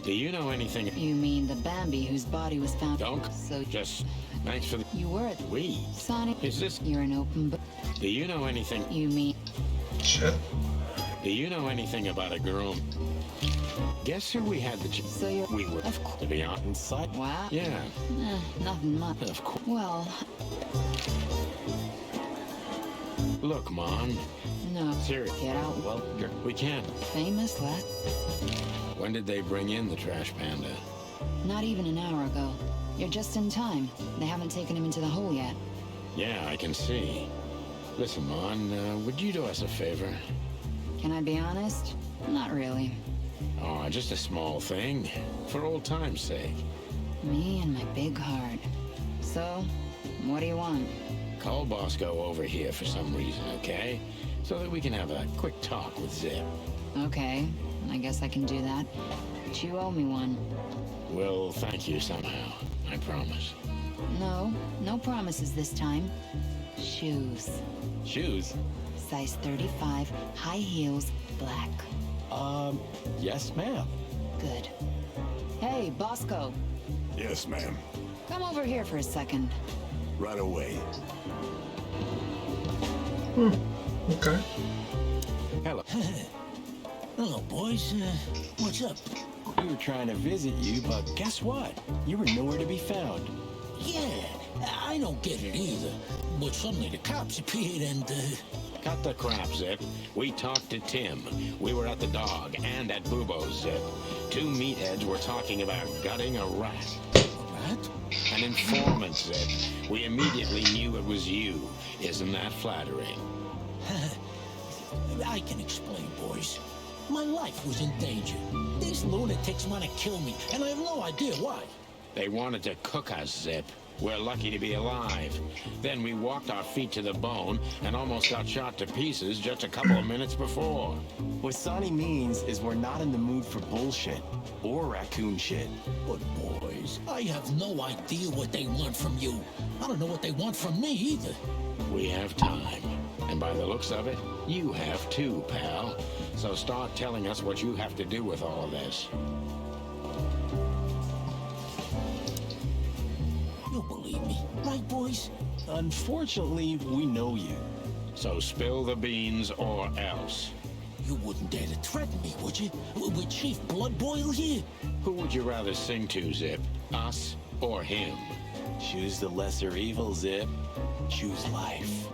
Do you know anything? You mean the Bambi whose body was found? Don't. So just thanks for the... You were... We? Sonny. Is this... You're an open book. Do you know anything... You mean... Shit. Do you know anything about a girl... Guess who we had the... So you're... We were... Of course. To be honest. Inside? Wow. Yeah. Nothing much. Of course. Well... Look, Mon. No. Seriously. Get out. Well, we can't. Famous last... When did they bring in the trash panda? Not even an hour ago. You're just in time. They haven't taken him into the hole yet. Yeah, I can see. Listen, Mon, would you do us a favor? Can I be honest? Not really. Oh, just a small thing. For old time's sake. Me and my big heart. So, what do you want? Call Bosco over here for some reason, okay? So that we can have a quick talk with Zip. Okay, I guess I can do that. But you owe me one. We'll thank you somehow, I promise. No, no promises this time. Shoes. Shoes? Size 35, high heels, black. Yes, ma'am. Good. Hey, Bosco. Yes, ma'am. Come over here for a second. Right away. Okay. Hello. Hello, boys. What's up? We were trying to visit you, but guess what? You were nowhere to be found. Yeah, I don't get it either. But suddenly the cops appeared and, Cut the crap, Zip. We talked to Tim. We were at the Dog and at Bubo's, Zip. Two meatheads were talking about gutting a rat. Rat? An informant, Zip. We immediately knew it was you. Isn't that flattering? I can explain, boys. My life was in danger. These lunatics want to kill me, and I have no idea why. They wanted to cook us, Zip. We're lucky to be alive. Then we walked our feet to the bone and almost got shot to pieces just a couple of minutes before. What Sonny means is we're not in the mood for bullshit or raccoon shit. But boys, I have no idea what they want from you. I don't know what they want from me either. We have time. And by the looks of it, you have too, pal. So start telling us what you have to do with all of this. You believe me, right, boys? Unfortunately, we know you. So spill the beans or else. You wouldn't dare to threaten me, would you? With Chief Bloodboil here? Who would you rather sing to, Zip? Us or him? Choose the lesser evil, Zip. Choose life.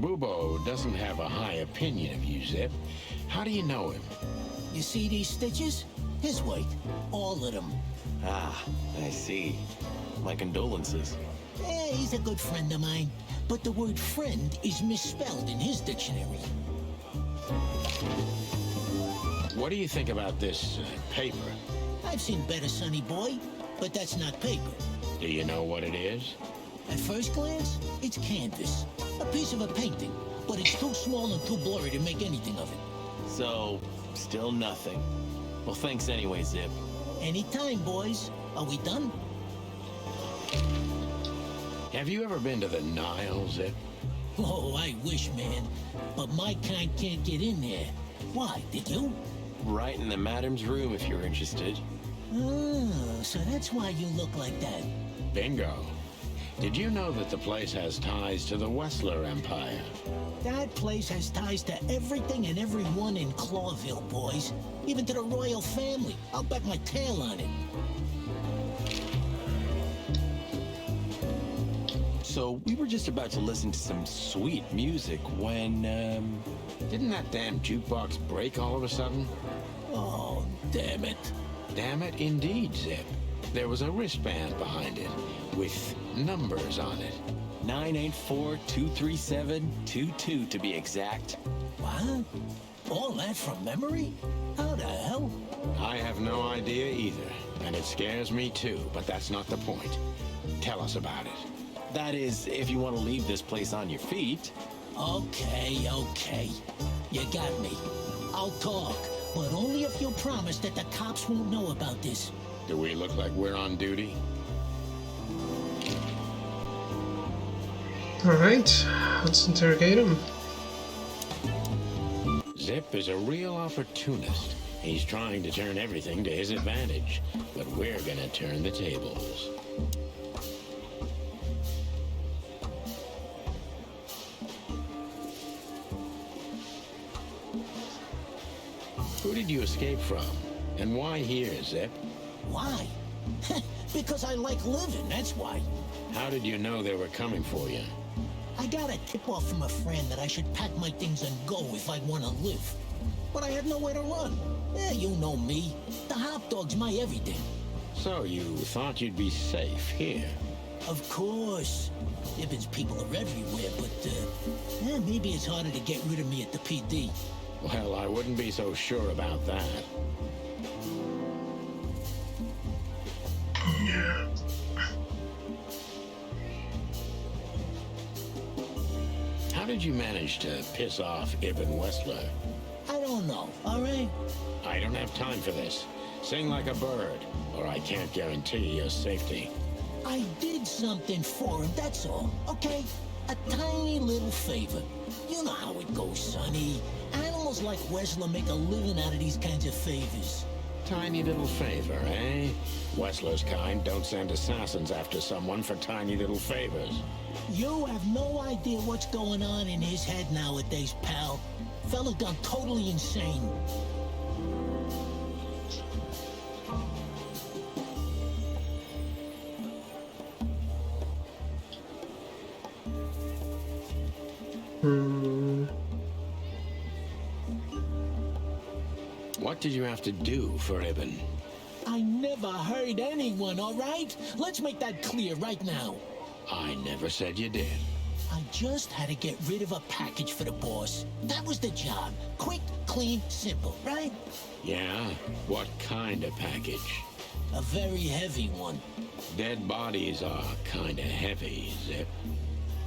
Bubo doesn't have a high opinion of you, Zip. How do you know him? You see these stitches? His weight. All of them. Ah, I see. My condolences. He's a good friend of mine. But the word friend is misspelled in his dictionary. What do you think about this paper? I've seen better, Sonny boy, but that's not paper. Do you know what it is? At first glance, it's canvas. A piece of a painting, but it's too small and too blurry to make anything of it. So, still nothing. Well, thanks anyway, Zip. Anytime, boys. Are we done? Have you ever been to the Nile, Zip? Oh, I wish, man. But my kind can't get in there. Why, did you? Right in the madam's room if you're interested. Oh, so that's why you look like that. Bingo. Did you know that the place has ties to the Wessler Empire? That place has ties to everything and everyone in Clawville, boys. Even to the royal family. I'll bet my tail on it. So, we were just about to listen to some sweet music when, Didn't that damn jukebox break all of a sudden? Oh, damn it. Damn it, indeed, Zip. There was a wristband behind it, with numbers on it. 984-237-22 to be exact. What? All that from memory? How the hell? I have no idea either, and it scares me too, but that's not the point. Tell us about it. That is, if you want to leave this place on your feet. Okay, okay. You got me. I'll talk, but only if you'll promise that the cops won't know about this. Do we look like we're on duty? Alright, let's interrogate him. Zip is a real opportunist. He's trying to turn everything to his advantage, but we're gonna turn the tables. Who did you escape from? And why here, Zip? Why? Because I like living, that's why. How did you know they were coming for you? I got a tip-off from a friend that I should pack my things and go if I want to live. but I had nowhere to run. You know me. The hot dog's my everything. So you thought you'd be safe here? Of course. Ibben's people are everywhere, but maybe it's harder to get rid of me at the PD. Well, I wouldn't be so sure about that. Yeah. How did you manage to piss off Ibben Wessler? I don't know, all right? I don't have time for this. Sing like a bird, or I can't guarantee your safety. I did something for him, that's all, okay? A tiny little favor. You know how it goes, Sonny. Animals like Wessler make a living out of these kinds of favors. Tiny little favor, eh? Wessler's kind don't send assassins after someone for tiny little favors. You have no idea what's going on in his head nowadays, pal. Fella gone totally insane. What did you have to do for Ibben? I never hurt anyone, all right? Let's make that clear right now. I never said you did. I just had to get rid of a package for the boss. That was the job. Quick, clean, simple, right? Yeah? What kind of package? A very heavy one. Dead bodies are kinda heavy, Zip.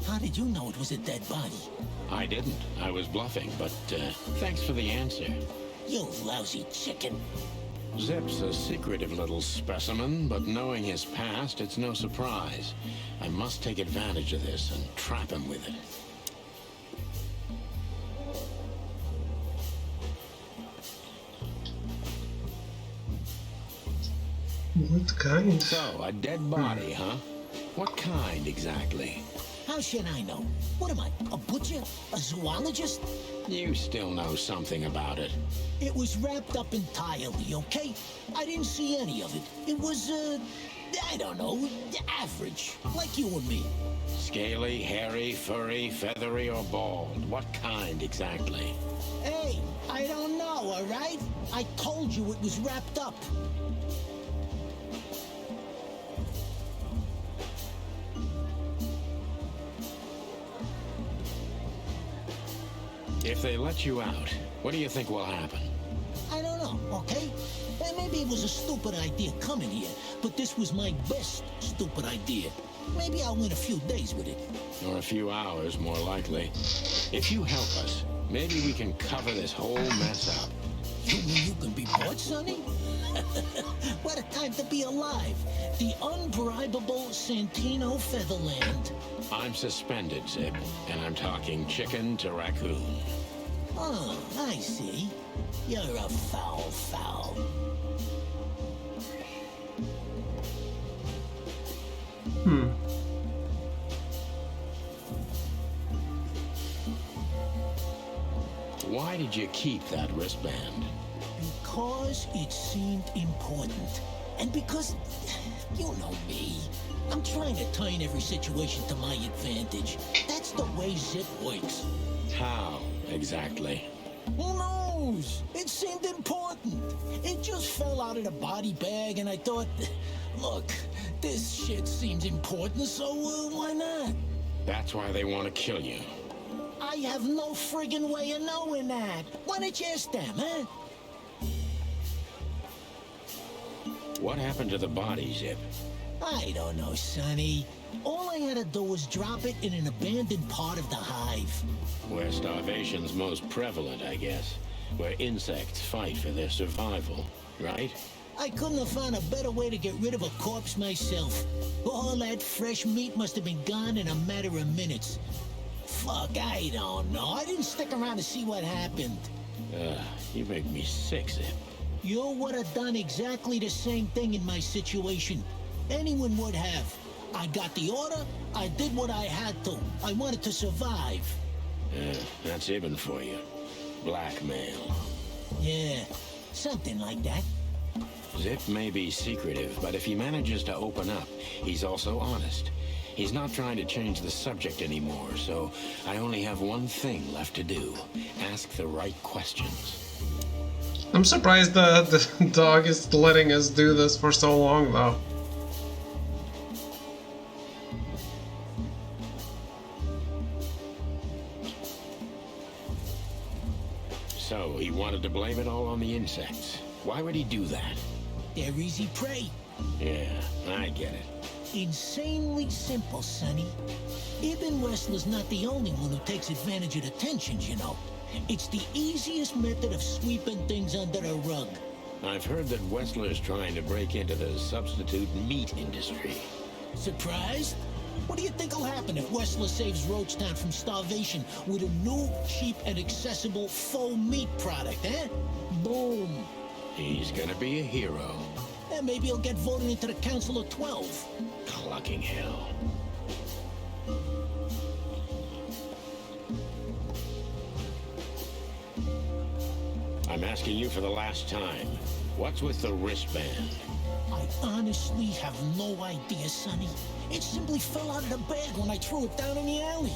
How did you know it was a dead body? I didn't. I was bluffing, but thanks for the answer. You lousy chicken. Zip's a secretive little specimen, but knowing his past, it's no surprise. I must take advantage of this and trap him with it. What kind? So, a dead body, huh? What kind exactly? How should I know? What am I, a butcher? A zoologist? You still know something about it. It was wrapped up entirely, okay? I didn't see any of it. It was, I don't know, average, like you and me. Scaly, hairy, furry, feathery, or bald? What kind exactly? Hey, I don't know, all right? I told you it was wrapped up. If they let you out, what do you think will happen? I don't know, okay? Maybe it was a stupid idea coming here, but this was my best stupid idea. Maybe I'll win a few days with it. Or a few hours, more likely. If you help us, maybe we can cover this whole mess up. You mean you can be bought, Sonny? What a time to be alive. The unbribable Santino Featherland. I'm suspended, Zip, and I'm talking chicken to raccoon. Oh, I see. You're a foul. Why did you keep that wristband? Because it seemed important. And because, you know me, I'm trying to turn every situation to my advantage. That's the way Zip works. How, exactly? Who knows? It seemed important. It just fell out of the body bag, and I thought, look, this shit seems important, so why not? That's why they want to kill you. I have no friggin' way of knowing that. Why don't you ask them, huh? What happened to the body, Zip? I don't know, Sonny. All I had to do was drop it in an abandoned part of the hive. Where starvation's most prevalent, I guess. Where insects fight for their survival, right? I couldn't have found a better way to get rid of a corpse myself. All that fresh meat must have been gone in a matter of minutes. Fuck, I don't know. I didn't stick around to see what happened. You make me sick, Zip. You would have done exactly the same thing in my situation. Anyone would have. I got the order, I did what I had to. I wanted to survive. That's Ibben for you. Blackmail. Yeah, something like that. Zip may be secretive, but if he manages to open up, he's also honest. He's not trying to change the subject anymore, so I only have one thing left to do. Ask the right questions. I'm surprised the dog is letting us do this for so long, though. So, he wanted to blame it all on the insects. Why would he do that? They're easy prey. Yeah, I get it. Insanely simple, Sonny. Ibn Wessler's not the only one who takes advantage of the tensions, you know. It's the easiest method of sweeping things under the rug. I've heard that Wessler's trying to break into the substitute meat industry. Surprised? What do you think will happen if Wessler saves Roachtown from starvation with a new, cheap, and accessible faux meat product, eh? Boom. He's gonna be a hero. And maybe he'll get voted into the Council of 12. Clucking hell. I'm asking you for the last time. What's with the wristband? I honestly have no idea, Sonny. It simply fell out of the bag when I threw it down in the alley.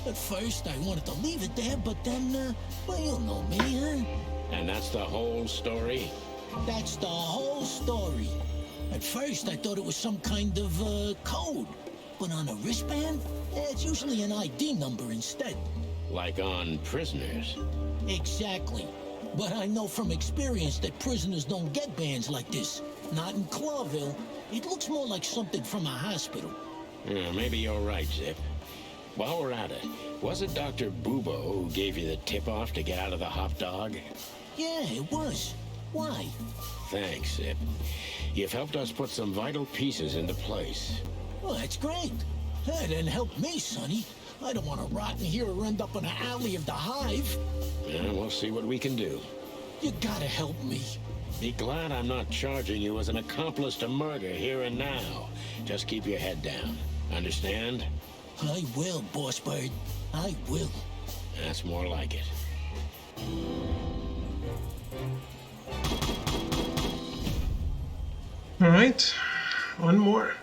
At first, I wanted to leave it there, but then, well, you'll know me, huh? And that's the whole story? That's the whole story. At first, I thought it was some kind of, code. But on a wristband, it's usually an ID number instead. Like on prisoners? Exactly. But I know from experience that prisoners don't get bands like this. Not in Clawville. It looks more like something from a hospital. Yeah, maybe you're right, Zip. While we're at it, was it Dr. Bubo who gave you the tip-off to get out of the hot dog? Yeah, it was. Why? Thanks, Zip. You've helped us put some vital pieces into place. Well, that's great. Hey, then help me, Sonny. I don't want to rot in here or end up in the alley of the Hive. Yeah, we'll see what we can do. You gotta help me. Be glad I'm not charging you as an accomplice to murder here and now. Just keep your head down. Understand? I will, Boss Bird. I will. That's more like it. Alright, one more.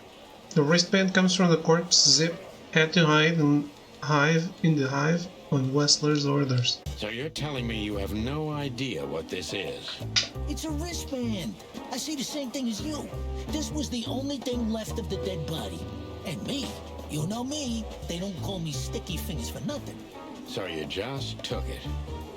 The wristband comes from the corpse Zip had to hide in the hive on Wessler's orders. So you're telling me you have no idea what this is? It's a wristband. I see the same thing as you. This was the only thing left of the dead body. And me, you know me, they don't call me Sticky Fingers for nothing. So you just took it?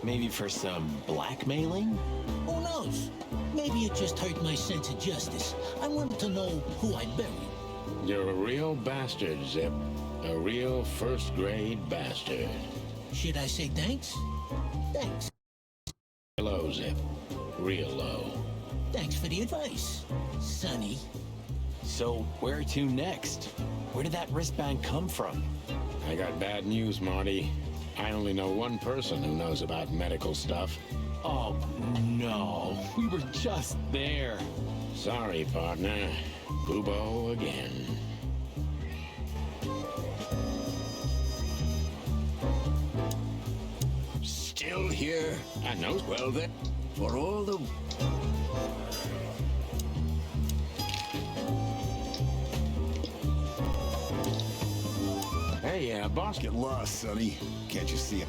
Maybe for some blackmailing? Who knows? Maybe it just hurt my sense of justice. I wanted to know who I buried. You're a real bastard, Zip. A real first-grade bastard. Should I say thanks? Thanks. Low, Zip. Real low. Thanks for the advice, Sonny. So, where to next? Where did that wristband come from? I got bad news, Marty. I only know one person who knows about medical stuff. Oh, no. We were just there. Sorry, partner. Bubo again. Still here? I know. Well then, for all the... Hey, boss. Get lost, Sonny. Can't you see it?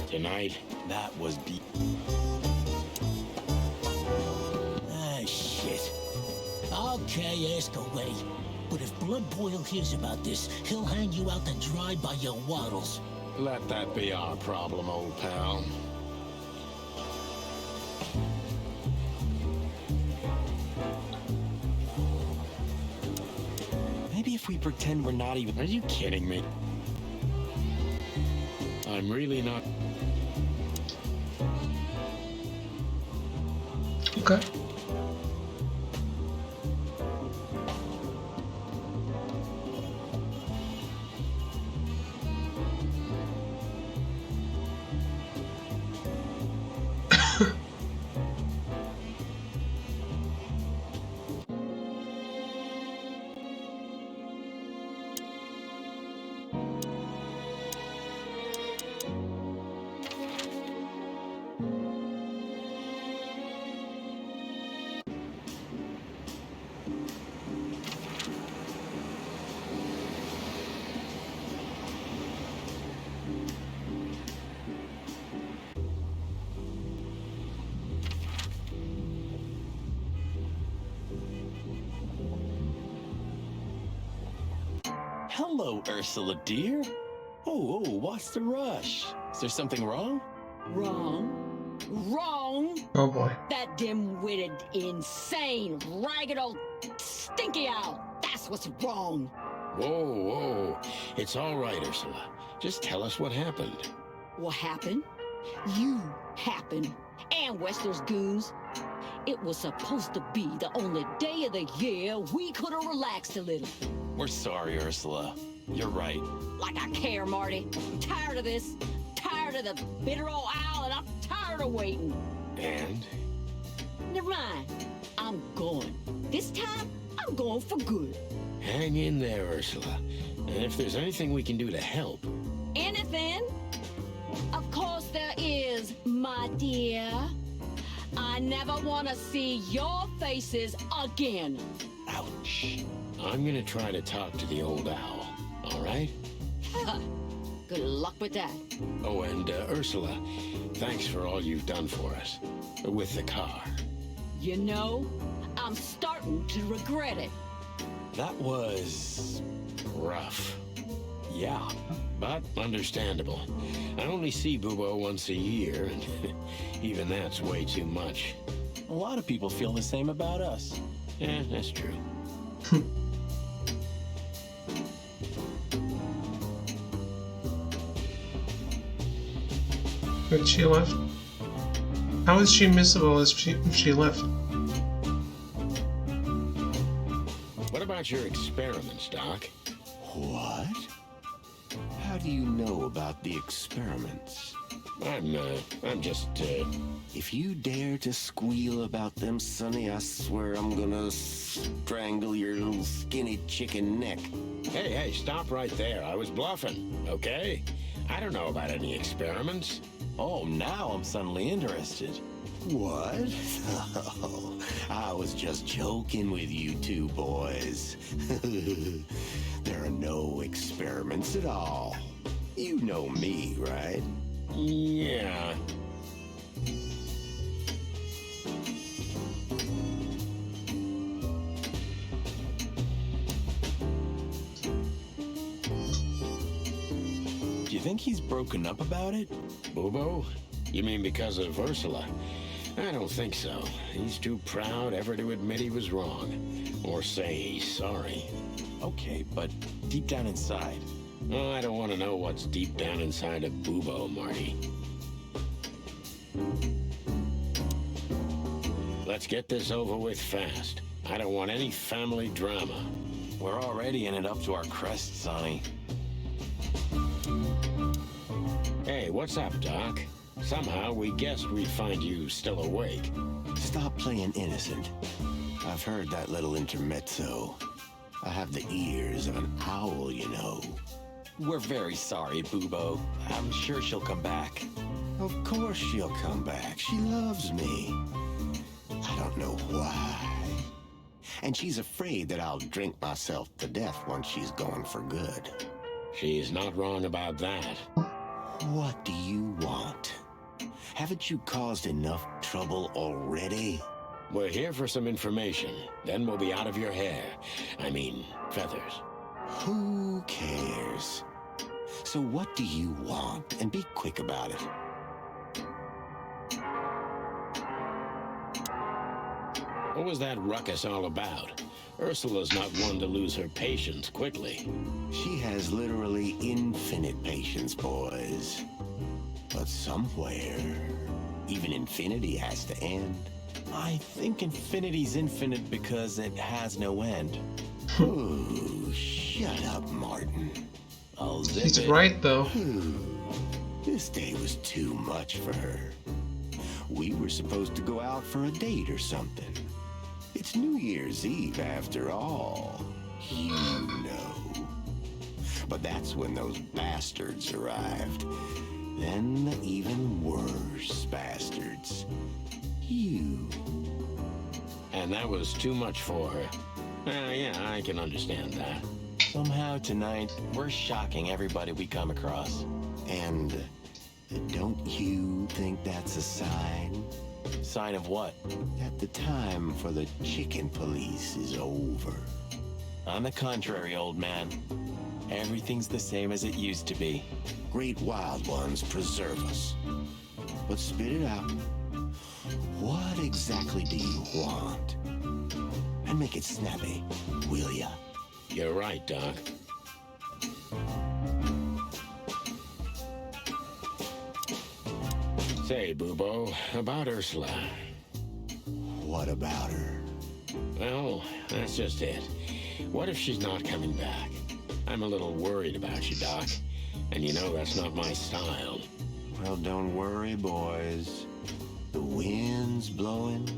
Tonight? That was Ah, shit. Okay, ask away. But if Blood Boil hears about this, he'll hang you out to dry by your waddles. Let that be our problem, old pal. Maybe if we pretend we're not even... Are you kidding me? I'm really not... Okay. Hello, Ursula, dear. Oh, what's the rush? Is there something wrong? Wrong. Oh boy. That dim-witted, insane, ragged old stinky owl. That's what's wrong. Whoa. It's all right, Ursula. Just tell us what happened. What happened? You happened. And Wester's goons. It was supposed to be the only day of the year we could have relaxed a little. We're sorry, Ursula. You're right. Like I care, Marty. I'm tired of this. Tired of the bitter old owl, and I'm tired of waiting. And? Never mind. I'm going. This time, I'm going for good. Hang in there, Ursula. And if there's anything we can do to help... Anything? Of course there is, my dear. I never want to see your faces again. Ouch. I'm gonna try to talk to the old owl, all right? Good luck with that. Oh, and Ursula, thanks for all you've done for us. With the car. You know, I'm starting to regret it. That was... rough. Yeah. But understandable. I only see Bubo once a year, and even that's way too much. A lot of people feel the same about us. Yeah, that's true. But she left? How is she missable if she left? What about your experiments, Doc? What? How do you know about the experiments? I'm just, If you dare to squeal about them, Sonny, I swear I'm gonna strangle your little skinny chicken neck. Hey, stop right there. I was bluffing, okay? I don't know about any experiments. Oh, now I'm suddenly interested. What? Oh, I was just joking with you two boys. There are no experiments at all. You know me, right? Yeah. Do you think he's broken up about it? Bubo? You mean because of Ursula? I don't think so. He's too proud ever to admit he was wrong. Or say he's sorry. Okay, but deep down inside... Oh, I don't want to know what's deep down inside of Bubo, Marty. Let's get this over with fast. I don't want any family drama. We're already in it up to our crests, Sonny. Hey, what's up, Doc? Somehow we guessed we'd find you still awake. Stop playing innocent. I've heard that little intermezzo. I have the ears of an owl, you know. We're very sorry, Bubo. I'm sure she'll come back. Of course she'll come back. She loves me. I don't know why. And she's afraid that I'll drink myself to death once she's gone for good. She's not wrong about that. What do you want? Haven't you caused enough trouble already? We're here for some information. Then we'll be out of your hair. I mean, feathers. Who cares? So what do you want? And be quick about it. What was that ruckus all about? Ursula's not one to lose her patience quickly. She has literally infinite patience, boys. But somewhere, even infinity has to end. I think infinity's infinite because it has no end. Ooh, shut up, Martin. He's right, though. This day was too much for her. We were supposed to go out for a date or something. It's New Year's Eve, after all. You know. But that's when those bastards arrived. Then the even worse bastards. You. And that was too much for her. Yeah, I can understand that. Somehow tonight, we're shocking everybody we come across. And don't you think that's a sign? Sign of what? That the time for the chicken police is over. On the contrary, old man. Everything's the same as it used to be. Great wild ones preserve us. But spit it out. What exactly do you want? And make it snappy, will ya? You're right, Doc. Say, Bubo, about Ursula. What about her? Well, that's just it. What if she's not coming back? I'm a little worried about you, Doc. And you know that's not my style. Well, don't worry, boys. The wind's blowing,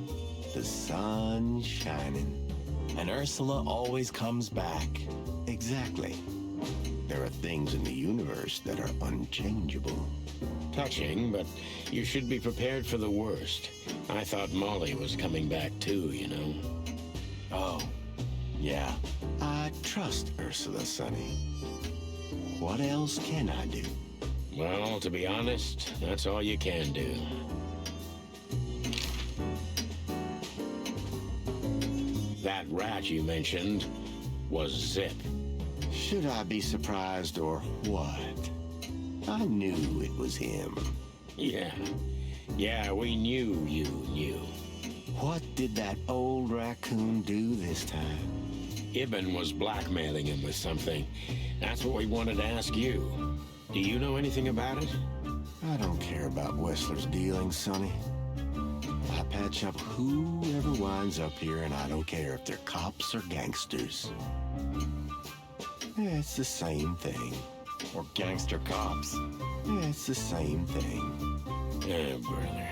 the sun's shining. And Ursula always comes back. Exactly. There are things in the universe that are unchangeable. Touching, but you should be prepared for the worst. I thought Molly was coming back too, you know. Oh, yeah. I trust Ursula, Sonny. What else can I do? Well, to be honest, that's all you can do. That rat you mentioned was Zip. Should I be surprised or what? I knew it was him. Yeah, we knew you knew. What did that old raccoon do this time? Ibn was blackmailing him with something. That's what we wanted to ask you. Do you know anything about it? I don't care about Wessler's dealings, Sonny. I patch up whoever winds up here, and I don't care if they're cops or gangsters. It's the same thing. Or gangster cops. It's the same thing. Yeah, brother.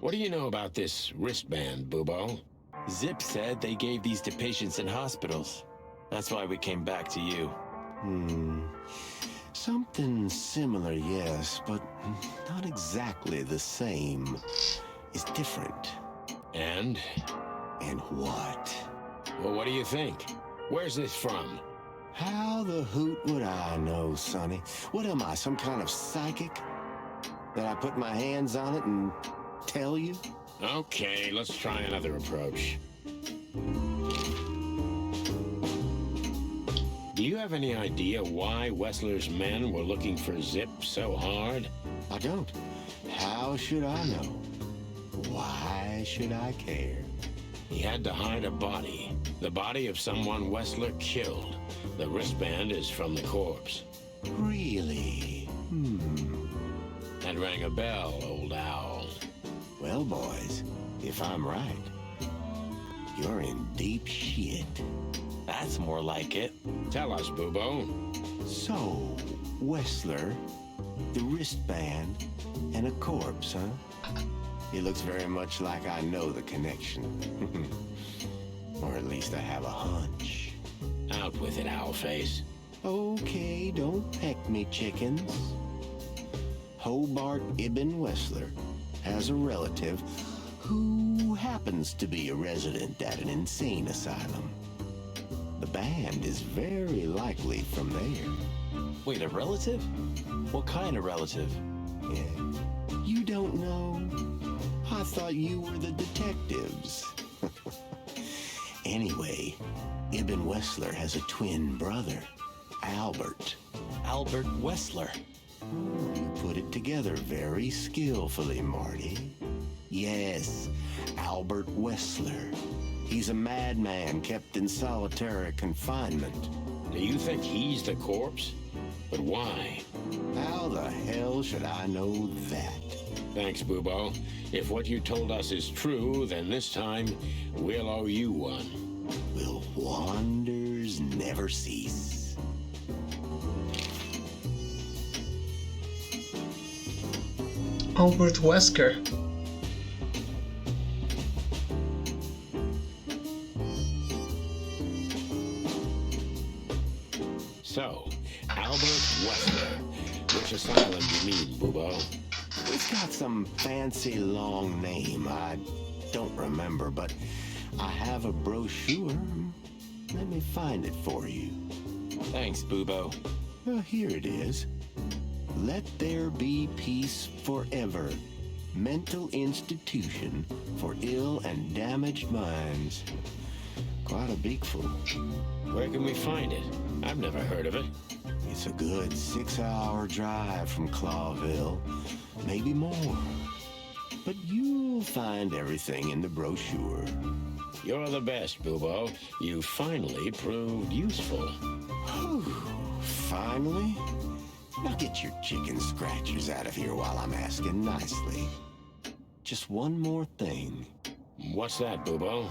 What do you know about this wristband, Bubo? Zip said they gave these to patients in hospitals. That's why we came back to you. Something similar, yes, but not exactly the same. It's different. And? And what? Well, what do you think? Where's this from? How the hoot would I know, Sonny? What am I, some kind of psychic? That I put my hands on it and tell you? Okay, let's try another approach. Do you have any idea why Wessler's men were looking for Zip so hard? I don't. How should I know? Why should I care? He had to hide a body. The body of someone Wessler killed. The wristband is from the corpse. Really? That rang a bell, old owl. Well, boys, if I'm right, you're in deep shit. That's more like it. Tell us, Bubo. So, Wessler, the wristband, and a corpse, huh? It looks very much like I know the connection. Or at least I have a hunch. Out with it, Owlface. Okay, don't peck me, chickens. Hobart Ibn Wessler has a relative who happens to be a resident at an insane asylum. The band is very likely from there. Wait, a relative? What kind of relative? Yeah. You don't know? I thought you were the detectives. Anyway, Ibn Wessler has a twin brother, Albert. Albert Wessler. You put it together very skillfully, Marty. Yes, Albert Wessler. He's a madman kept in solitary confinement. Do you think he's the corpse? But why? How the hell should I know that? Thanks, Bubo. If what you told us is true, then this time we'll owe you one. Will wonders never cease? Albert Wesker. So, Albert Wesker. Which asylum do you mean, Bubo? It's got some fancy long name. I don't remember, but I have a brochure. Let me find it for you. Thanks, Bubo. Here it is. Let There Be Peace Forever. Mental Institution for Ill and Damaged Minds. Quite a big fool. Where can we find it? I've never heard of it. It's a good 6-hour drive from Clawville, maybe more. But you'll find everything in the brochure. You're the best, Bubo. You finally proved useful. Whew, finally? Now get your chicken scratchers out of here while I'm asking nicely. Just one more thing. What's that, Bubo?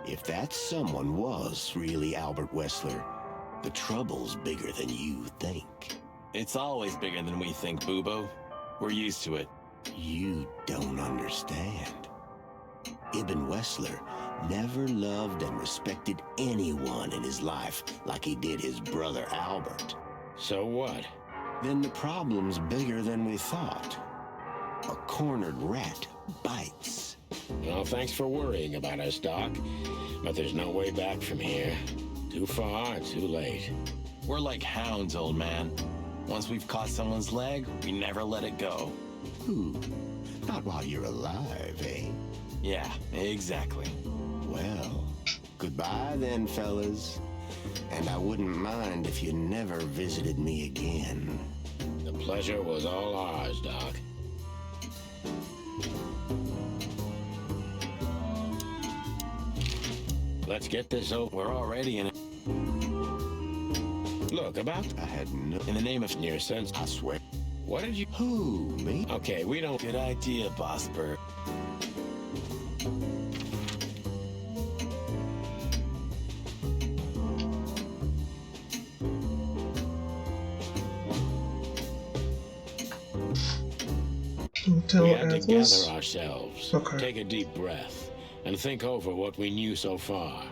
If that someone was really Albert Wessler, the trouble's bigger than you think. It's always bigger than we think, Bubo. We're used to it. You don't understand. Ibn Wessler never loved and respected anyone in his life like he did his brother Albert. So what? Then the problem's bigger than we thought. A cornered rat bites. Well, thanks for worrying about us, Doc. But there's no way back from here. Too far, too late. We're like hounds, old man. Once we've caught someone's leg, we never let it go. Ooh, not while you're alive, eh? Yeah, exactly. Well, goodbye then, fellas. And I wouldn't mind if you never visited me again. The pleasure was all ours, Doc. Let's get this over. We're already in it. Look, about... I had no... In the name of your sense, I swear. What did you... Who, me? Okay, we don't... Good idea, Boss Bird. We had to gather ourselves, Okay. take a deep breath, and think over what we knew so far.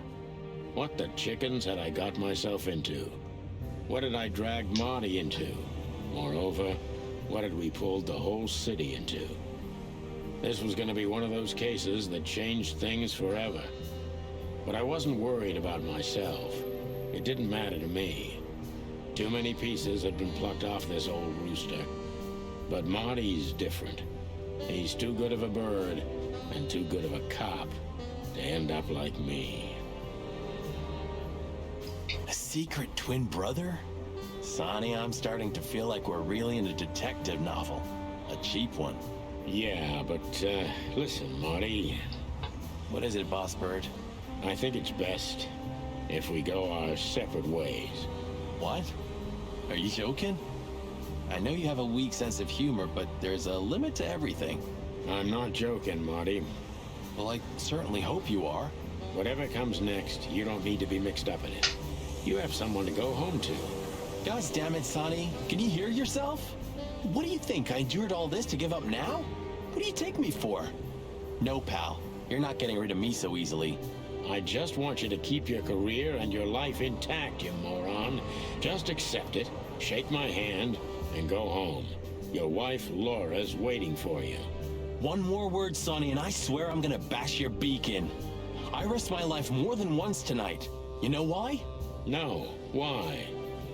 What the chickens had I got myself into? What had I dragged Marty into? Moreover, what had we pulled the whole city into? This was going to be one of those cases that changed things forever. But I wasn't worried about myself. It didn't matter to me. Too many pieces had been plucked off this old rooster. But Marty's different. He's too good of a bird and too good of a cop to end up like me. A secret twin brother? Sonny, I'm starting to feel like we're really in a detective novel. A cheap one. Yeah, but, listen, Marty. What is it, Boss Bird? I think it's best if we go our separate ways. What? Are you joking? I know you have a weak sense of humor, but there's a limit to everything. I'm not joking, Marty. Well, I certainly hope you are. Whatever comes next, you don't need to be mixed up in it. You have someone to go home to. God damn it, Sonny. Can you hear yourself? What do you think? I endured all this to give up now? What do you take me for? No, pal. You're not getting rid of me so easily. I just want you to keep your career and your life intact, you moron. Just accept it, shake my hand, and go home. Your wife, Laura's waiting for you. One more word, Sonny, and I swear I'm gonna bash your beak in. I risked my life more than once tonight. You know why? No. Why?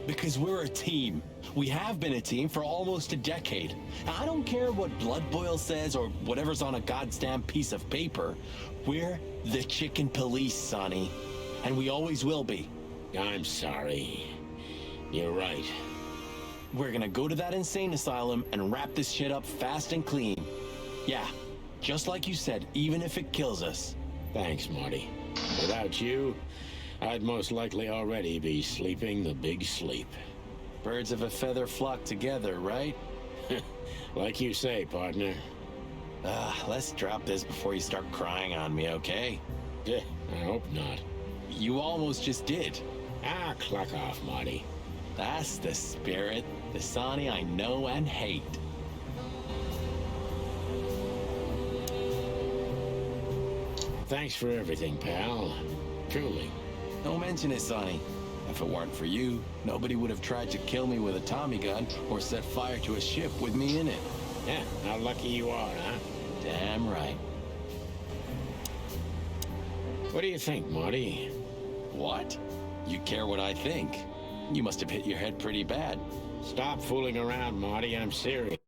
Because we're a team. We have been a team for almost a decade. I don't care what Blood Boil says or whatever's on a goddamn piece of paper. We're the Chicken Police, Sonny. And we always will be. I'm sorry. You're right. We're gonna go to that insane asylum and wrap this shit up fast and clean. Yeah, just like you said, even if it kills us. Thanks, Marty. Without you, I'd most likely already be sleeping the big sleep. Birds of a feather flock together, right? Like you say, partner. Let's drop this before you start crying on me, okay? I hope not. You almost just did. Clock off, Marty. That's the spirit. The Sonny I know and hate. Thanks for everything, pal. Truly. Don't mention it, Sonny. If it weren't for you, nobody would have tried to kill me with a Tommy gun or set fire to a ship with me in it. Yeah, how lucky you are, huh? Damn right. What do you think, Marty? What? You care what I think? You must have hit your head pretty bad. Stop fooling around, Marty. I'm serious.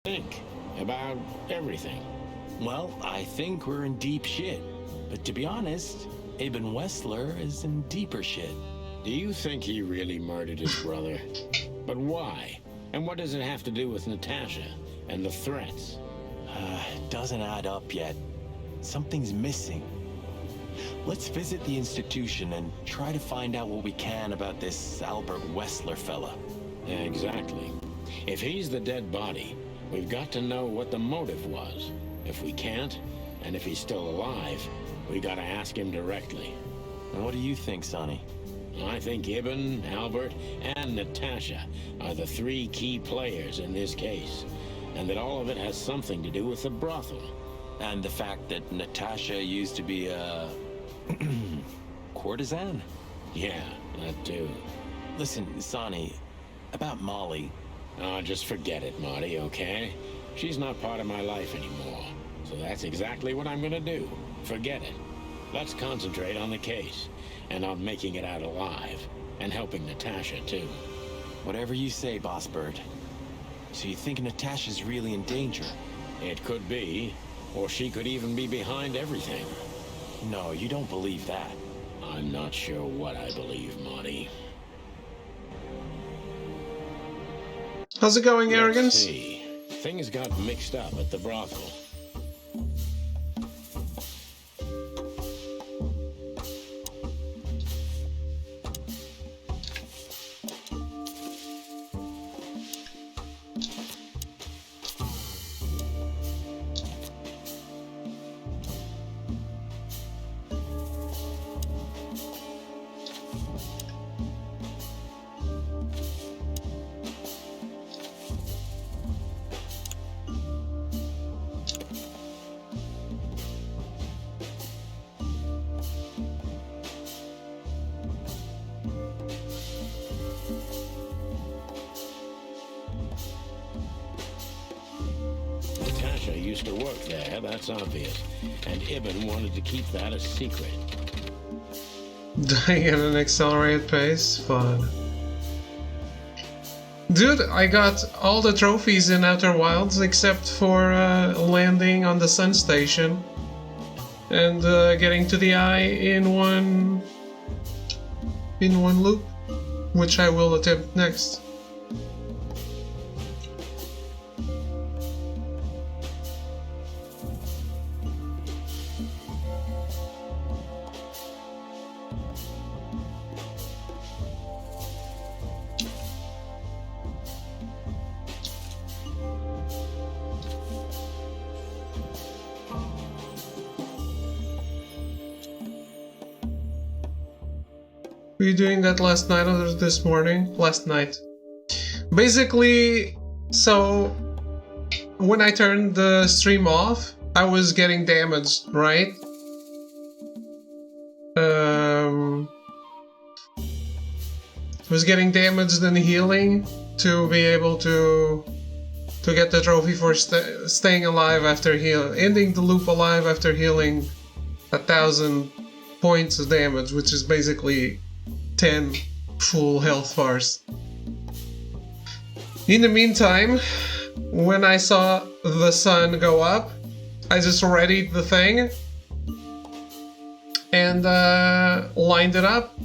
Think about everything. Well, I think we're in deep shit. But to be honest, Ibn Wessler is in deeper shit. Do you think he really murdered his brother? But why? And what does it have to do with Natasha and the threats? Doesn't add up yet. Something's missing. Let's visit the institution and try to find out what we can about this Albert Wessler fella. Exactly. If he's the dead body, we've got to know what the motive was. If we can't, and if he's still alive, we gotta ask him directly. And what do you think, Sonny? I think Ibn, Albert, and Natasha are the three key players in this case, and that all of it has something to do with the brothel. And the fact that Natasha used to be a courtesan? Yeah, that too. Listen, Sonny, about Molly. Oh, just forget it, Marty, okay? She's not part of my life anymore. So that's exactly what I'm gonna do. Forget it. Let's concentrate on the case, and on making it out alive, and helping Natasha too. Whatever you say, Boss Bird. So you think Natasha's really in danger? It could be, or she could even be behind everything. No, you don't believe that. I'm not sure what I believe, Marty. How's it going, Let's Arrogance? see. Things got mixed up at the brothel. Natasha used to work there, that's obvious. And Ibn wanted to keep that a secret. Dying at an accelerated pace? Fun. Dude, I got all the trophies in Outer Wilds except for landing on the Sun Station and getting to the Eye in one loop, which I will attempt next. Were you doing that last night or this morning? Last night. Basically, so when I turned the stream off, I was getting damaged, right? I was getting damaged and healing to be able to get the trophy for staying alive after ending the loop alive after healing 1,000 points of damage, which is basically 10 full health bars. In the meantime, when I saw the sun go up, I just readied the thing and lined it up.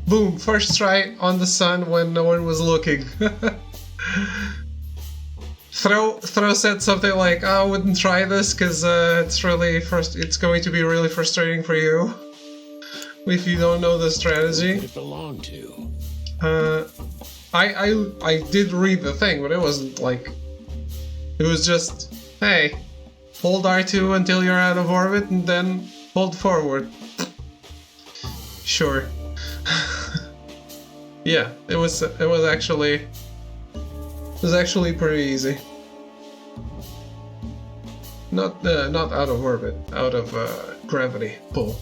Boom, first try on the sun when no one was looking. Throw said something like, "Oh, I wouldn't try this because it's going to be really frustrating for you if you don't know the strategy." Who did it belong to? I did read the thing, but it wasn't like, it was just, hey, hold R2 until you're out of orbit and then hold forward. Sure. Yeah, it was actually pretty easy. Not out of orbit, out of gravity pull.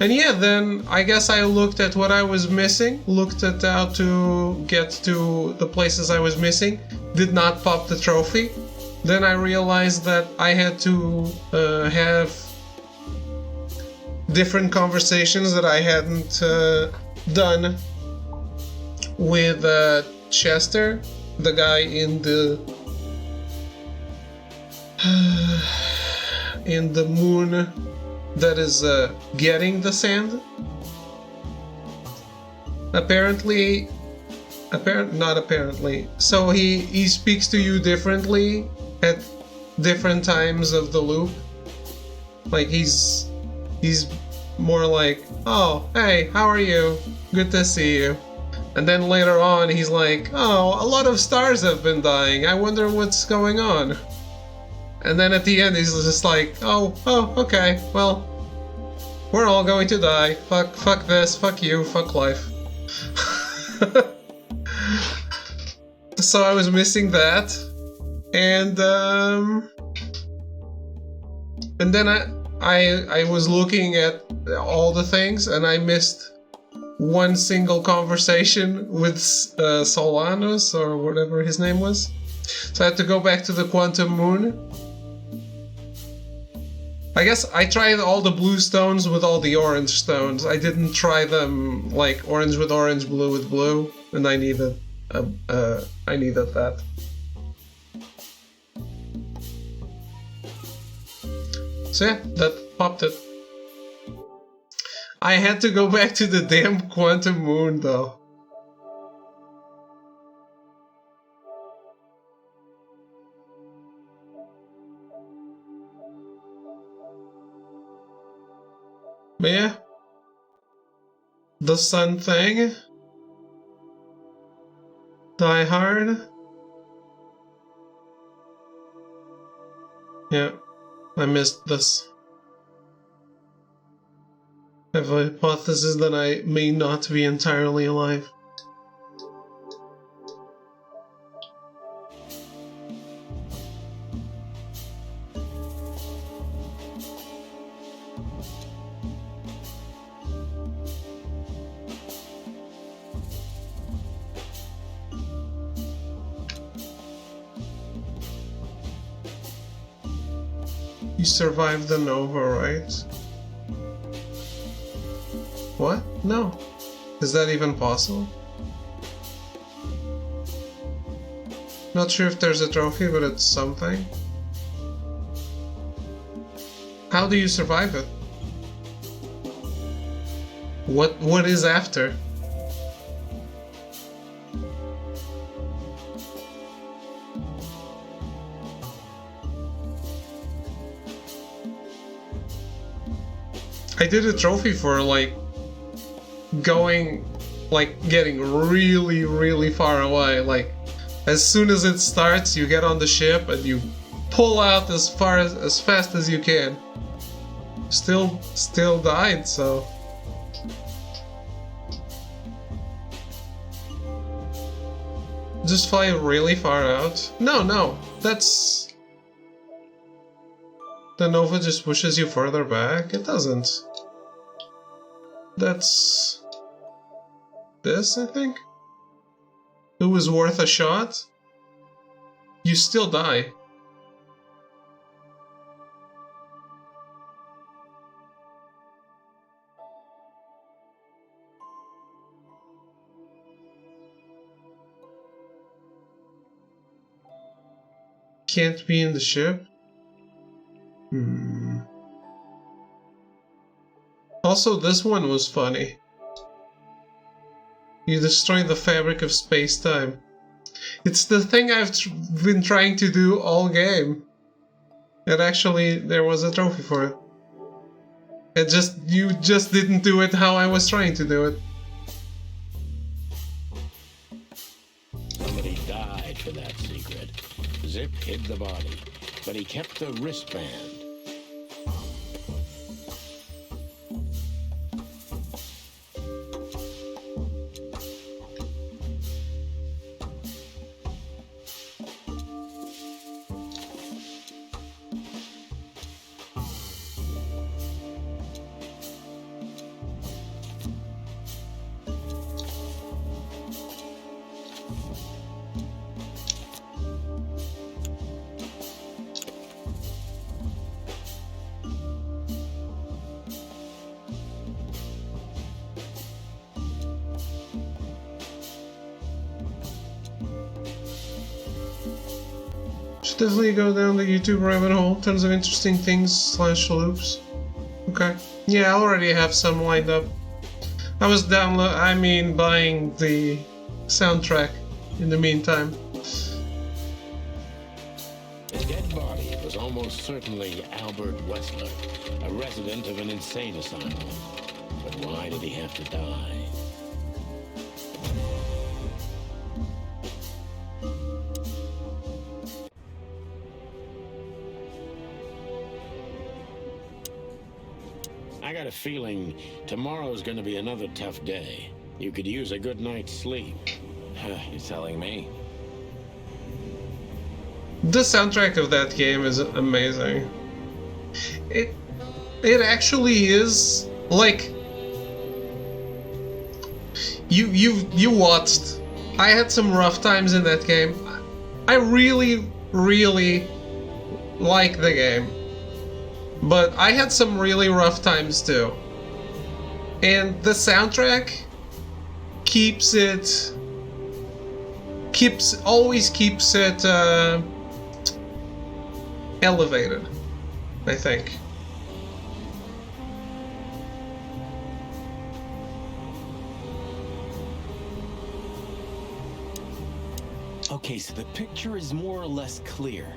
And yeah, then I guess I looked at what I was missing, looked at how to get to the places I was missing, did not pop the trophy. Then I realized that I had to have different conversations that I hadn't done with Chester, the guy in the in the moon that is getting the sand. Not apparently. So he speaks to you differently at different times of the loop. Like he's more like, oh, hey, how are you? Good to see you. And then later on he's like, oh, a lot of stars have been dying. I wonder what's going on. And then at the end he's just like, oh, okay, well, we're all going to die. Fuck this, fuck you, fuck life. So I was missing that. And then I was looking at all the things and I missed one single conversation with Solanus or whatever his name was. So I had to go back to the Quantum Moon. I guess I tried all the blue stones with all the orange stones. I didn't try them like orange with orange, blue with blue, and I needed that. So yeah, that popped it. I had to go back to the damn Quantum Moon though. But yeah, the sun thing, Die Hard. Yeah, I missed this. I have a hypothesis that I may not be entirely alive. You survived the Nova, right? What? No. Is that even possible? Not sure if there's a trophy, but it's something. How do you survive it? What is after? I did a trophy for like getting really, really far away. Like as soon as it starts, you get on the ship and you pull out as fast as you can. Still died, so. Just fly really far out. No, that's. The Nova just pushes you further back. It doesn't. That's this, I think. It was worth a shot. You still die. Can't be in the ship. Also, this one was funny. You destroy the fabric of space-time. It's the thing I've been trying to do all game. And actually, there was a trophy for it. You just didn't do it how I was trying to do it. Somebody died for that secret. Zip hid the body, but he kept the wristband. Should definitely go down the YouTube rabbit hole. Tons of interesting things / loops. Okay. Yeah, I already have some lined up. I was buying the soundtrack in the meantime. The dead body was almost certainly Albert Wessler, a resident of an insane asylum. But why did he have to die? I got a feeling tomorrow's gonna be another tough day. You could use a good night's sleep. You're telling me. The soundtrack of that game is amazing. It actually is like you watched. I had some rough times in that game. I really like the game. But I had some really rough times too. And the soundtrack always keeps it elevated, I think. Okay, so the picture is more or less clear.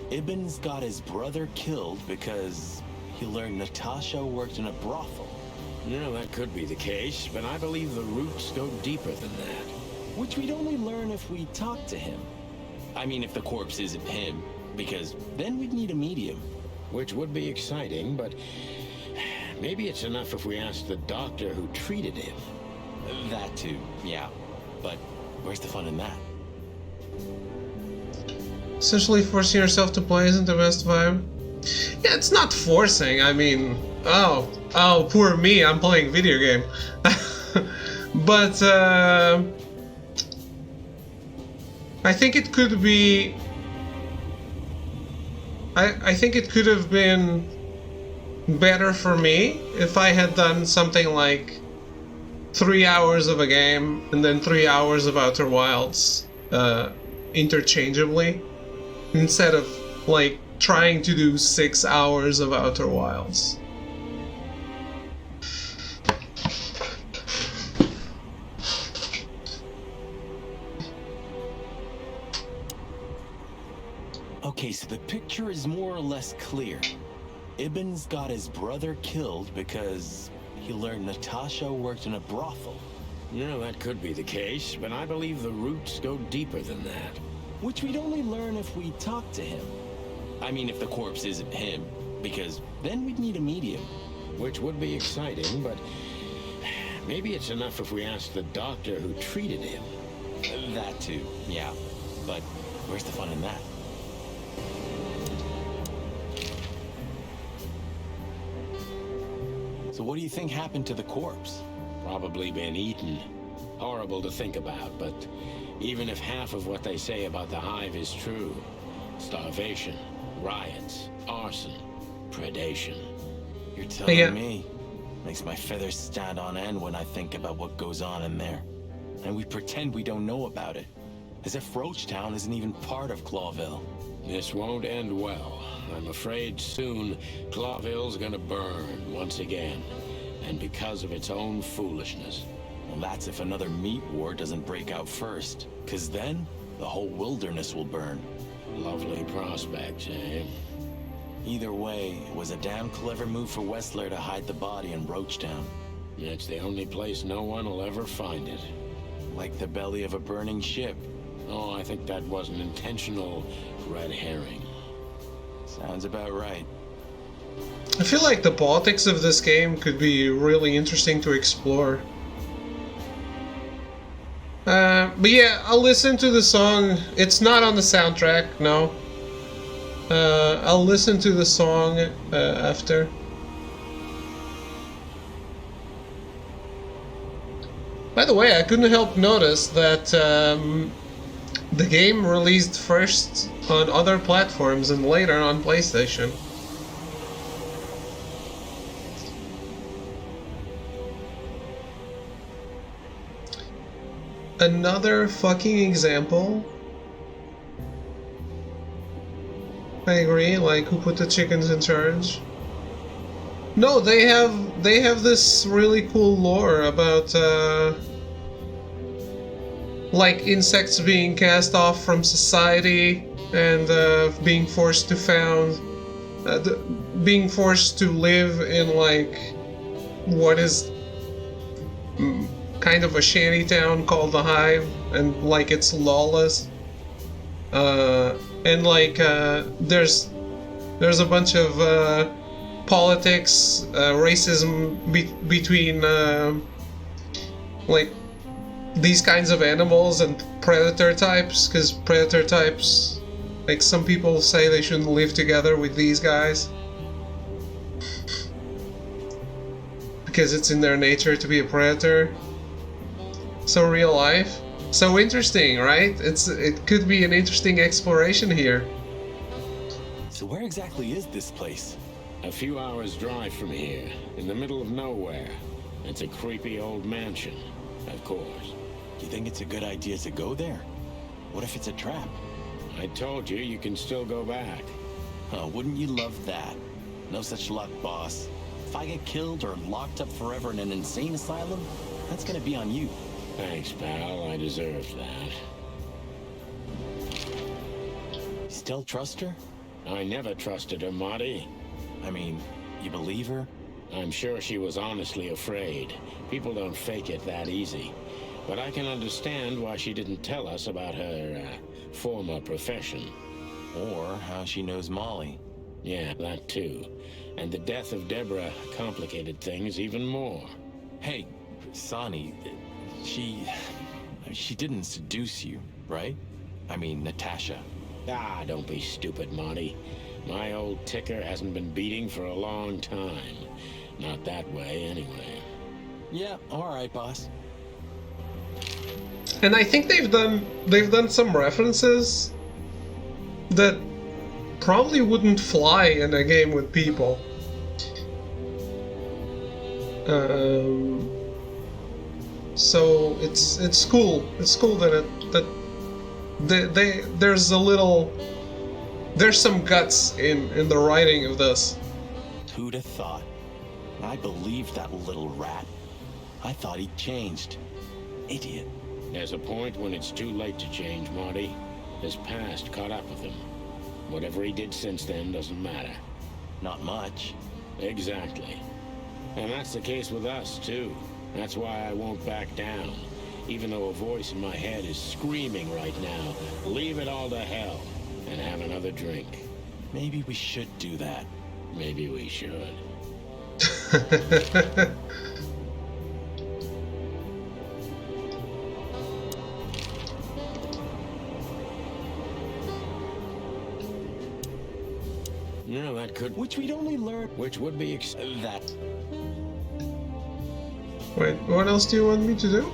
Ibn's got his brother killed because he learned Natasha worked in a brothel. No, that could be the case, but I believe the roots go deeper than that. Which we'd only learn if we talked to him. I mean, if the corpse isn't him, because then we'd need a medium. Which would be exciting, but maybe it's enough if we ask the doctor who treated him. That too, yeah. But where's the fun in that? Essentially forcing yourself to play isn't the best vibe. Yeah, it's not forcing, I mean, oh, poor me, I'm playing video game. But, I think it could be... I think it could have been better for me if I had done something like 3 hours of a game and then 3 hours of Outer Wilds interchangeably, instead of like trying to do 6 hours of Outer Wilds. Okay, so the picture is more or less clear. Ibn's got his brother killed because he learned Natasha worked in a brothel. No, that could be the case, but I believe the roots go deeper than that. Which we'd only learn if we talked to him. I mean, if the corpse isn't him, because then we'd need a medium. Which would be exciting, but maybe it's enough if we ask the doctor who treated him. That too, yeah. But where's the fun in that? So what do you think happened to the corpse? Probably been eaten. Horrible to think about, but even if half of what they say about the Hive is true, starvation, riots, arson, predation. You're telling me? Makes my feathers stand on end when I think about what goes on in there. And we pretend we don't know about it. As if Roachtown isn't even part of Clawville. This won't end well. I'm afraid soon Clawville's gonna burn once again. And because of its own foolishness. Well, that's if another meat war doesn't break out first. 'Cause then, the whole wilderness will burn. Lovely prospects, eh? Either way, it was a damn clever move for Wessler to hide the body in Roachtown. It's the only place no one will ever find it. Like the belly of a burning ship. Oh, I think that was an intentional red herring. Sounds about right. I feel like the politics of this game could be really interesting to explore. But yeah, I'll listen to the song. It's not on the soundtrack, no. I'll listen to the song after. By the way, I couldn't help notice that the game released first on other platforms and later on PlayStation. Another fucking example I agree. Like, who put the chickens in charge? No, they have this really cool lore about like insects being cast off from society and being forced to being forced to live in like what is kind of a shanty town called the Hive, and like it's lawless. And like there's a bunch of politics, racism between like these kinds of animals and predator types, because predator types, like some people say they shouldn't live together with these guys because it's in their nature to be a predator. So real life. So interesting, right? It could be an interesting exploration here. So where exactly is this place? A few hours drive from here, in the middle of nowhere. It's a creepy old mansion, of course. Do you think it's a good idea to go there? What if it's a trap? I told you, you can still go back. Oh, wouldn't you love that? No such luck, boss. If I get killed or locked up forever in an insane asylum, that's gonna be on you. Thanks, pal. I deserve that. You still trust her? I never trusted her, Marty. I mean, you believe her? I'm sure she was honestly afraid. People don't fake it that easy. But I can understand why she didn't tell us about her former profession. Or how she knows Molly. Yeah, that too. And the death of Deborah complicated things even more. Hey, Sonny, she didn't seduce you, right? I mean, Natasha. Ah, don't be stupid, Marty. My old ticker hasn't been beating for a long time. Not that way, anyway. Yeah, all right, boss. And I think they've done some references that probably wouldn't fly in a game with people. So it's cool. It's cool that there's some guts in the writing of this. Who'd have thought? I believed that little rat. I thought he'd changed. Idiot. There's a point when it's too late to change, Marty. His past caught up with him. Whatever he did since then doesn't matter. Not much. Exactly. And that's the case with us, too. That's why I won't back down. Even though a voice in my head is screaming right now, leave it all to hell and have another drink. Maybe we should do that. Maybe we should. Yeah, that could... Which we'd only learn... Which would be that... Wait, what else do you want me to do?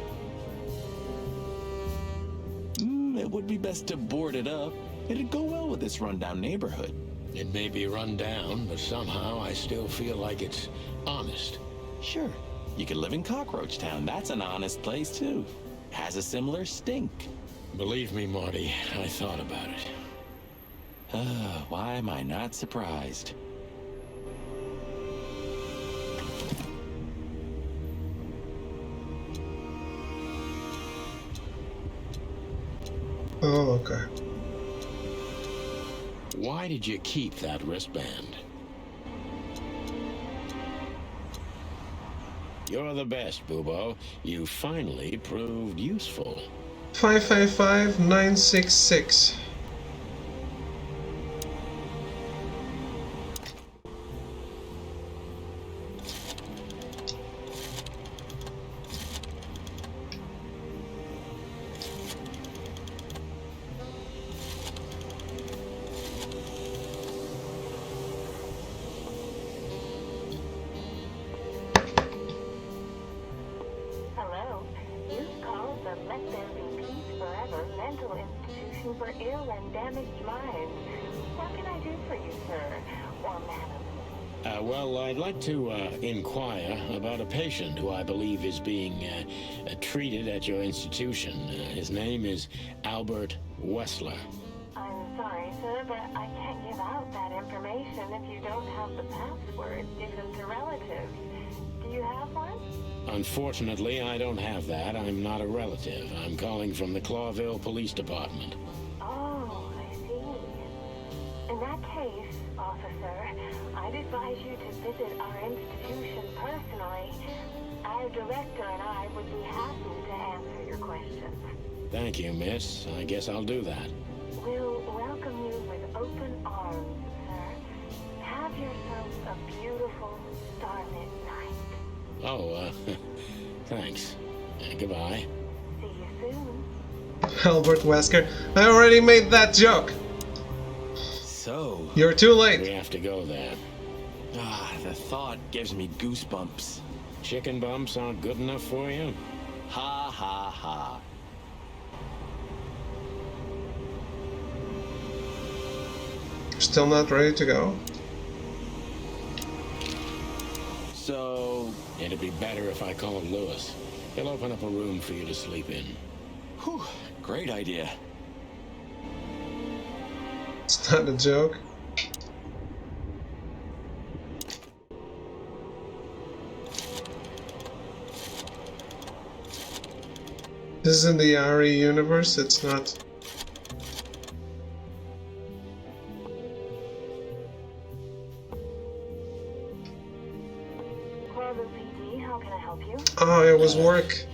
It would be best to board it up. It'd go well with this rundown neighborhood. It may be run down, but somehow I still feel like it's honest. Sure. You could live in Cockroach Town. That's an honest place, too. Has a similar stink. Believe me, Marty, I thought about it. Why am I not surprised? Oh, okay. Why did you keep that wristband? You're the best, Bubo. You finally proved useful. 555966. For ill and damaged minds. What can I do for you, sir? Or madam? Well, I'd like to inquire about a patient who I believe is being treated at your institution. His name is Albert Wessler. I'm Sorry, sir, but I can't give out that information if you don't have the password given to relatives. Do you have one? Unfortunately, I don't have that. I'm not a relative. I'm calling from the Clawville Police Department. Oh, I see. In that case, officer, I'd advise you to visit our institution personally. Our director and I would be happy to answer your questions. Thank you, miss. I guess I'll do that. We'll welcome you with open arms, sir. Have yourself a beautiful starlit night. Oh, thanks. Goodbye. See you soon. Albert Wesker. I already made that joke. So... You're too late. We have to go there. Ah, the thought gives me goosebumps. Chicken bumps aren't good enough for you? Ha ha ha. Still not ready to go? So... It'd be better if I called Lewis. He'll open up a room for you to sleep in. Whew, great idea. It's not a joke. This is in the Ari universe, it's not. Clawville PD, how can I help you? Oh, it was work.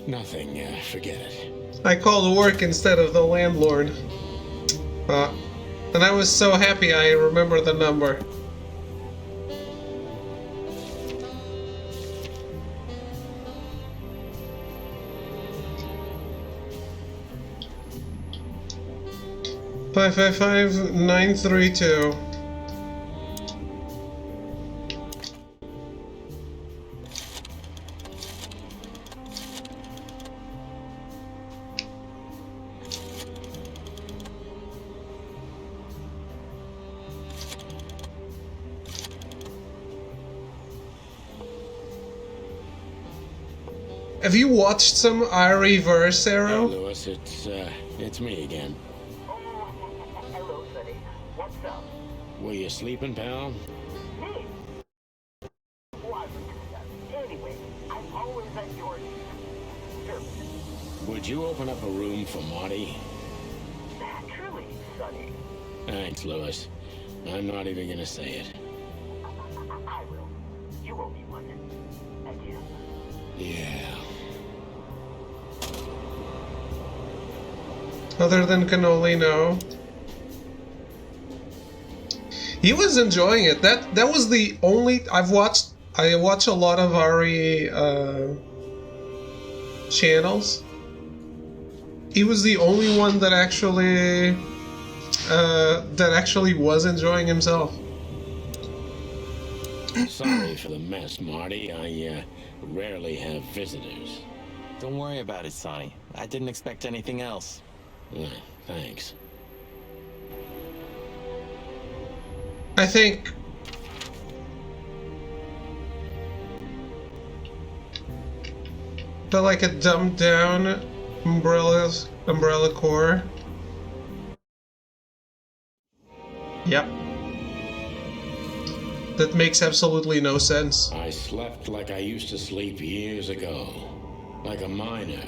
Nothing, forget it. I called work instead of the landlord. And I was so happy I remember the number. $555-932. Have you watched some Ari verse, Arrow? Hey, Lewis, it's me again. Hello, Sonny. What's up? Were you sleeping, pal? Me? What? Anyway, I'm always at your service. Would you open up a room for Marty? Naturally, Sonny. Thanks, Lewis. I'm not even gonna say it. I will. You owe me one. Adieu. Yeah. Other than cannoli, no. He was enjoying it. That was the only I watch a lot of Ari channels. He was the only one that actually was enjoying himself. Sorry for the mess, Marty. I rarely have visitors. Don't worry about it, Sonny. I didn't expect anything else. Thanks. I think like a dumbed down Umbrella Corps. Yep. That makes absolutely no sense. I slept like I used to sleep years ago. Like a miner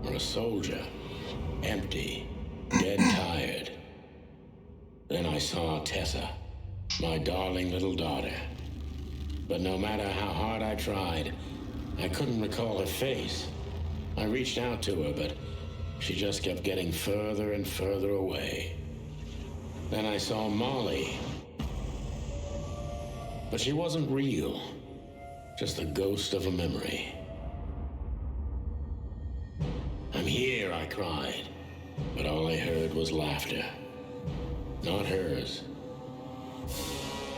or a soldier. Empty. Dead tired. Then I saw Tessa. My darling little daughter. But no matter how hard I tried, I couldn't recall her face. I reached out to her, but she just kept getting further and further away. Then I saw Molly. But she wasn't real. Just the ghost of a memory. I'm here, I cried. But all I heard was laughter. Not hers.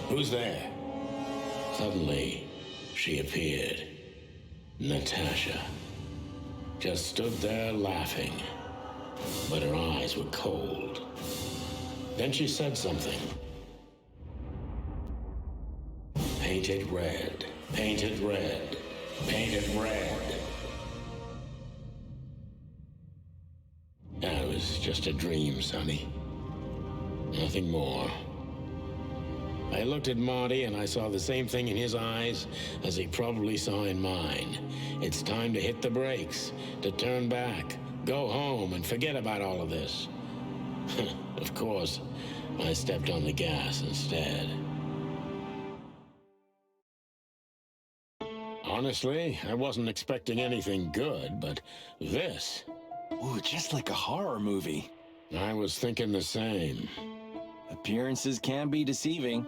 Who's there? Suddenly, she appeared. Natasha. Just stood there laughing. But her eyes were cold. Then she said something. Painted red. Painted red. Painted red. That was just a dream, Sonny. Nothing more. I looked at Marty and I saw the same thing in his eyes as he probably saw in mine. It's time to hit the brakes, to turn back, go home and forget about all of this. Of course, I stepped on the gas instead. Honestly, I wasn't expecting anything good, but this... Ooh, just like a horror movie. I was thinking the same. Appearances can be deceiving.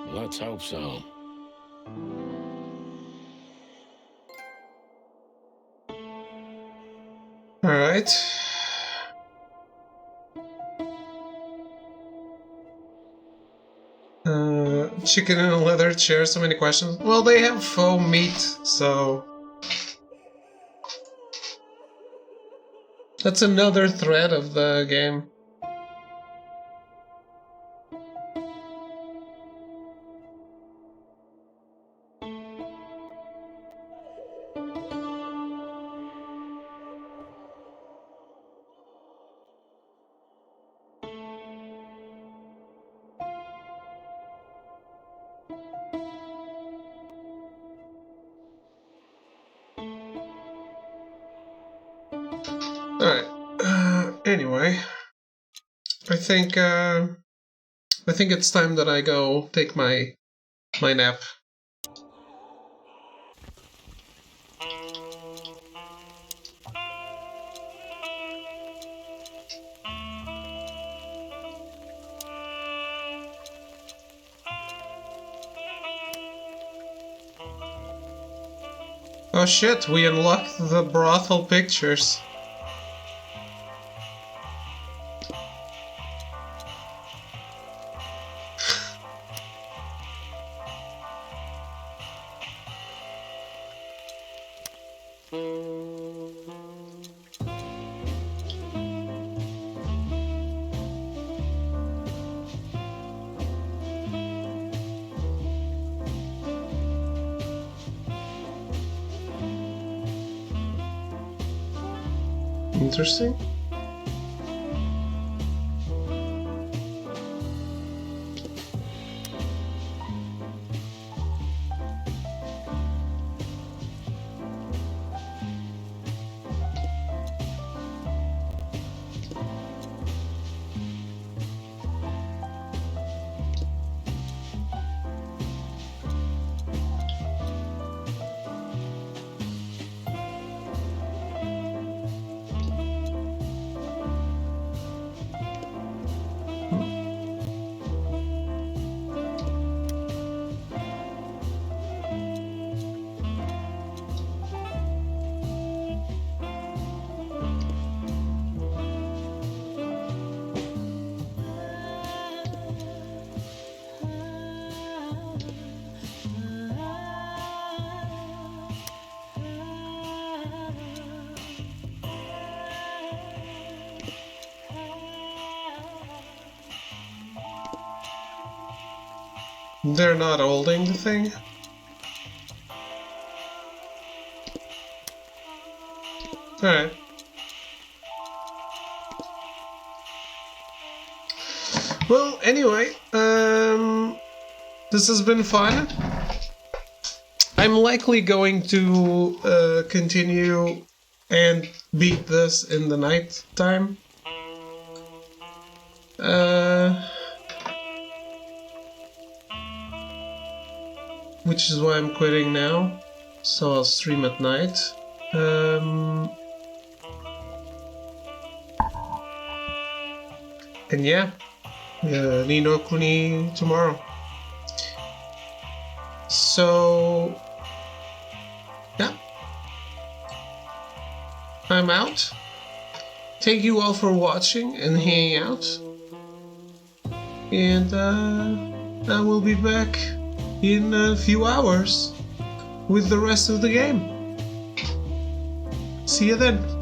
Let's hope so. Alright. Chicken in a leather chair, so many questions. Well, they have faux meat, so... That's another thread of the game. Alright, anyway, I think it's time that I go take my nap. Oh shit, we unlocked the brothel pictures. Interesting. They're not holding the thing? Alright. Well, anyway, this has been fun. I'm likely going to continue and beat this in the night time. Which is why I'm quitting now, so I'll stream at night. And yeah, Ni no Kuni tomorrow. So, yeah, I'm out. Thank you all for watching and hanging out. And I will be back in a few hours with the rest of the game. See you then.